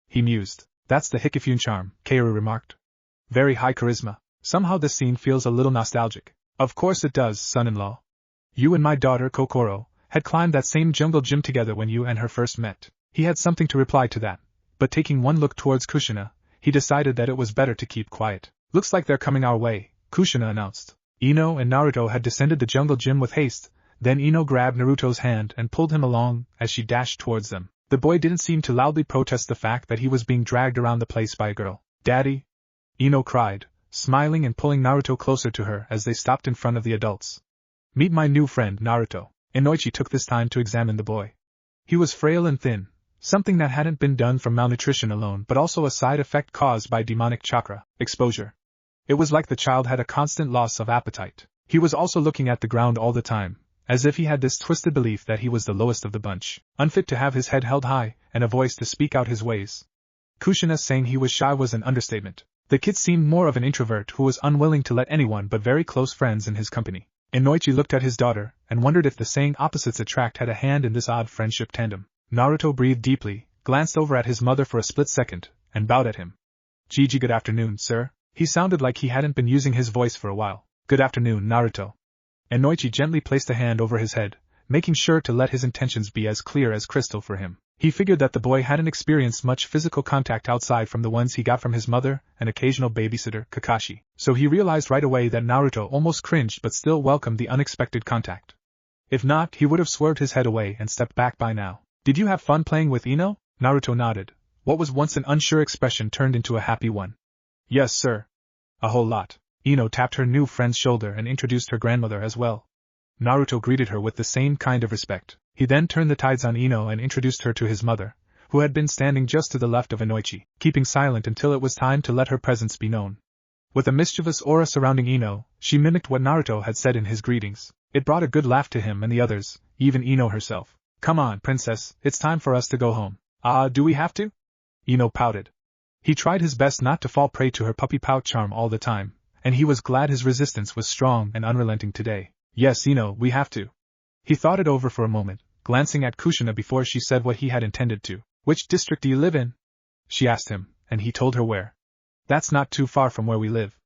He mused. That's the Hikifune charm, Kaoru remarked. Very high charisma. Somehow this scene feels a little nostalgic. Of course it does, son-in-law. You and my daughter Kokoro had climbed that same jungle gym together when you and her first met. He had something to reply to that, but taking one look towards Kushina, he decided that it was better to keep quiet. Looks like they're coming our way, Kushina announced. Ino and Naruto had descended the jungle gym with haste, then Ino grabbed Naruto's hand and pulled him along as she dashed towards them. The boy didn't seem to loudly protest the fact that he was being dragged around the place by a girl. Daddy? Ino cried, smiling and pulling Naruto closer to her as they stopped in front of the adults. Meet my new friend, Naruto. Inoichi took this time to examine the boy. He was frail and thin, something that hadn't been done from malnutrition alone but also a side effect caused by demonic chakra exposure. It was like the child had a constant loss of appetite. He was also looking at the ground all the time, as if he had this twisted belief that he was the lowest of the bunch, unfit to have his head held high, and a voice to speak out his ways. Kushina saying he was shy was an understatement. The kid seemed more of an introvert who was unwilling to let anyone but very close friends in his company. Inoichi looked at his daughter and wondered if the saying opposites attract had a hand in this odd friendship tandem. Naruto breathed deeply, glanced over at his mother for a split second, and bowed at him. Gigi, good afternoon, sir. He sounded like he hadn't been using his voice for a while. Good afternoon, Naruto. Inoichi gently placed a hand over his head, making sure to let his intentions be as clear as crystal for him. He figured that the boy hadn't experienced much physical contact outside from the ones he got from his mother and occasional babysitter, Kakashi, so he realized right away that Naruto almost cringed but still welcomed the unexpected contact. If not, he would have swerved his head away and stepped back by now. Did you have fun playing with Ino? Naruto nodded. What was once an unsure expression turned into a happy one. Yes, sir. A whole lot. Ino tapped her new friend's shoulder and introduced her grandmother as well. Naruto greeted her with the same kind of respect. He then turned the tides on Ino and introduced her to his mother, who had been standing just to the left of Inoichi, keeping silent until it was time to let her presence be known. With a mischievous aura surrounding Ino, she mimicked what Naruto had said in his greetings. It brought a good laugh to him and the others, even Ino herself. Come on, princess, it's time for us to go home. Do we have to? Ino pouted. He tried his best not to fall prey to her puppy pout charm all the time, and he was glad his resistance was strong and unrelenting today. Yes, Ino, we have to. He thought it over for a moment, glancing at Kushina before she said what he had intended to. Which district do you live in? She asked him, and he told her where. That's not too far from where we live.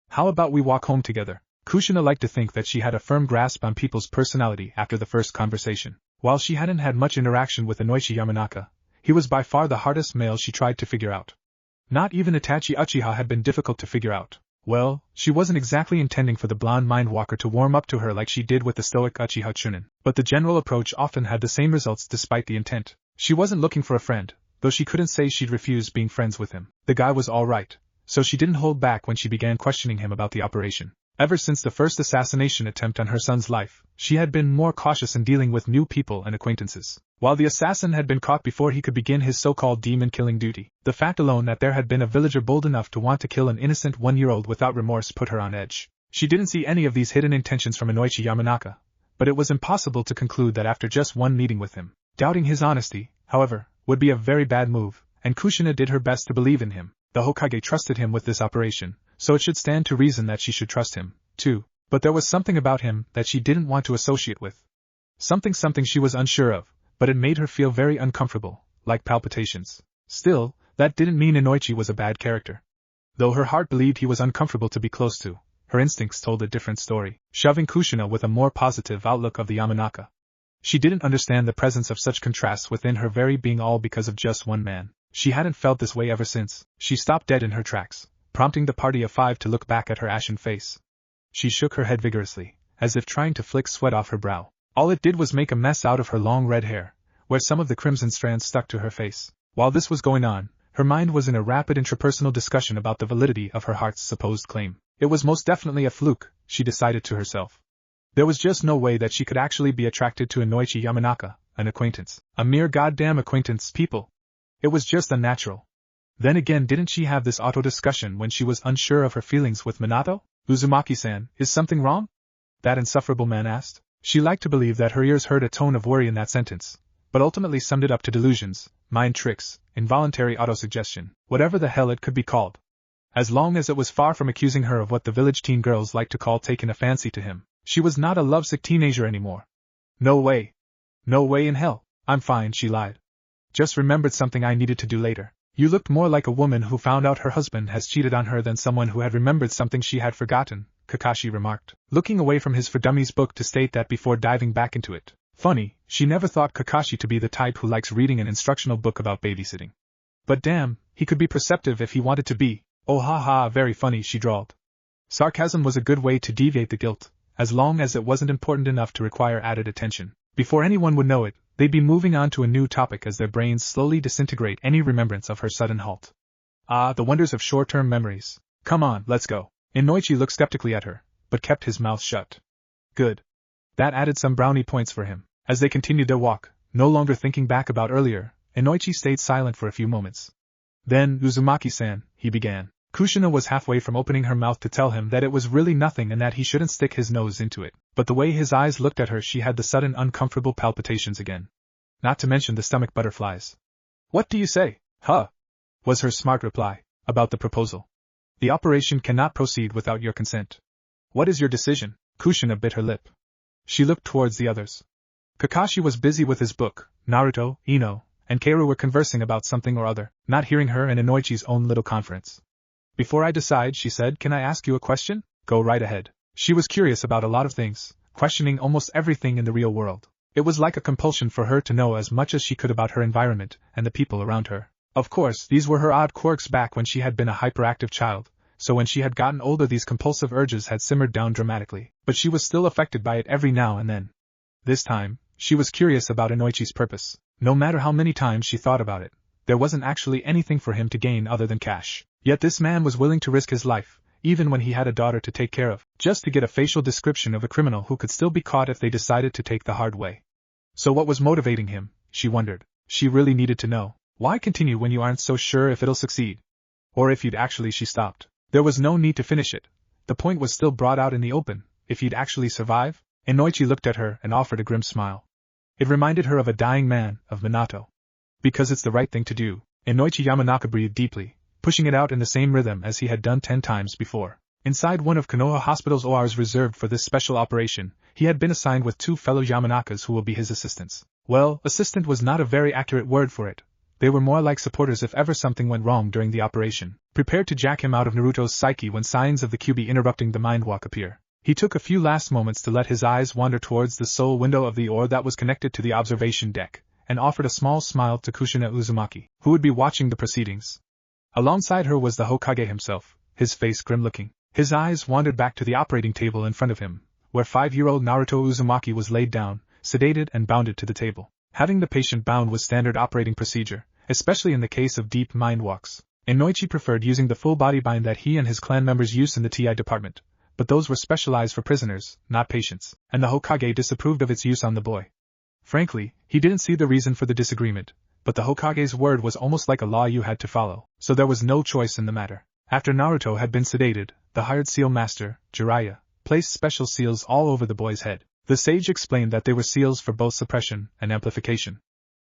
How about we walk home together? Kushina liked to think that she had a firm grasp on people's personality after the first conversation. While she hadn't had much interaction with Inoichi Yamanaka, he was by far the hardest male she tried to figure out. Not even Itachi Uchiha had been difficult to figure out. Well, she wasn't exactly intending for the blonde mindwalker to warm up to her like she did with the stoic Uchiha Chunin, but the general approach often had the same results despite the intent. She wasn't looking for a friend, though she couldn't say she'd refuse being friends with him. The guy was all right, so she didn't hold back when she began questioning him about the operation. Ever since the first assassination attempt on her son's life, she had been more cautious in dealing with new people and acquaintances. While the assassin had been caught before he could begin his so-called demon-killing duty, the fact alone that there had been a villager bold enough to want to kill an innocent one-year-old without remorse put her on edge. She didn't see any of these hidden intentions from Inoichi Yamanaka, but it was impossible to conclude that after just one meeting with him. Doubting his honesty, however, would be a very bad move, and Kushina did her best to believe in him. The Hokage trusted him with this operation, so it should stand to reason that she should trust him, too. But there was something about him that she didn't want to associate with. Something she was unsure of, but it made her feel very uncomfortable, like palpitations. Still, that didn't mean Inoichi was a bad character. Though her heart believed he was uncomfortable to be close to, her instincts told a different story, shoving Kushina with a more positive outlook of the Yamanaka. She didn't understand the presence of such contrasts within her very being, all because of just one man. She hadn't felt this way ever since. She stopped dead in her tracks, prompting the party of five to look back at her ashen face. She shook her head vigorously, as if trying to flick sweat off her brow. All it did was make a mess out of her long red hair, where some of the crimson strands stuck to her face. While this was going on, her mind was in a rapid intrapersonal discussion about the validity of her heart's supposed claim. It was most definitely a fluke, she decided to herself. There was just no way that she could actually be attracted to Inoichi Yamanaka, an acquaintance. A mere goddamn acquaintance, people. It was just unnatural. Then again, didn't she have this auto-discussion when she was unsure of her feelings with Minato? Uzumaki-san, is something wrong? That insufferable man asked. She liked to believe that her ears heard a tone of worry in that sentence, but ultimately summed it up to delusions, mind tricks, involuntary autosuggestion, whatever the hell it could be called. As long as it was far from accusing her of what the village teen girls like to call taking a fancy to him, she was not a lovesick teenager anymore. No way. No way in hell. I'm fine, she lied. Just remembered something I needed to do later. You looked more like a woman who found out her husband has cheated on her than someone who had remembered something she had forgotten, Kakashi remarked, looking away from his For Dummies book to state that before diving back into it. Funny, she never thought Kakashi to be the type who likes reading an instructional book about babysitting. But damn, he could be perceptive if he wanted to be. Oh ha ha, very funny, she drawled. Sarcasm was a good way to deviate the guilt, as long as it wasn't important enough to require added attention. Before anyone would know it, they'd be moving on to a new topic as their brains slowly disintegrate any remembrance of her sudden halt. Ah, the wonders of short-term memories. Come on, let's go. Inoichi looked skeptically at her, but kept his mouth shut. Good. That added some brownie points for him. As they continued their walk, no longer thinking back about earlier, Inoichi stayed silent for a few moments. Then, Uzumaki-san, he began. Kushina was halfway from opening her mouth to tell him that it was really nothing and that he shouldn't stick his nose into it, but the way his eyes looked at her, she had the sudden uncomfortable palpitations again. Not to mention the stomach butterflies. What do you say? Huh? Was her smart reply. About the proposal. The operation cannot proceed without your consent. What is your decision? Kushina bit her lip. She looked towards the others. Kakashi was busy with his book, Naruto, Ino, and Keiru were conversing about something or other, not hearing her and Inoichi's own little conference. Before I decide, she said, can I ask you a question? Go right ahead. She was curious about a lot of things, questioning almost everything in the real world. It was like a compulsion for her to know as much as she could about her environment and the people around her. Of course, these were her odd quirks back when she had been a hyperactive child, so when she had gotten older these compulsive urges had simmered down dramatically, but she was still affected by it every now and then. This time, she was curious about Inoichi's purpose. No matter how many times she thought about it, there wasn't actually anything for him to gain other than cash. Yet this man was willing to risk his life, even when he had a daughter to take care of, just to get a facial description of a criminal who could still be caught if they decided to take the hard way. So what was motivating him, she wondered. She really needed to know. Why continue when you aren't so sure if it'll succeed? Or if you'd actually, she stopped. There was no need to finish it. The point was still brought out in the open. If he'd actually survive? Inoichi looked at her and offered a grim smile. It reminded her of a dying man, of Minato. Because it's the right thing to do. Inoichi Yamanaka breathed deeply, pushing it out in the same rhythm as he had done 10 times before. Inside one of Konoha Hospital's ORs reserved for this special operation, he had been assigned with 2 fellow Yamanakas who will be his assistants. Well, assistant was not a very accurate word for it. They were more like supporters if ever something went wrong during the operation, prepared to jack him out of Naruto's psyche when signs of the QB interrupting the mind walk appear. He took a few last moments to let his eyes wander towards the sole window of the OR that was connected to the observation deck, and offered a small smile to Kushina Uzumaki, who would be watching the proceedings. Alongside her was the Hokage himself, his face grim-looking. His eyes wandered back to the operating table in front of him, where 5-year-old Naruto Uzumaki was laid down, sedated and bounded to the table. Having the patient bound was standard operating procedure, especially in the case of deep mind walks. Inoichi preferred using the full body bind that he and his clan members used in the TI department, but those were specialized for prisoners, not patients, and the Hokage disapproved of its use on the boy. Frankly, he didn't see the reason for the disagreement, but the Hokage's word was almost like a law you had to follow, so there was no choice in the matter. After Naruto had been sedated, the hired seal master, Jiraiya, placed special seals all over the boy's head. The sage explained that they were seals for both suppression and amplification.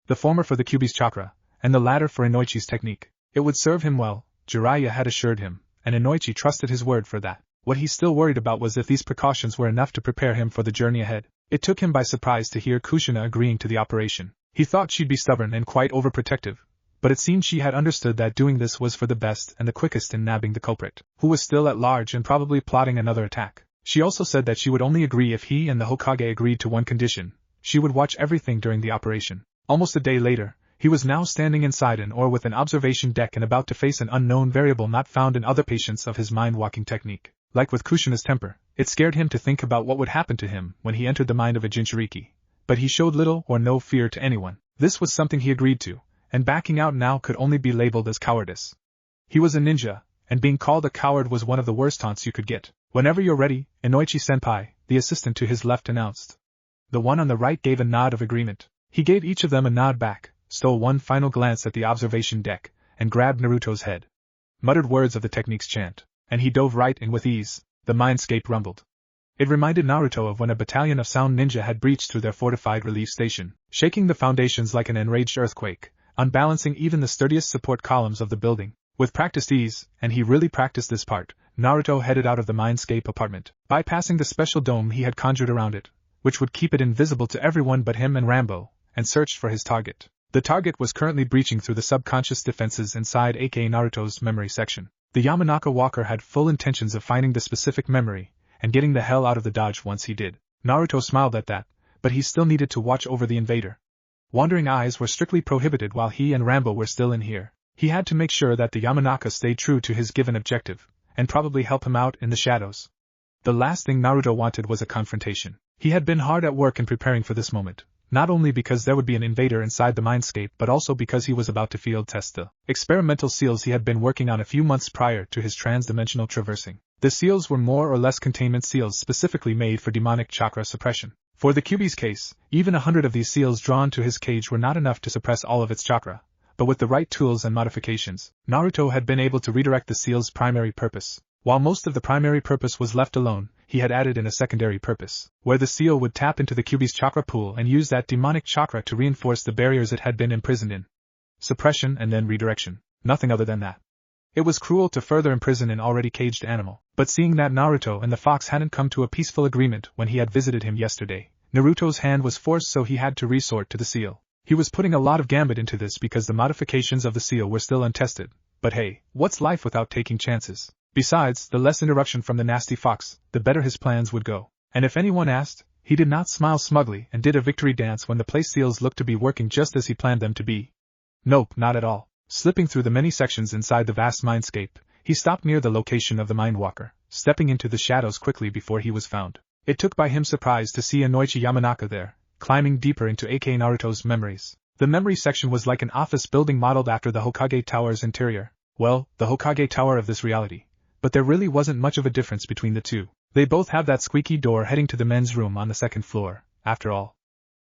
The former for the Kyuubi's chakra, and the latter for Inoichi's technique. It would serve him well, Jiraiya had assured him, and Inoichi trusted his word for that. What he still worried about was if these precautions were enough to prepare him for the journey ahead. It took him by surprise to hear Kushina agreeing to the operation. He thought she'd be stubborn and quite overprotective, but it seemed she had understood that doing this was for the best and the quickest in nabbing the culprit, who was still at large and probably plotting another attack. She also said that she would only agree if he and the Hokage agreed to one condition: she would watch everything during the operation. Almost a day later, he was now standing inside an OR with an observation deck and about to face an unknown variable not found in other patients of his mind-walking technique. Like with Kushina's temper, it scared him to think about what would happen to him when he entered the mind of a Jinchuriki. But he showed little or no fear to anyone. This was something he agreed to, and backing out now could only be labeled as cowardice. He was a ninja, and being called a coward was one of the worst taunts you could get. Whenever you're ready, Inoichi-senpai, the assistant to his left announced. The one on the right gave a nod of agreement. He gave each of them a nod back, stole one final glance at the observation deck, and grabbed Naruto's head. Muttered words of the technique's chant, and he dove right in with ease. The mindscape rumbled. It reminded Naruto of when a battalion of sound ninja had breached through their fortified relief station, shaking the foundations like an enraged earthquake, unbalancing even the sturdiest support columns of the building. With practiced ease, and he really practiced this part, Naruto headed out of the mindscape apartment, bypassing the special dome he had conjured around it, which would keep it invisible to everyone but him and Rambo, and searched for his target. The target was currently breaching through the subconscious defenses inside aka Naruto's memory section. The Yamanaka walker had full intentions of finding the specific memory, and getting the hell out of the dodge once he did. Naruto smiled at that, but he still needed to watch over the invader. Wandering eyes were strictly prohibited while he and Rambo were still in here. He had to make sure that the Yamanaka stayed true to his given objective, and probably help him out in the shadows. The last thing Naruto wanted was a confrontation. He had been hard at work in preparing for this moment, not only because there would be an invader inside the mindscape but also because he was about to field test the experimental seals he had been working on a few months prior to his trans-dimensional traversing. The seals were more or less containment seals specifically made for demonic chakra suppression. For the Kyuubi's case, even 100 of these seals drawn to his cage were not enough to suppress all of its chakra, but with the right tools and modifications, Naruto had been able to redirect the seal's primary purpose. While most of the primary purpose was left alone, he had added in a secondary purpose, where the seal would tap into the Kyuubi's chakra pool and use that demonic chakra to reinforce the barriers it had been imprisoned in. Suppression and then redirection. Nothing other than that. It was cruel to further imprison an already caged animal, but seeing that Naruto and the fox hadn't come to a peaceful agreement when he had visited him yesterday, Naruto's hand was forced, so he had to resort to the seal. He was putting a lot of gambit into this because the modifications of the seal were still untested, but hey, what's life without taking chances? Besides, the less interruption from the nasty fox, the better his plans would go. And if anyone asked, he did not smile smugly and did a victory dance when the place seals looked to be working just as he planned them to be. Nope, not at all. Slipping through the many sections inside the vast mindscape, he stopped near the location of the Mindwalker, stepping into the shadows quickly before he was found. It took by him surprise to see Inoichi Yamanaka there, climbing deeper into AK Naruto's memories. The memory section was like an office building modeled after the Hokage Tower's interior. Well, the Hokage Tower of this reality. But there really wasn't much of a difference between the two. They both have that squeaky door heading to the men's room on the second floor, after all.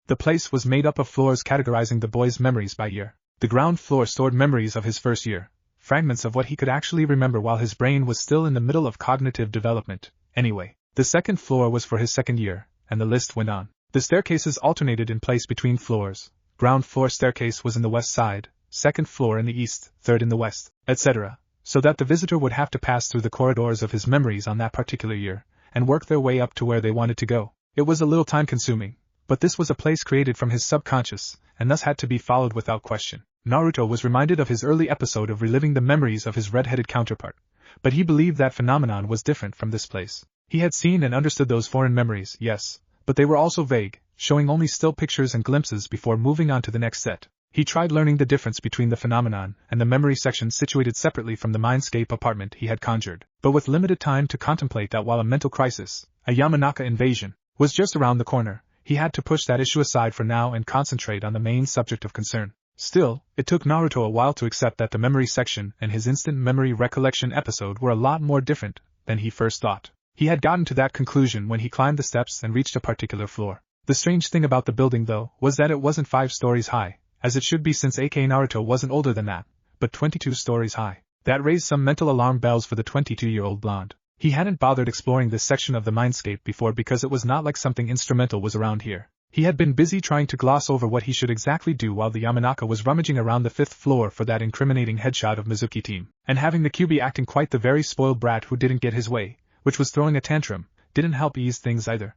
The place was made up of floors categorizing the boy's memories by year. The ground floor stored memories of his first year, fragments of what he could actually remember while his brain was still in the middle of cognitive development. Anyway, the second floor was for his second year, and the list went on. The staircases alternated in place between floors. Ground floor staircase was in the west side, second floor in the east, third in the west, etc., so that the visitor would have to pass through the corridors of his memories on that particular year, and work their way up to where they wanted to go. It was a little time-consuming, but this was a place created from his subconscious, and thus had to be followed without question. Naruto was reminded of his early episode of reliving the memories of his red-headed counterpart, but he believed that phenomenon was different from this place. He had seen and understood those foreign memories, yes, but they were also vague, showing only still pictures and glimpses before moving on to the next set. He tried learning the difference between the phenomenon and the memory section situated separately from the mindscape apartment he had conjured, but with limited time to contemplate that while a mental crisis, a Yamanaka invasion, was just around the corner, he had to push that issue aside for now and concentrate on the main subject of concern. Still, it took Naruto a while to accept that the memory section and his instant memory recollection episode were a lot more different than he first thought. He had gotten to that conclusion when he climbed the steps and reached a particular floor. The strange thing about the building, though, was that it wasn't 5 stories high, as it should be since AK Naruto wasn't older than that, but 22 stories high. That raised some mental alarm bells for the 22-year-old blonde. He hadn't bothered exploring this section of the mindscape before because it was not like something instrumental was around here. He had been busy trying to gloss over what he should exactly do while the Yamanaka was rummaging around the 5th floor for that incriminating headshot of Mizuki team, and having the QB acting quite the very spoiled brat who didn't get his way, which was throwing a tantrum, didn't help ease things either.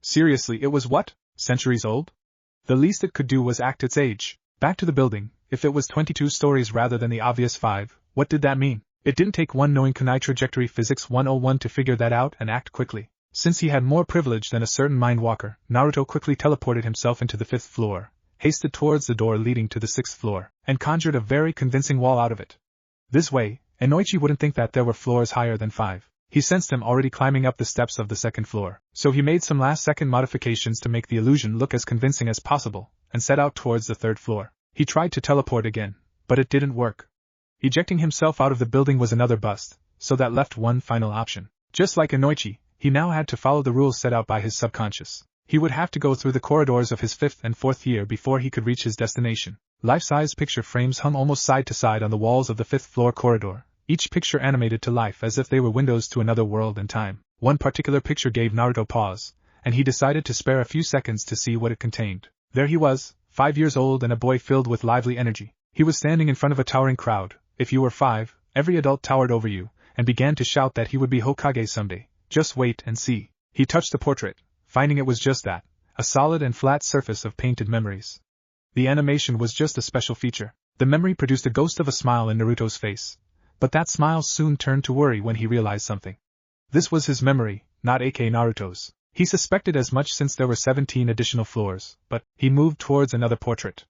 Seriously, it was what? Centuries old? The least it could do was act its age. Back to the building. If it was 22 stories rather than the obvious 5, what did that mean? It didn't take one knowing kunai trajectory physics 101 to figure that out and act quickly. Since he had more privilege than a certain mindwalker, Naruto quickly teleported himself into the 5th floor, hasted towards the door leading to the 6th floor, and conjured a very convincing wall out of it. This way, Inoichi wouldn't think that there were floors higher than 5. He sensed him already climbing up the steps of the 2nd floor, so he made some last-second modifications to make the illusion look as convincing as possible, and set out towards the 3rd floor. He tried to teleport again, but it didn't work. Ejecting himself out of the building was another bust, so that left one final option. Just like Inoichi, he now had to follow the rules set out by his subconscious. He would have to go through the corridors of his 5th and 4th year before he could reach his destination. Life-size picture frames hung almost side to side on the walls of the 5th floor corridor, each picture animated to life as if they were windows to another world and time. One particular picture gave Naruto pause, and he decided to spare a few seconds to see what it contained. There he was, 5 years old and a boy filled with lively energy. He was standing in front of a towering crowd. If you were 5, every adult towered over you, and began to shout that he would be Hokage someday. Just wait and see. He touched the portrait, finding it was just that, a solid and flat surface of painted memories. The animation was just a special feature. The memory produced a ghost of a smile in Naruto's face, but that smile soon turned to worry when he realized something. This was his memory, not AK Naruto's. He suspected as much since there were 17 additional floors, but he moved towards another portrait.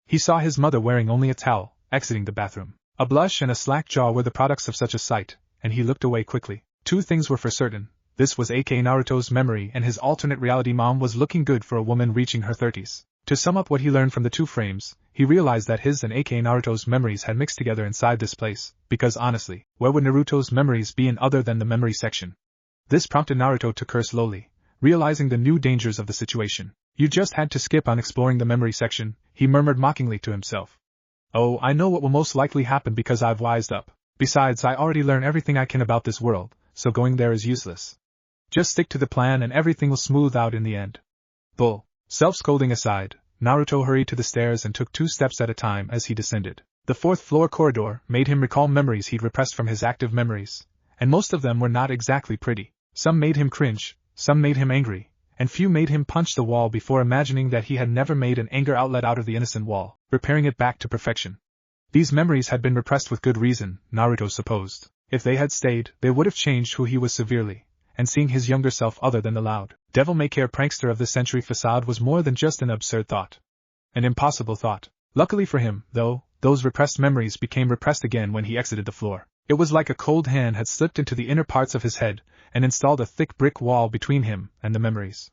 He saw his mother wearing only a towel, exiting the bathroom. A blush and a slack jaw were the products of such a sight, and he looked away quickly. Two things were for certain. This was AK Naruto's memory, and his alternate reality mom was looking good for a woman reaching her 30s. To sum up what he learned from the two frames, he realized that his and AK Naruto's memories had mixed together inside this place, because honestly, where would Naruto's memories be in other than the memory section? This prompted Naruto to curse lowly, realizing the new dangers of the situation. You just had to skip on exploring the memory section, he murmured mockingly to himself. Oh, I know what will most likely happen because I've wised up. Besides, I already learned everything I can about this world, so going there is useless. Just stick to the plan and everything will smooth out in the end. Bull. Self-scolding aside, Naruto hurried to the stairs and took 2 steps at a time as he descended. The fourth-floor corridor made him recall memories he'd repressed from his active memories, and most of them were not exactly pretty. Some made him cringe, some made him angry, and few made him punch the wall before imagining that he had never made an anger outlet out of the innocent wall, repairing it back to perfection. These memories had been repressed with good reason, Naruto supposed. If they had stayed, they would have changed who he was severely, and seeing his younger self other than the loud, devil-may-care prankster of the century facade was more than just an absurd thought. An impossible thought. Luckily for him, though, those repressed memories became repressed again when he exited the floor. It was like a cold hand had slipped into the inner parts of his head and installed a thick brick wall between him and the memories.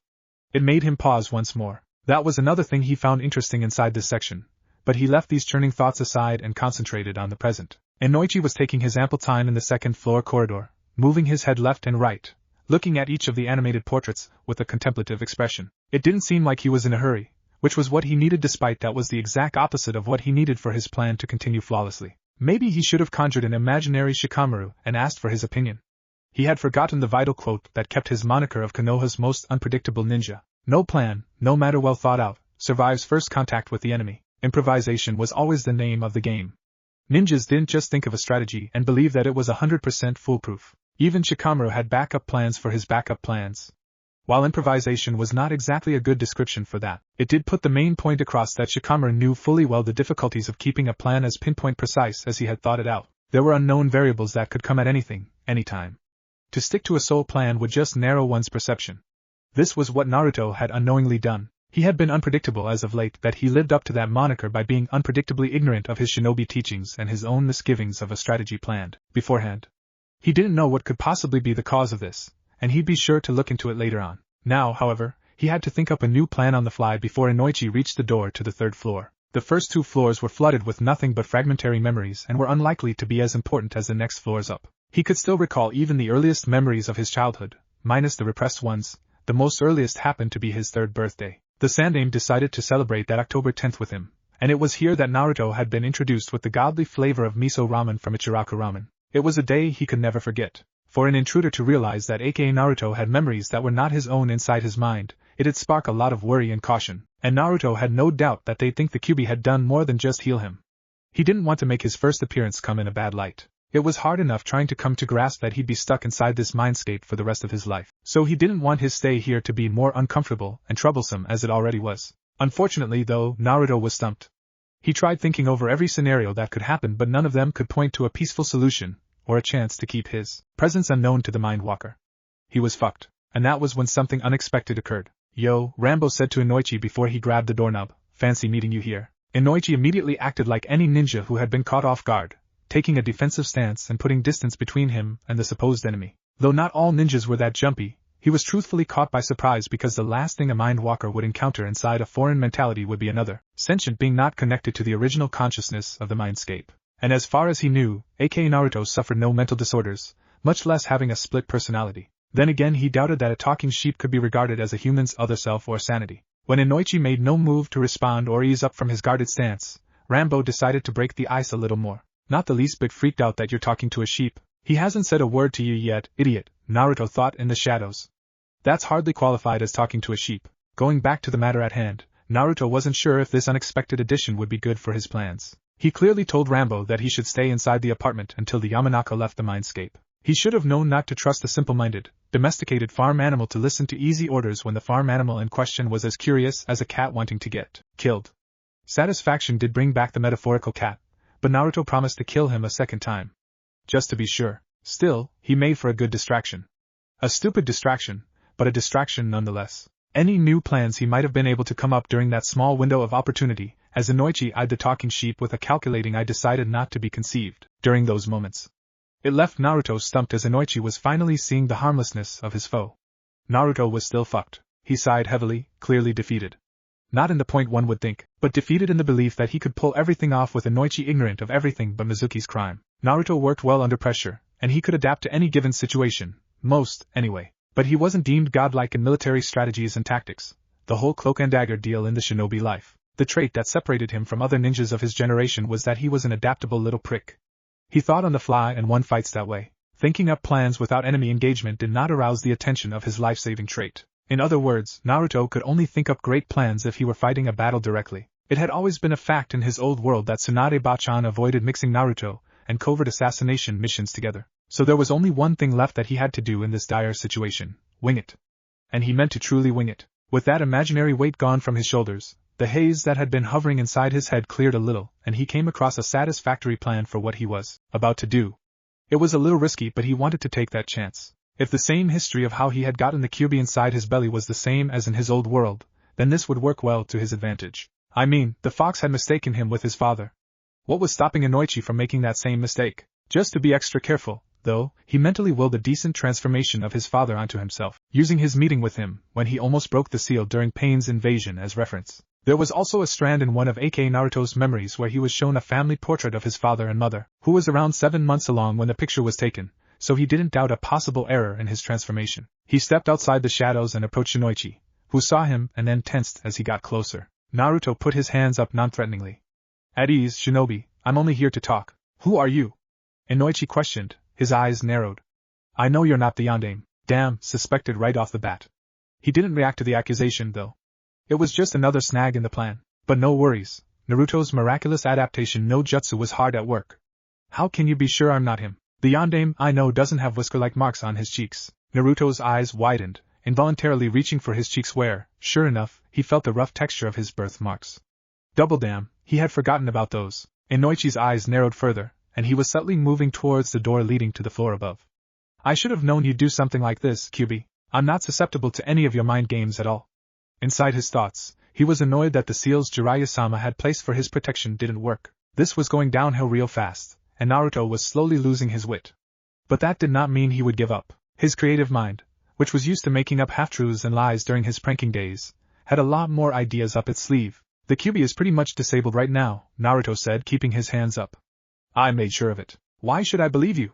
It made him pause once more. That was another thing he found interesting inside this section, but he left these churning thoughts aside and concentrated on the present. Inoichi was taking his ample time in the second-floor corridor, moving his head left and right, looking at each of the animated portraits with a contemplative expression. It didn't seem like he was in a hurry, which was what he needed, despite that was the exact opposite of what he needed for his plan to continue flawlessly. Maybe he should have conjured an imaginary Shikamaru and asked for his opinion. He had forgotten the vital quote that kept his moniker of Konoha's most unpredictable ninja. No plan, no matter well thought out, survives first contact with the enemy. Improvisation was always the name of the game. Ninjas didn't just think of a strategy and believe that it was 100% foolproof. Even Shikamaru had backup plans for his backup plans. While improvisation was not exactly a good description for that, it did put the main point across that Shikamaru knew fully well the difficulties of keeping a plan as pinpoint precise as he had thought it out. There were unknown variables that could come at anything, anytime. To stick to a sole plan would just narrow one's perception. This was what Naruto had unknowingly done. He had been unpredictable as of late, that he lived up to that moniker by being unpredictably ignorant of his shinobi teachings and his own misgivings of a strategy planned beforehand. He didn't know what could possibly be the cause of this, and he'd be sure to look into it later on. Now, however, he had to think up a new plan on the fly before Inoichi reached the door to the third floor. The first two floors were flooded with nothing but fragmentary memories and were unlikely to be as important as the next floors up. He could still recall even the earliest memories of his childhood, minus the repressed ones. The most earliest happened to be his third birthday. The Sandaime decided to celebrate that October 10th with him, and it was here that Naruto had been introduced with the godly flavor of miso ramen from Ichiraku Ramen. It was a day he could never forget. For an intruder to realize that aka Naruto had memories that were not his own inside his mind, it'd spark a lot of worry and caution, and Naruto had no doubt that they'd think the Kyuubi had done more than just heal him. He didn't want to make his first appearance come in a bad light. It was hard enough trying to come to grasp that he'd be stuck inside this mindscape for the rest of his life, so he didn't want his stay here to be more uncomfortable and troublesome as it already was. Unfortunately, though, Naruto was stumped. He tried thinking over every scenario that could happen, but none of them could point to a peaceful solution, or a chance to keep his presence unknown to the Mindwalker. He was fucked, and that was when something unexpected occurred. "Yo," Rambo said to Inoichi before he grabbed the doorknob, "fancy meeting you here." Inoichi immediately acted like any ninja who had been caught off guard, taking a defensive stance and putting distance between him and the supposed enemy. Though not all ninjas were that jumpy, he was truthfully caught by surprise, because the last thing a Mindwalker would encounter inside a foreign mentality would be another sentient being not connected to the original consciousness of the mindscape. And as far as he knew, aka Naruto suffered no mental disorders, much less having a split personality. Then again, he doubted that a talking sheep could be regarded as a human's other self or sanity. When Inoichi made no move to respond or ease up from his guarded stance, Rambo decided to break the ice a little more. "Not the least bit freaked out that you're talking to a sheep. He hasn't said a word to you yet, idiot," Naruto thought in the shadows. That's hardly qualified as talking to a sheep. Going back to the matter at hand, Naruto wasn't sure if this unexpected addition would be good for his plans. He clearly told Rambo that he should stay inside the apartment until the Yamanaka left the mindscape. He should have known not to trust a simple-minded, domesticated farm animal to listen to easy orders when the farm animal in question was as curious as a cat wanting to get killed. Satisfaction did bring back the metaphorical cat, but Naruto promised to kill him a second time, just to be sure. Still, he made for a good distraction. A stupid distraction, but a distraction nonetheless. Any new plans he might have been able to come up during that small window of opportunity, as Inoichi eyed the talking sheep with a calculating eye, decided not to be conceived during those moments. It left Naruto stumped as Inoichi was finally seeing the harmlessness of his foe. Naruto was still fucked. He sighed heavily, clearly defeated. Not in the point one would think, but defeated in the belief that he could pull everything off with Inoichi ignorant of everything but Mizuki's crime. Naruto worked well under pressure, and he could adapt to any given situation, most, anyway. But he wasn't deemed godlike in military strategies and tactics, the whole cloak and dagger deal in the shinobi life. The trait that separated him from other ninjas of his generation was that he was an adaptable little prick. He thought on the fly and won fights that way. Thinking up plans without enemy engagement did not arouse the attention of his life-saving trait. In other words, Naruto could only think up great plans if he were fighting a battle directly. It had always been a fact in his old world that Tsunade-bachan avoided mixing Naruto and covert assassination missions together, so there was only one thing left that he had to do in this dire situation: wing it. And he meant to truly wing it. With that imaginary weight gone from his shoulders, the haze that had been hovering inside his head cleared a little, and he came across a satisfactory plan for what he was about to do. It was a little risky, but he wanted to take that chance. If the same history of how he had gotten the Kyuubi inside his belly was the same as in his old world, then this would work well to his advantage. I mean, the fox had mistaken him with his father. What was stopping Inoichi from making that same mistake? Just to be extra careful, though, he mentally willed a decent transformation of his father onto himself, using his meeting with him when he almost broke the seal during Pain's invasion as reference. There was also a strand in one of AK Naruto's memories where he was shown a family portrait of his father and mother, who was around 7 months along when the picture was taken, so he didn't doubt a possible error in his transformation. He stepped outside the shadows and approached Inoichi, who saw him and then tensed as he got closer. Naruto put his hands up non-threateningly. At ease, Shinobi, I'm only here to talk. Who are you? Inoichi questioned, his eyes narrowed. I know you're not the yandame. Damn, suspected right off the bat. He didn't react to the accusation, though. It was just another snag in the plan. But no worries, Naruto's miraculous adaptation no jutsu was hard at work. How can you be sure I'm not him? The yandame I know doesn't have whisker-like marks on his cheeks. Naruto's eyes widened, involuntarily reaching for his cheeks where, sure enough, he felt the rough texture of his birthmarks. Double damn, he had forgotten about those. Inoichi's eyes narrowed further, and he was subtly moving towards the door leading to the floor above. I should have known you'd do something like this, Kyuubi. I'm not susceptible to any of your mind games at all. Inside his thoughts, he was annoyed that the seals Jiraiya-sama had placed for his protection didn't work. This was going downhill real fast, and Naruto was slowly losing his wit. But that did not mean he would give up. His creative mind, which was used to making up half-truths and lies during his pranking days, had a lot more ideas up its sleeve. The Kyuubi is pretty much disabled right now, Naruto said, keeping his hands up. I made sure of it. Why should I believe you?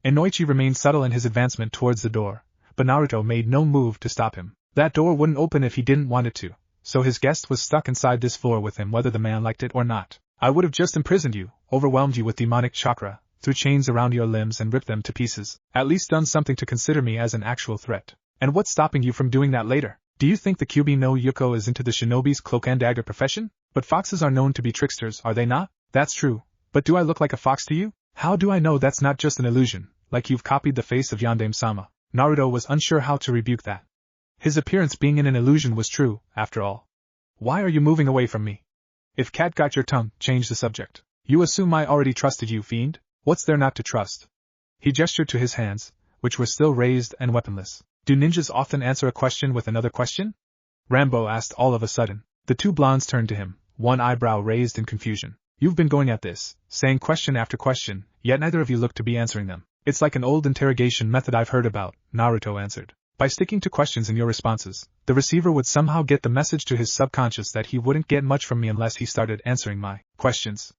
Inoichi remained subtle in his advancement towards the door, but Naruto made no move to stop him. That door wouldn't open if he didn't want it to, so his guest was stuck inside this floor with him whether the man liked it or not. I would have just imprisoned you, overwhelmed you with demonic chakra, threw chains around your limbs and ripped them to pieces. At least done something to consider me as an actual threat. And what's stopping you from doing that later? Do you think the Kyuubi no Yuko is into the shinobi's cloak and dagger profession? But foxes are known to be tricksters, are they not? That's true. But do I look like a fox to you? How do I know that's not just an illusion, like you've copied the face of Yandame-sama? Naruto was unsure how to rebuke that. His appearance being in an illusion was true, after all. Why are you moving away from me? If cat got your tongue, change the subject. You assume I already trusted you, fiend? What's there not to trust? He gestured to his hands, which were still raised and weaponless. Do ninjas often answer a question with another question? Rambo asked all of a sudden. The two blondes turned to him, one eyebrow raised in confusion. You've been going at this, saying question after question, yet neither of you look to be answering them. It's like an old interrogation method I've heard about, Naruto answered. By sticking to questions in your responses, the receiver would somehow get the message to his subconscious that he wouldn't get much from me unless he started answering my questions.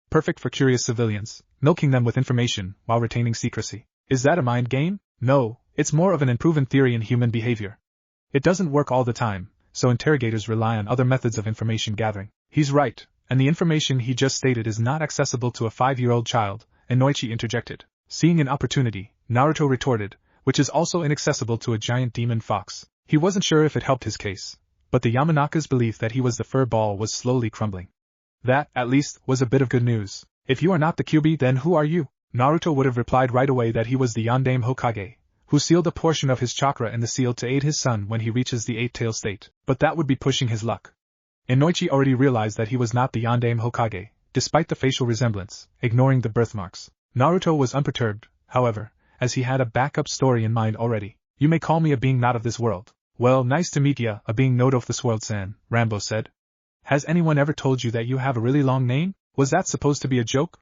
Perfect for curious civilians, milking them with information while retaining secrecy. Is that a mind game? No, it's more of an unproven theory in human behavior. It doesn't work all the time, so interrogators rely on other methods of information gathering. He's right, and the information he just stated is not accessible to a 5-year-old child, Inoichi interjected. Seeing an opportunity, Naruto retorted, which is also inaccessible to a giant demon fox. He wasn't sure if it helped his case, but the Yamanaka's belief that he was the fur ball was slowly crumbling. That, at least, was a bit of good news. If you are not the Kyuubi, then who are you? Naruto would have replied right away that he was the Yandame Hokage, who sealed a portion of his chakra in the seal to aid his son when he reaches the eight-tail state. But that would be pushing his luck. Inoichi already realized that he was not the Yandame Hokage, despite the facial resemblance, ignoring the birthmarks. Naruto was unperturbed, however, as he had a backup story in mind already. You may call me a being not of this world. Well, nice to meet ya, a being not of this world-san, Rambo said. Has anyone ever told you that you have a really long name? Was that supposed to be a joke?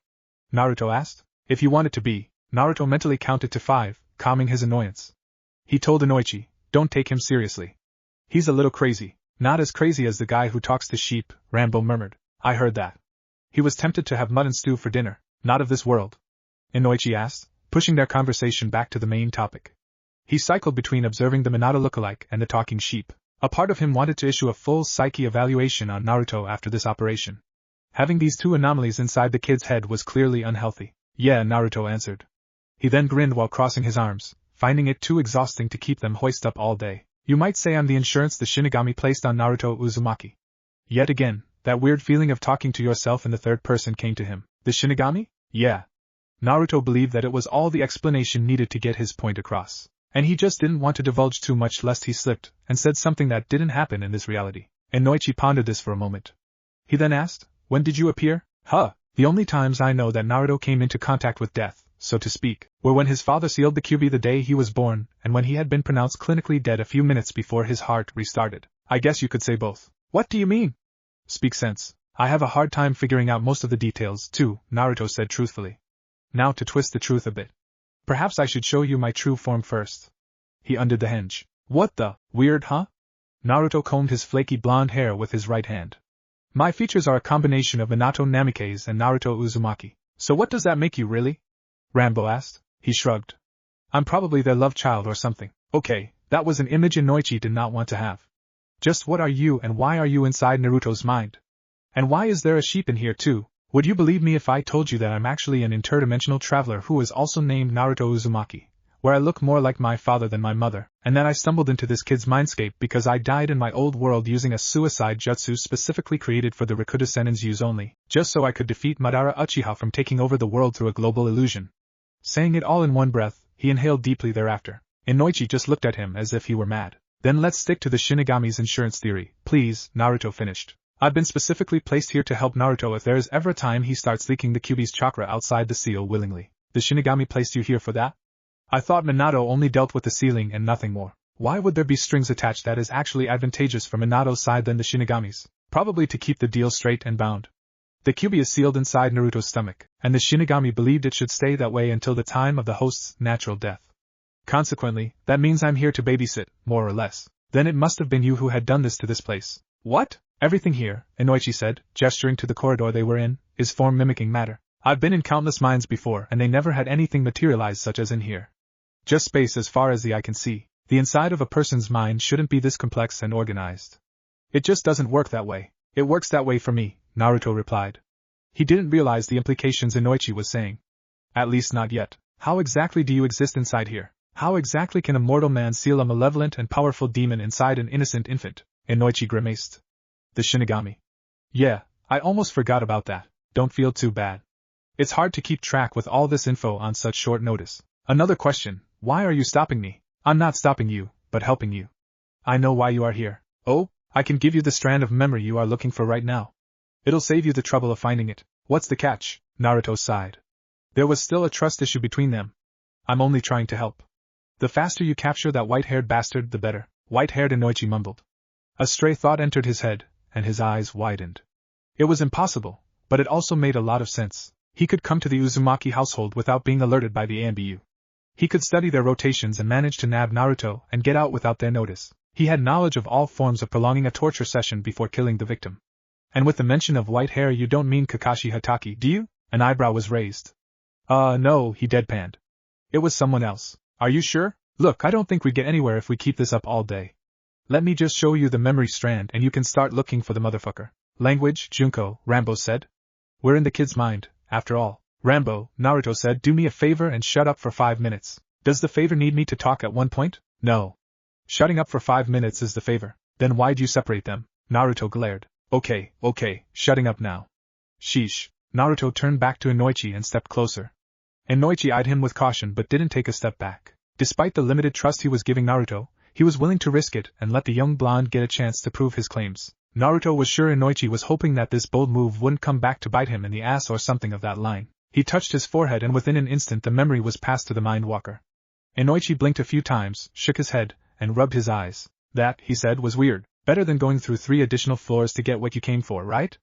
Naruto asked. If you want it to be, Naruto mentally counted to 5, calming his annoyance. He told Inoichi, don't take him seriously. He's a little crazy. Not as crazy as the guy who talks to sheep, Rambo murmured. I heard that. He was tempted to have mutton stew for dinner. Not of this world? Inoichi asked, pushing their conversation back to the main topic. He cycled between observing the Minato lookalike and the talking sheep. A part of him wanted to issue a full psyche evaluation on Naruto after this operation. Having these two anomalies inside the kid's head was clearly unhealthy. Yeah, Naruto answered. He then grinned while crossing his arms, finding it too exhausting to keep them hoist up all day. You might say I'm the insurance the Shinigami placed on Naruto Uzumaki. Yet again, That weird feeling of talking to yourself in the third person came to him. The Shinigami? Yeah. Naruto believed that it was all the explanation needed to get his point across. And he just didn't want to divulge too much lest he slipped and said something that didn't happen in this reality. Inoichi pondered this for a moment. He then asked, when did you appear? The only times I know that Naruto came into contact with death, so to speak, were when his father sealed the Kyuubi the day he was born, and when he had been pronounced clinically dead a few minutes before his heart restarted. I guess you could say both. What do you mean? Speak sense. I have a hard time figuring out most of the details, too, Naruto said truthfully. Now to twist the truth a bit. Perhaps I should show you my true form first. He undid the hinge. What the? Weird, huh? Naruto combed his flaky blonde hair with his right hand. My features are a combination of Minato Namikaze and Naruto Uzumaki. So what does that make you, really? Rambo asked. He shrugged. I'm probably their love child or something. Okay, that was an image Inoichi did not want to have. Just what are you and why are you inside Naruto's mind? And why is there a sheep in here too? Would you believe me if I told you that I'm actually an interdimensional traveler who is also named Naruto Uzumaki, where I look more like my father than my mother, and that I stumbled into this kid's mindscape because I died in my old world using a suicide jutsu specifically created for the Rikudo Senin's use only, just so I could defeat Madara Uchiha from taking over the world through a global illusion. Saying it all in one breath, he inhaled deeply thereafter. Inoichi just looked at him as if he were mad. Then let's stick to the Shinigami's insurance theory, please, Naruto finished. I've been specifically placed here to help Naruto if there is ever a time he starts leaking the Kyuubi's chakra outside the seal willingly. The Shinigami placed you here for that? I thought Minato only dealt with the sealing and nothing more. Why would there be strings attached that is actually advantageous for Minato's side than the Shinigami's? Probably to keep the deal straight and bound. The Kyuubi is sealed inside Naruto's stomach, and the Shinigami believed it should stay that way until the time of the host's natural death. Consequently, that means I'm here to babysit, more or less. Then it must have been you who had done this to this place. What? Everything here, Inoichi said, gesturing to the corridor they were in, is form mimicking matter. I've been in countless minds before and they never had anything materialize such as in here. Just space as far as the eye can see. The inside of a person's mind shouldn't be this complex and organized. It just doesn't work that way. It works that way for me, Naruto replied. He didn't realize the implications Inoichi was saying. At least not yet. How exactly do you exist inside here? How exactly can a mortal man seal a malevolent and powerful demon inside an innocent infant? Inoichi grimaced. The Shinigami. Yeah, I almost forgot about that. Don't feel too bad. It's hard to keep track with all this info on such short notice. Another question, why are you stopping me? I'm not stopping you, but helping you. I know why you are here. Oh, I can give you the strand of memory you are looking for right now. It'll save you the trouble of finding it. What's the catch? Naruto sighed. There was still a trust issue between them. I'm only trying to help. The faster you capture that white-haired bastard, the better. White-haired, Inoichi mumbled. A stray thought entered his head, and his eyes widened. It was impossible, but it also made a lot of sense. He could come to the Uzumaki household without being alerted by the AMBU. He could study their rotations and manage to nab Naruto and get out without their notice. He had knowledge of all forms of prolonging a torture session before killing the victim. And with the mention of white hair, you don't mean Kakashi Hatake, do you? An eyebrow was raised. No, he deadpanned. It was someone else. Are you sure? Look, I don't think we get anywhere if we keep this up all day. Let me just show you the memory strand and you can start looking for the motherfucker. Language, Junko, Rambo said. We're in the kid's mind, after all. Rambo, Naruto said, do me a favor and shut up for 5 minutes. Does the favor need me to talk at one point? No. Shutting up for 5 minutes is the favor. Then why'd you separate them? Naruto glared. Okay, shutting up now. Sheesh. Naruto turned back to Inoichi and stepped closer. Inoichi eyed him with caution but didn't take a step back. Despite the limited trust he was giving Naruto, he was willing to risk it and let the young blonde get a chance to prove his claims. Naruto was sure Inoichi was hoping that this bold move wouldn't come back to bite him in the ass or something of that line. He touched his forehead and within an instant the memory was passed to the Mindwalker. Inoichi blinked a few times, shook his head, and rubbed his eyes. That, he said, was weird. Better than going through 3 additional floors to get what you came for, right?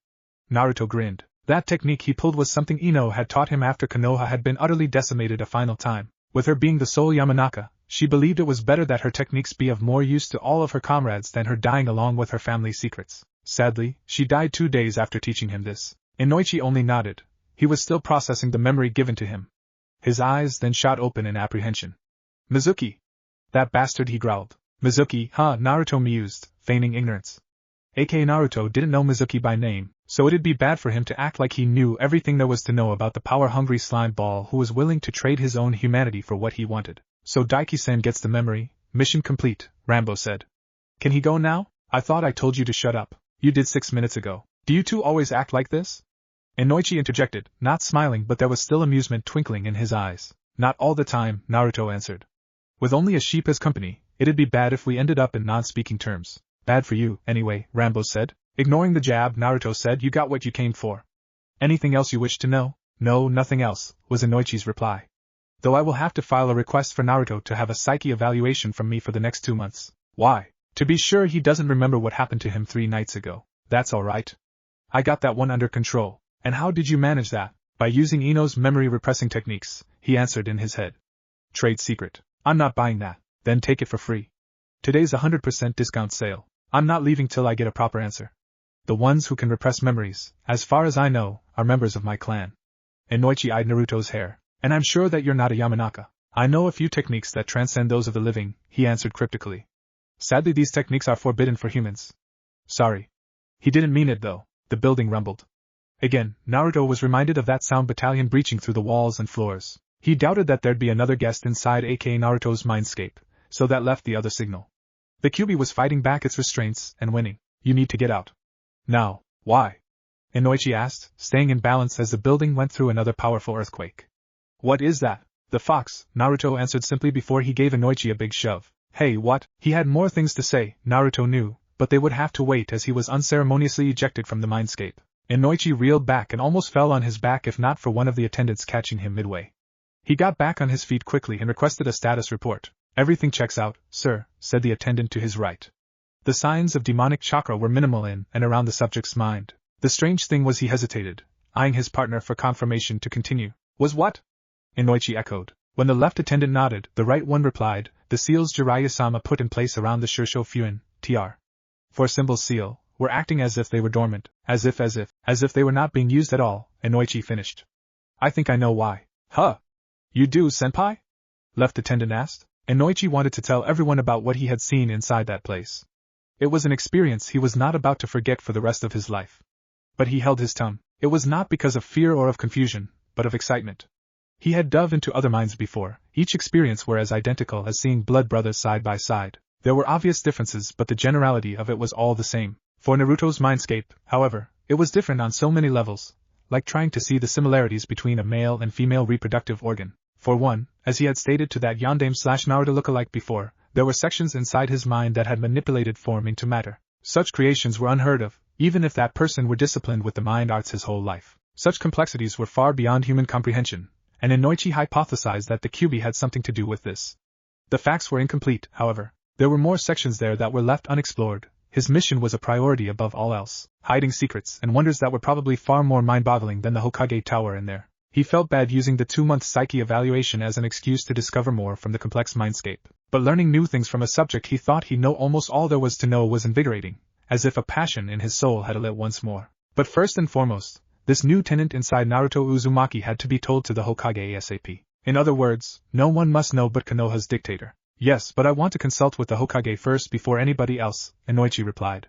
Naruto grinned. That technique he pulled was something Ino had taught him after Konoha had been utterly decimated a final time. With her being the sole Yamanaka, she believed it was better that her techniques be of more use to all of her comrades than her dying along with her family's secrets. Sadly, she died 2 days after teaching him this. Inoichi only nodded. He was still processing the memory given to him. His eyes then shot open in apprehension. Mizuki! That bastard, he growled. Mizuki, huh? Naruto mused, feigning ignorance. A.K.A. Naruto didn't know Mizuki by name, so it'd be bad for him to act like he knew everything there was to know about the power-hungry slime ball who was willing to trade his own humanity for what he wanted. So Daiki-san gets the memory. Mission complete, Rambo said. Can he go now? I thought I told you to shut up. You did 6 minutes ago. Do you two always act like this? Inoichi interjected, not smiling, but there was still amusement twinkling in his eyes. Not all the time, Naruto answered. With only a sheep as company, it'd be bad if we ended up in non-speaking terms. Bad for you, anyway, Rambo said. Ignoring the jab, Naruto said, you got what you came for. Anything else you wish to know? No, nothing else, was Inoichi's reply. Though I will have to file a request for Naruto to have a psyche evaluation from me for the next 2 months. Why? To be sure he doesn't remember what happened to him 3 nights ago. That's alright. I got that one under control. And how did you manage that? By using Ino's memory repressing techniques, he answered in his head. Trade secret. I'm not buying that. Then take it for free. Today's 100% discount sale. I'm not leaving till I get a proper answer. The ones who can repress memories, as far as I know, are members of my clan. Inoichi eyed Naruto's hair. And I'm sure that you're not a yamanaka. I know a few techniques that transcend those of the living, he answered cryptically. Sadly, these techniques are forbidden for humans. Sorry. He didn't mean it though. The building rumbled. Again, Naruto was reminded of that sound battalion breaching through the walls and floors. He doubted that there'd be another guest inside aka Naruto's mindscape, so that left the other signal. The Kyuubi was fighting back its restraints and winning. You need to get out. Now. Why? Inoichi asked, staying in balance as the building went through another powerful earthquake. What is that? The fox, Naruto answered simply before he gave Inoichi a big shove. Hey, what? He had more things to say, Naruto knew, but they would have to wait as he was unceremoniously ejected from the mindscape. Inoichi reeled back and almost fell on his back if not for one of the attendants catching him midway. He got back on his feet quickly and requested a status report. Everything checks out, sir, said the attendant to his right. The signs of demonic chakra were minimal in and around the subject's mind. The strange thing was he hesitated, eyeing his partner for confirmation to continue. Was what? Inoichi echoed. When the left attendant nodded, the right one replied, the seals Jiraiya-sama put in place around the Shirsho Fuin, tr. For symbol seal, were acting as if they were dormant, as if they were not being used at all, Inoichi finished. I think I know why. Huh? You do, senpai? Left attendant asked. Inoichi wanted to tell everyone about what he had seen inside that place. It was an experience he was not about to forget for the rest of his life. But he held his tongue. It was not because of fear or of confusion, but of excitement. He had dove into other minds before. Each experience were as identical as seeing blood brothers side by side. There were obvious differences, but the generality of it was all the same. For Naruto's mindscape, however, it was different on so many levels, like trying to see the similarities between a male and female reproductive organ. For one, as he had stated to that Yandame/Naruto lookalike before, there were sections inside his mind that had manipulated form into matter. Such creations were unheard of, even if that person were disciplined with the mind arts his whole life. Such complexities were far beyond human comprehension, and Inoichi hypothesized that the Kyuubi had something to do with this. The facts were incomplete, however. There were more sections there that were left unexplored. His mission was a priority above all else, hiding secrets and wonders that were probably far more mind-boggling than the Hokage Tower in there. He felt bad using the 2-month psyche evaluation as an excuse to discover more from the complex mindscape, but learning new things from a subject he thought he knew almost all there was to know was invigorating, as if a passion in his soul had alit once more. But first and foremost, this new tenant inside Naruto Uzumaki had to be told to the Hokage ASAP. In other words, no one must know but Konoha's dictator. Yes, but I want to consult with the Hokage first before anybody else, Inoichi replied.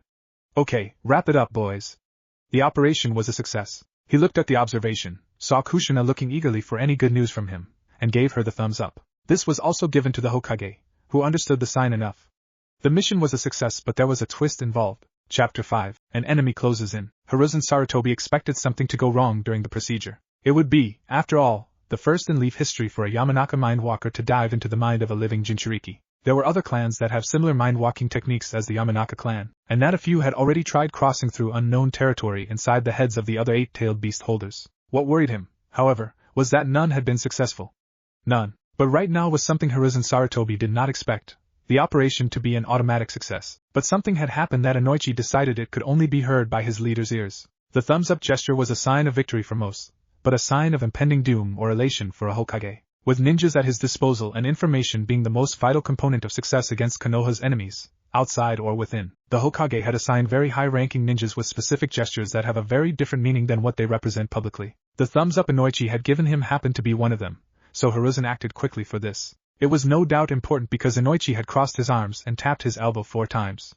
Okay, wrap it up, boys. The operation was a success. He looked at the observation, saw Kushina looking eagerly for any good news from him, and gave her the thumbs up. This was also given to the Hokage, who understood the sign enough. The mission was a success, but there was a twist involved. Chapter 5, An enemy closes in. Hiruzen Sarutobi expected something to go wrong during the procedure. It would be, after all, the first in Leaf history for a Yamanaka mindwalker to dive into the mind of a living Jinchuriki. There were other clans that have similar mind-walking techniques as the Yamanaka clan, and that a few had already tried crossing through unknown territory inside the heads of the other 8-tailed beast holders. What worried him, however, was that none had been successful. None. But right now was something Hiruzen Sarutobi did not expect, the operation to be an automatic success. But something had happened that Inoichi decided it could only be heard by his leader's ears. The thumbs-up gesture was a sign of victory for most, but a sign of impending doom or elation for a Hokage. With ninjas at his disposal and information being the most vital component of success against Konoha's enemies, outside or within, the Hokage had assigned very high-ranking ninjas with specific gestures that have a very different meaning than what they represent publicly. The thumbs-up Inoichi had given him happened to be one of them, so Hiruzen acted quickly for this. It was no doubt important because Inoichi had crossed his arms and tapped his elbow 4 times.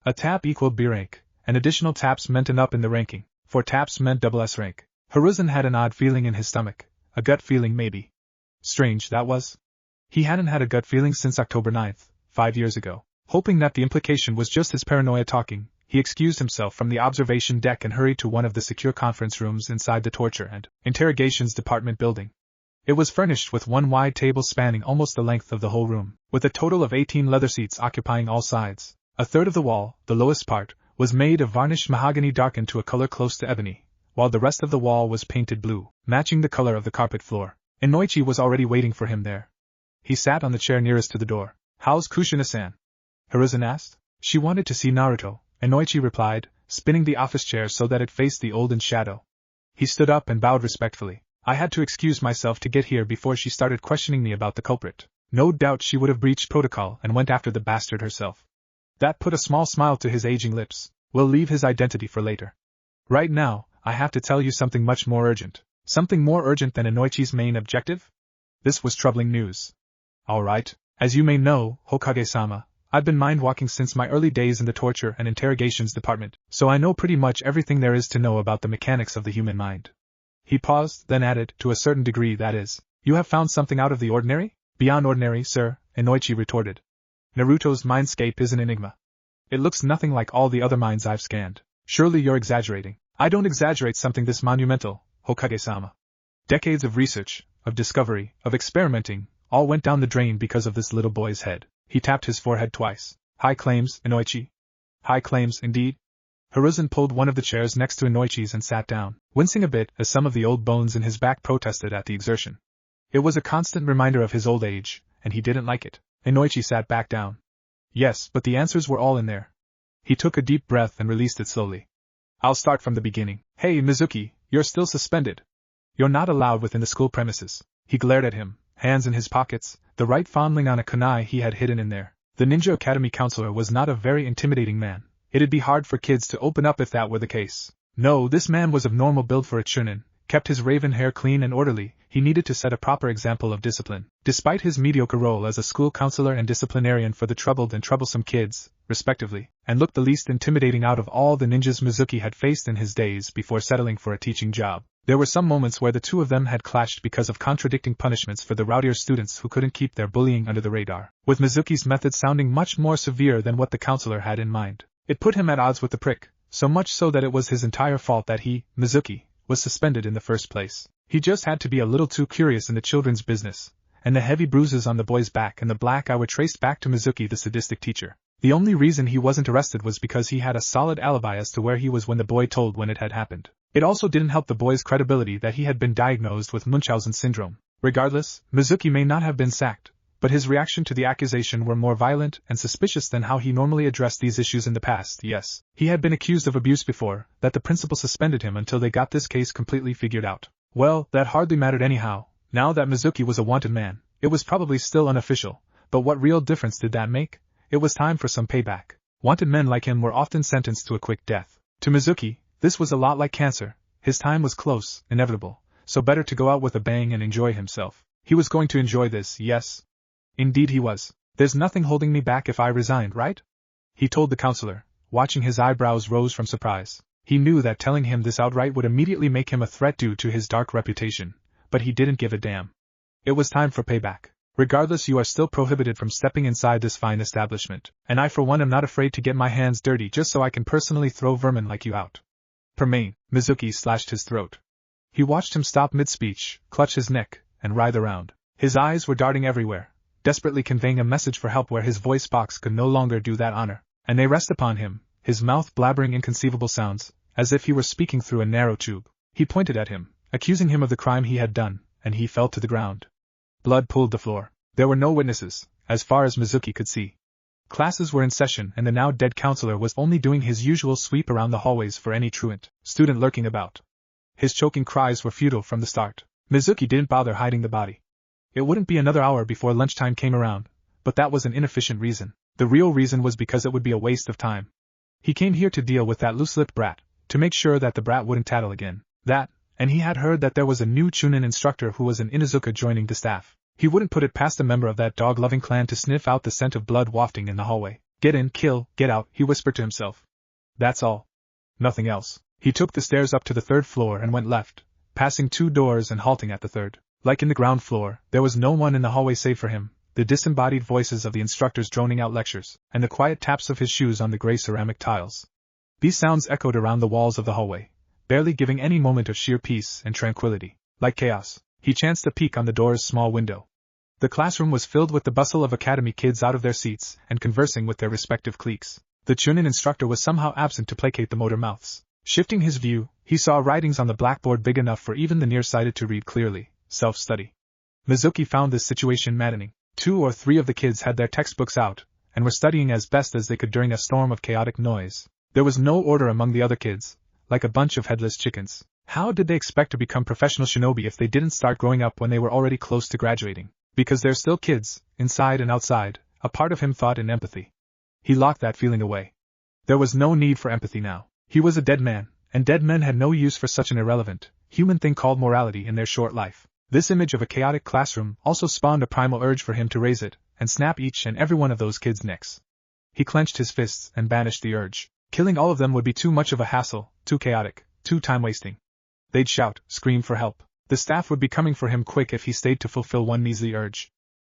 A tap equaled B rank, and additional taps meant an up in the ranking. 4 taps meant double S rank. Hiruzen had an odd feeling in his stomach, a gut feeling maybe. Strange, that was. He hadn't had a gut feeling since October 9th, 5 years ago. Hoping that the implication was just his paranoia talking, He excused himself from the observation deck and hurried to one of the secure conference rooms inside the torture and interrogations department building. It was furnished with one wide table spanning almost the length of the whole room, with a total of 18 leather seats occupying all sides. A third of the wall, the lowest part, was made of varnished mahogany darkened to a color close to ebony, while the rest of the wall was painted blue, matching the color of the carpet floor. Inoichi was already waiting for him there. He sat on the chair nearest to the door. "How's Kushina-san?" Hiruzen asked. "She wanted to see Naruto," Inoichi replied, spinning the office chair so that it faced the olden shadow. He stood up and bowed respectfully. "I had to excuse myself to get here before she started questioning me about the culprit. No doubt she would have breached protocol and went after the bastard herself." That put a small smile to his aging lips. "We'll leave his identity for later. Right now, I have to tell you something much more urgent." Something more urgent than Inoichi's main objective? This was troubling news. "All right. As you may know, Hokage-sama, I've been mind-walking since my early days in the torture and interrogations department, so I know pretty much everything there is to know about the mechanics of the human mind." He paused, then added, "To a certain degree, that is. You have found something out of the ordinary?" "Beyond ordinary, sir," Inoichi retorted. "Naruto's mindscape is an enigma. It looks nothing like all the other minds I've scanned." "Surely you're exaggerating." "I don't exaggerate something this monumental, Hokage-sama. Decades of research, of discovery, of experimenting, all went down the drain because of this little boy's head." He tapped his forehead twice. "High claims, Inoichi." "High claims, indeed?" Hiruzen pulled one of the chairs next to Inoichi's and sat down, wincing a bit as some of the old bones in his back protested at the exertion. It was a constant reminder of his old age, and he didn't like it. Inoichi sat back down. "Yes, but the answers were all in there." He took a deep breath and released it slowly. "I'll start from the beginning. Hey, Mizuki, you're still suspended. You're not allowed within the school premises." He glared at him, hands in his pockets, the right fondling on a kunai he had hidden in there. The Ninja Academy counselor was not a very intimidating man. It'd be hard for kids to open up if that were the case. No, this man was of normal build for a chunin, kept his raven hair clean and orderly. He needed to set a proper example of discipline. Despite his mediocre role as a school counselor and disciplinarian for the troubled and troublesome kids, respectively, and looked the least intimidating out of all the ninjas Mizuki had faced in his days before settling for a teaching job, there were some moments where the two of them had clashed because of contradicting punishments for the rowdier students who couldn't keep their bullying under the radar, with Mizuki's method sounding much more severe than what the counselor had in mind. It put him at odds with the prick, so much so that it was his entire fault that he, Mizuki, was suspended in the first place. He just had to be a little too curious in the children's business, and the heavy bruises on the boy's back and the black eye were traced back to Mizuki, the sadistic teacher. The only reason he wasn't arrested was because he had a solid alibi as to where he was when the boy told when it had happened. It also didn't help the boy's credibility that he had been diagnosed with Munchausen syndrome. Regardless, Mizuki may not have been sacked, but his reaction to the accusation were more violent and suspicious than how he normally addressed these issues in the past. Yes, he had been accused of abuse before, that the principal suspended him until they got this case completely figured out. Well, that hardly mattered anyhow. Now that Mizuki was a wanted man, it was probably still unofficial, but what real difference did that make? It was time for some payback. Wanted men like him were often sentenced to a quick death. To Mizuki, this was a lot like cancer. His time was close, inevitable, so better to go out with a bang and enjoy himself. He was going to enjoy this, yes. Indeed he was. "There's nothing holding me back if I resigned, right?" he told the counselor, watching his eyebrows rose from surprise. He knew that telling him this outright would immediately make him a threat due to his dark reputation, but he didn't give a damn. It was time for payback. "Regardless, you are still prohibited from stepping inside this fine establishment, and I for one am not afraid to get my hands dirty just so I can personally throw vermin like you out." Permain, Mizuki slashed his throat. He watched him stop mid-speech, clutch his neck, and writhe around. His eyes were darting everywhere, desperately conveying a message for help where his voice box could no longer do that honor, and they rest upon him, his mouth blabbering inconceivable sounds, as if he were speaking through a narrow tube. He pointed at him, accusing him of the crime he had done, and he fell to the ground. Blood pooled the floor. There were no witnesses, as far as Mizuki could see. Classes were in session and the now dead counselor was only doing his usual sweep around the hallways for any truant student lurking about. His choking cries were futile from the start. Mizuki didn't bother hiding the body. It wouldn't be another hour before lunchtime came around, but that was an inefficient reason. The real reason was because it would be a waste of time. He came here to deal with that loose-lipped brat, to make sure that the brat wouldn't tattle again. That, and he had heard that there was a new Chunin instructor who was an Inuzuka joining the staff. He wouldn't put it past a member of that dog-loving clan to sniff out the scent of blood wafting in the hallway. "Get in, kill, get out," he whispered to himself. That's all. Nothing else. He took the stairs up to the third floor and went left, passing 2 doors and halting at the third. Like in the ground floor, there was no one in the hallway save for him, the disembodied voices of the instructors droning out lectures, and the quiet taps of his shoes on the gray ceramic tiles. These sounds echoed around the walls of the hallway, barely giving any moment of sheer peace and tranquility. Like chaos, he chanced a peek on the door's small window. The classroom was filled with the bustle of academy kids out of their seats and conversing with their respective cliques. The Chunin instructor was somehow absent to placate the motor mouths. Shifting his view, he saw writings on the blackboard big enough for even the nearsighted to read clearly: self-study. Mizuki found this situation maddening. 2 or 3 of the kids had their textbooks out, and were studying as best as they could during a storm of chaotic noise. There was no order among the other kids, like a bunch of headless chickens. How did they expect to become professional shinobi if they didn't start growing up when they were already close to graduating? Because they're still kids, inside and outside, a part of him thought in empathy. He locked that feeling away. There was no need for empathy now. He was a dead man, and dead men had no use for such an irrelevant, human thing called morality in their short life. This image of a chaotic classroom also spawned a primal urge for him to raise it, and snap each and every one of those kids' necks. He clenched his fists and banished the urge. Killing all of them would be too much of a hassle, too chaotic, too time-wasting. They'd shout, scream for help. The staff would be coming for him quick if he stayed to fulfill one measly urge.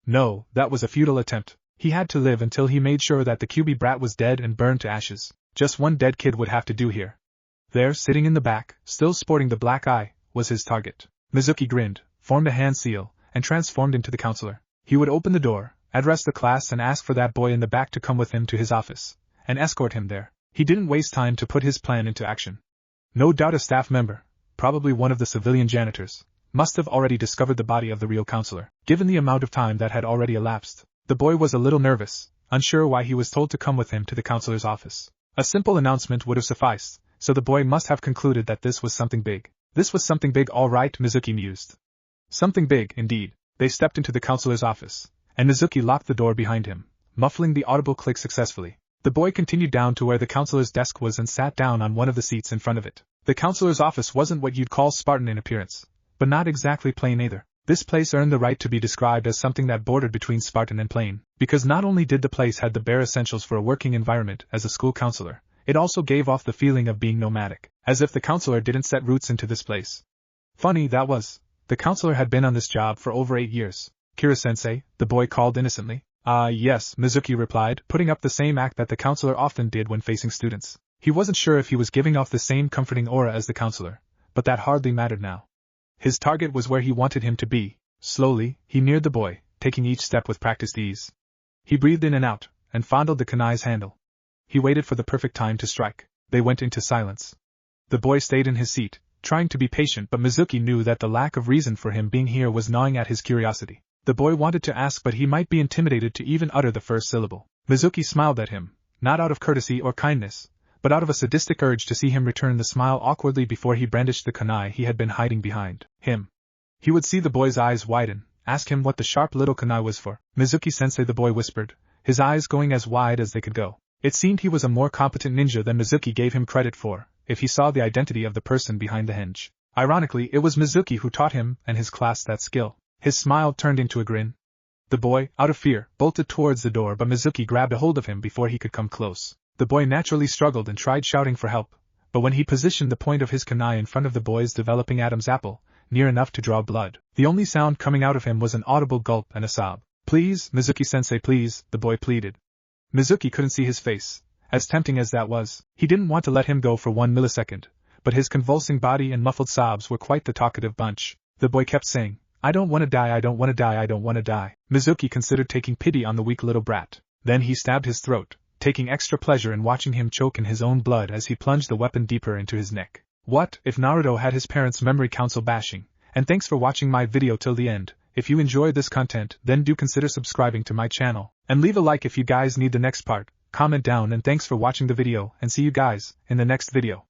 No, that was a futile attempt. He had to live until he made sure that the QB brat was dead and burned to ashes. Just one dead kid would have to do here. There, sitting in the back, still sporting the black eye, was his target. Mizuki grinned, formed a hand seal, and transformed into the counselor. He would open the door, address the class and ask for that boy in the back to come with him to his office, and escort him there. He didn't waste time to put his plan into action. No doubt a staff member, probably one of the civilian janitors, must have already discovered the body of the real counselor. Given the amount of time that had already elapsed, the boy was a little nervous, unsure why he was told to come with him to the counselor's office. A simple announcement would have sufficed, so the boy must have concluded that this was something big. This was something big, all right, Mizuki mused. Something big, indeed. They stepped into the counselor's office, and Mizuki locked the door behind him, muffling the audible click successfully. The boy continued down to where the counselor's desk was and sat down on one of the seats in front of it. The counselor's office wasn't what you'd call Spartan in appearance, but not exactly plain either. This place earned the right to be described as something that bordered between Spartan and plain, because not only did the place have the bare essentials for a working environment as a school counselor, it also gave off the feeling of being nomadic, as if the counselor didn't set roots into this place. Funny that was. The counselor had been on this job for over 8 years. Kira-sensei, the boy called innocently. Yes, Mizuki replied, putting up the same act that the counselor often did when facing students. He wasn't sure if he was giving off the same comforting aura as the counselor, but that hardly mattered now. His target was where he wanted him to be. Slowly, he neared the boy, taking each step with practiced ease. He breathed in and out, and fondled the kunai's handle. He waited for the perfect time to strike. They went into silence. The boy stayed in his seat, trying to be patient, but Mizuki knew that the lack of reason for him being here was gnawing at his curiosity. The boy wanted to ask, but he might be intimidated to even utter the first syllable. Mizuki smiled at him, not out of courtesy or kindness, but out of a sadistic urge to see him return the smile awkwardly before he brandished the kunai he had been hiding behind him. He would see the boy's eyes widen, ask him what the sharp little kunai was for. Mizuki-sensei, the boy whispered, his eyes going as wide as they could go. It seemed he was a more competent ninja than Mizuki gave him credit for, if he saw the identity of the person behind the henge. Ironically, it was Mizuki who taught him and his class that skill. His smile turned into a grin. The boy, out of fear, bolted towards the door, but Mizuki grabbed a hold of him before he could come close. The boy naturally struggled and tried shouting for help, but when he positioned the point of his kunai in front of the boy's developing Adam's apple, near enough to draw blood, the only sound coming out of him was an audible gulp and a sob. Please, Mizuki-sensei, please, the boy pleaded. Mizuki couldn't see his face. As tempting as that was, he didn't want to let him go for 1 millisecond, but his convulsing body and muffled sobs were quite the talkative bunch. The boy kept saying, I don't want to die, I don't want to die, I don't want to die. Mizuki considered taking pity on the weak little brat. Then he stabbed his throat, taking extra pleasure in watching him choke in his own blood as he plunged the weapon deeper into his neck. What if Naruto had his parents' memory council bashing? And thanks for watching my video till the end. If you enjoyed this content, then do consider subscribing to my channel, and leave a like if you guys need the next part. Comment down, and thanks for watching the video, and see you guys in the next video.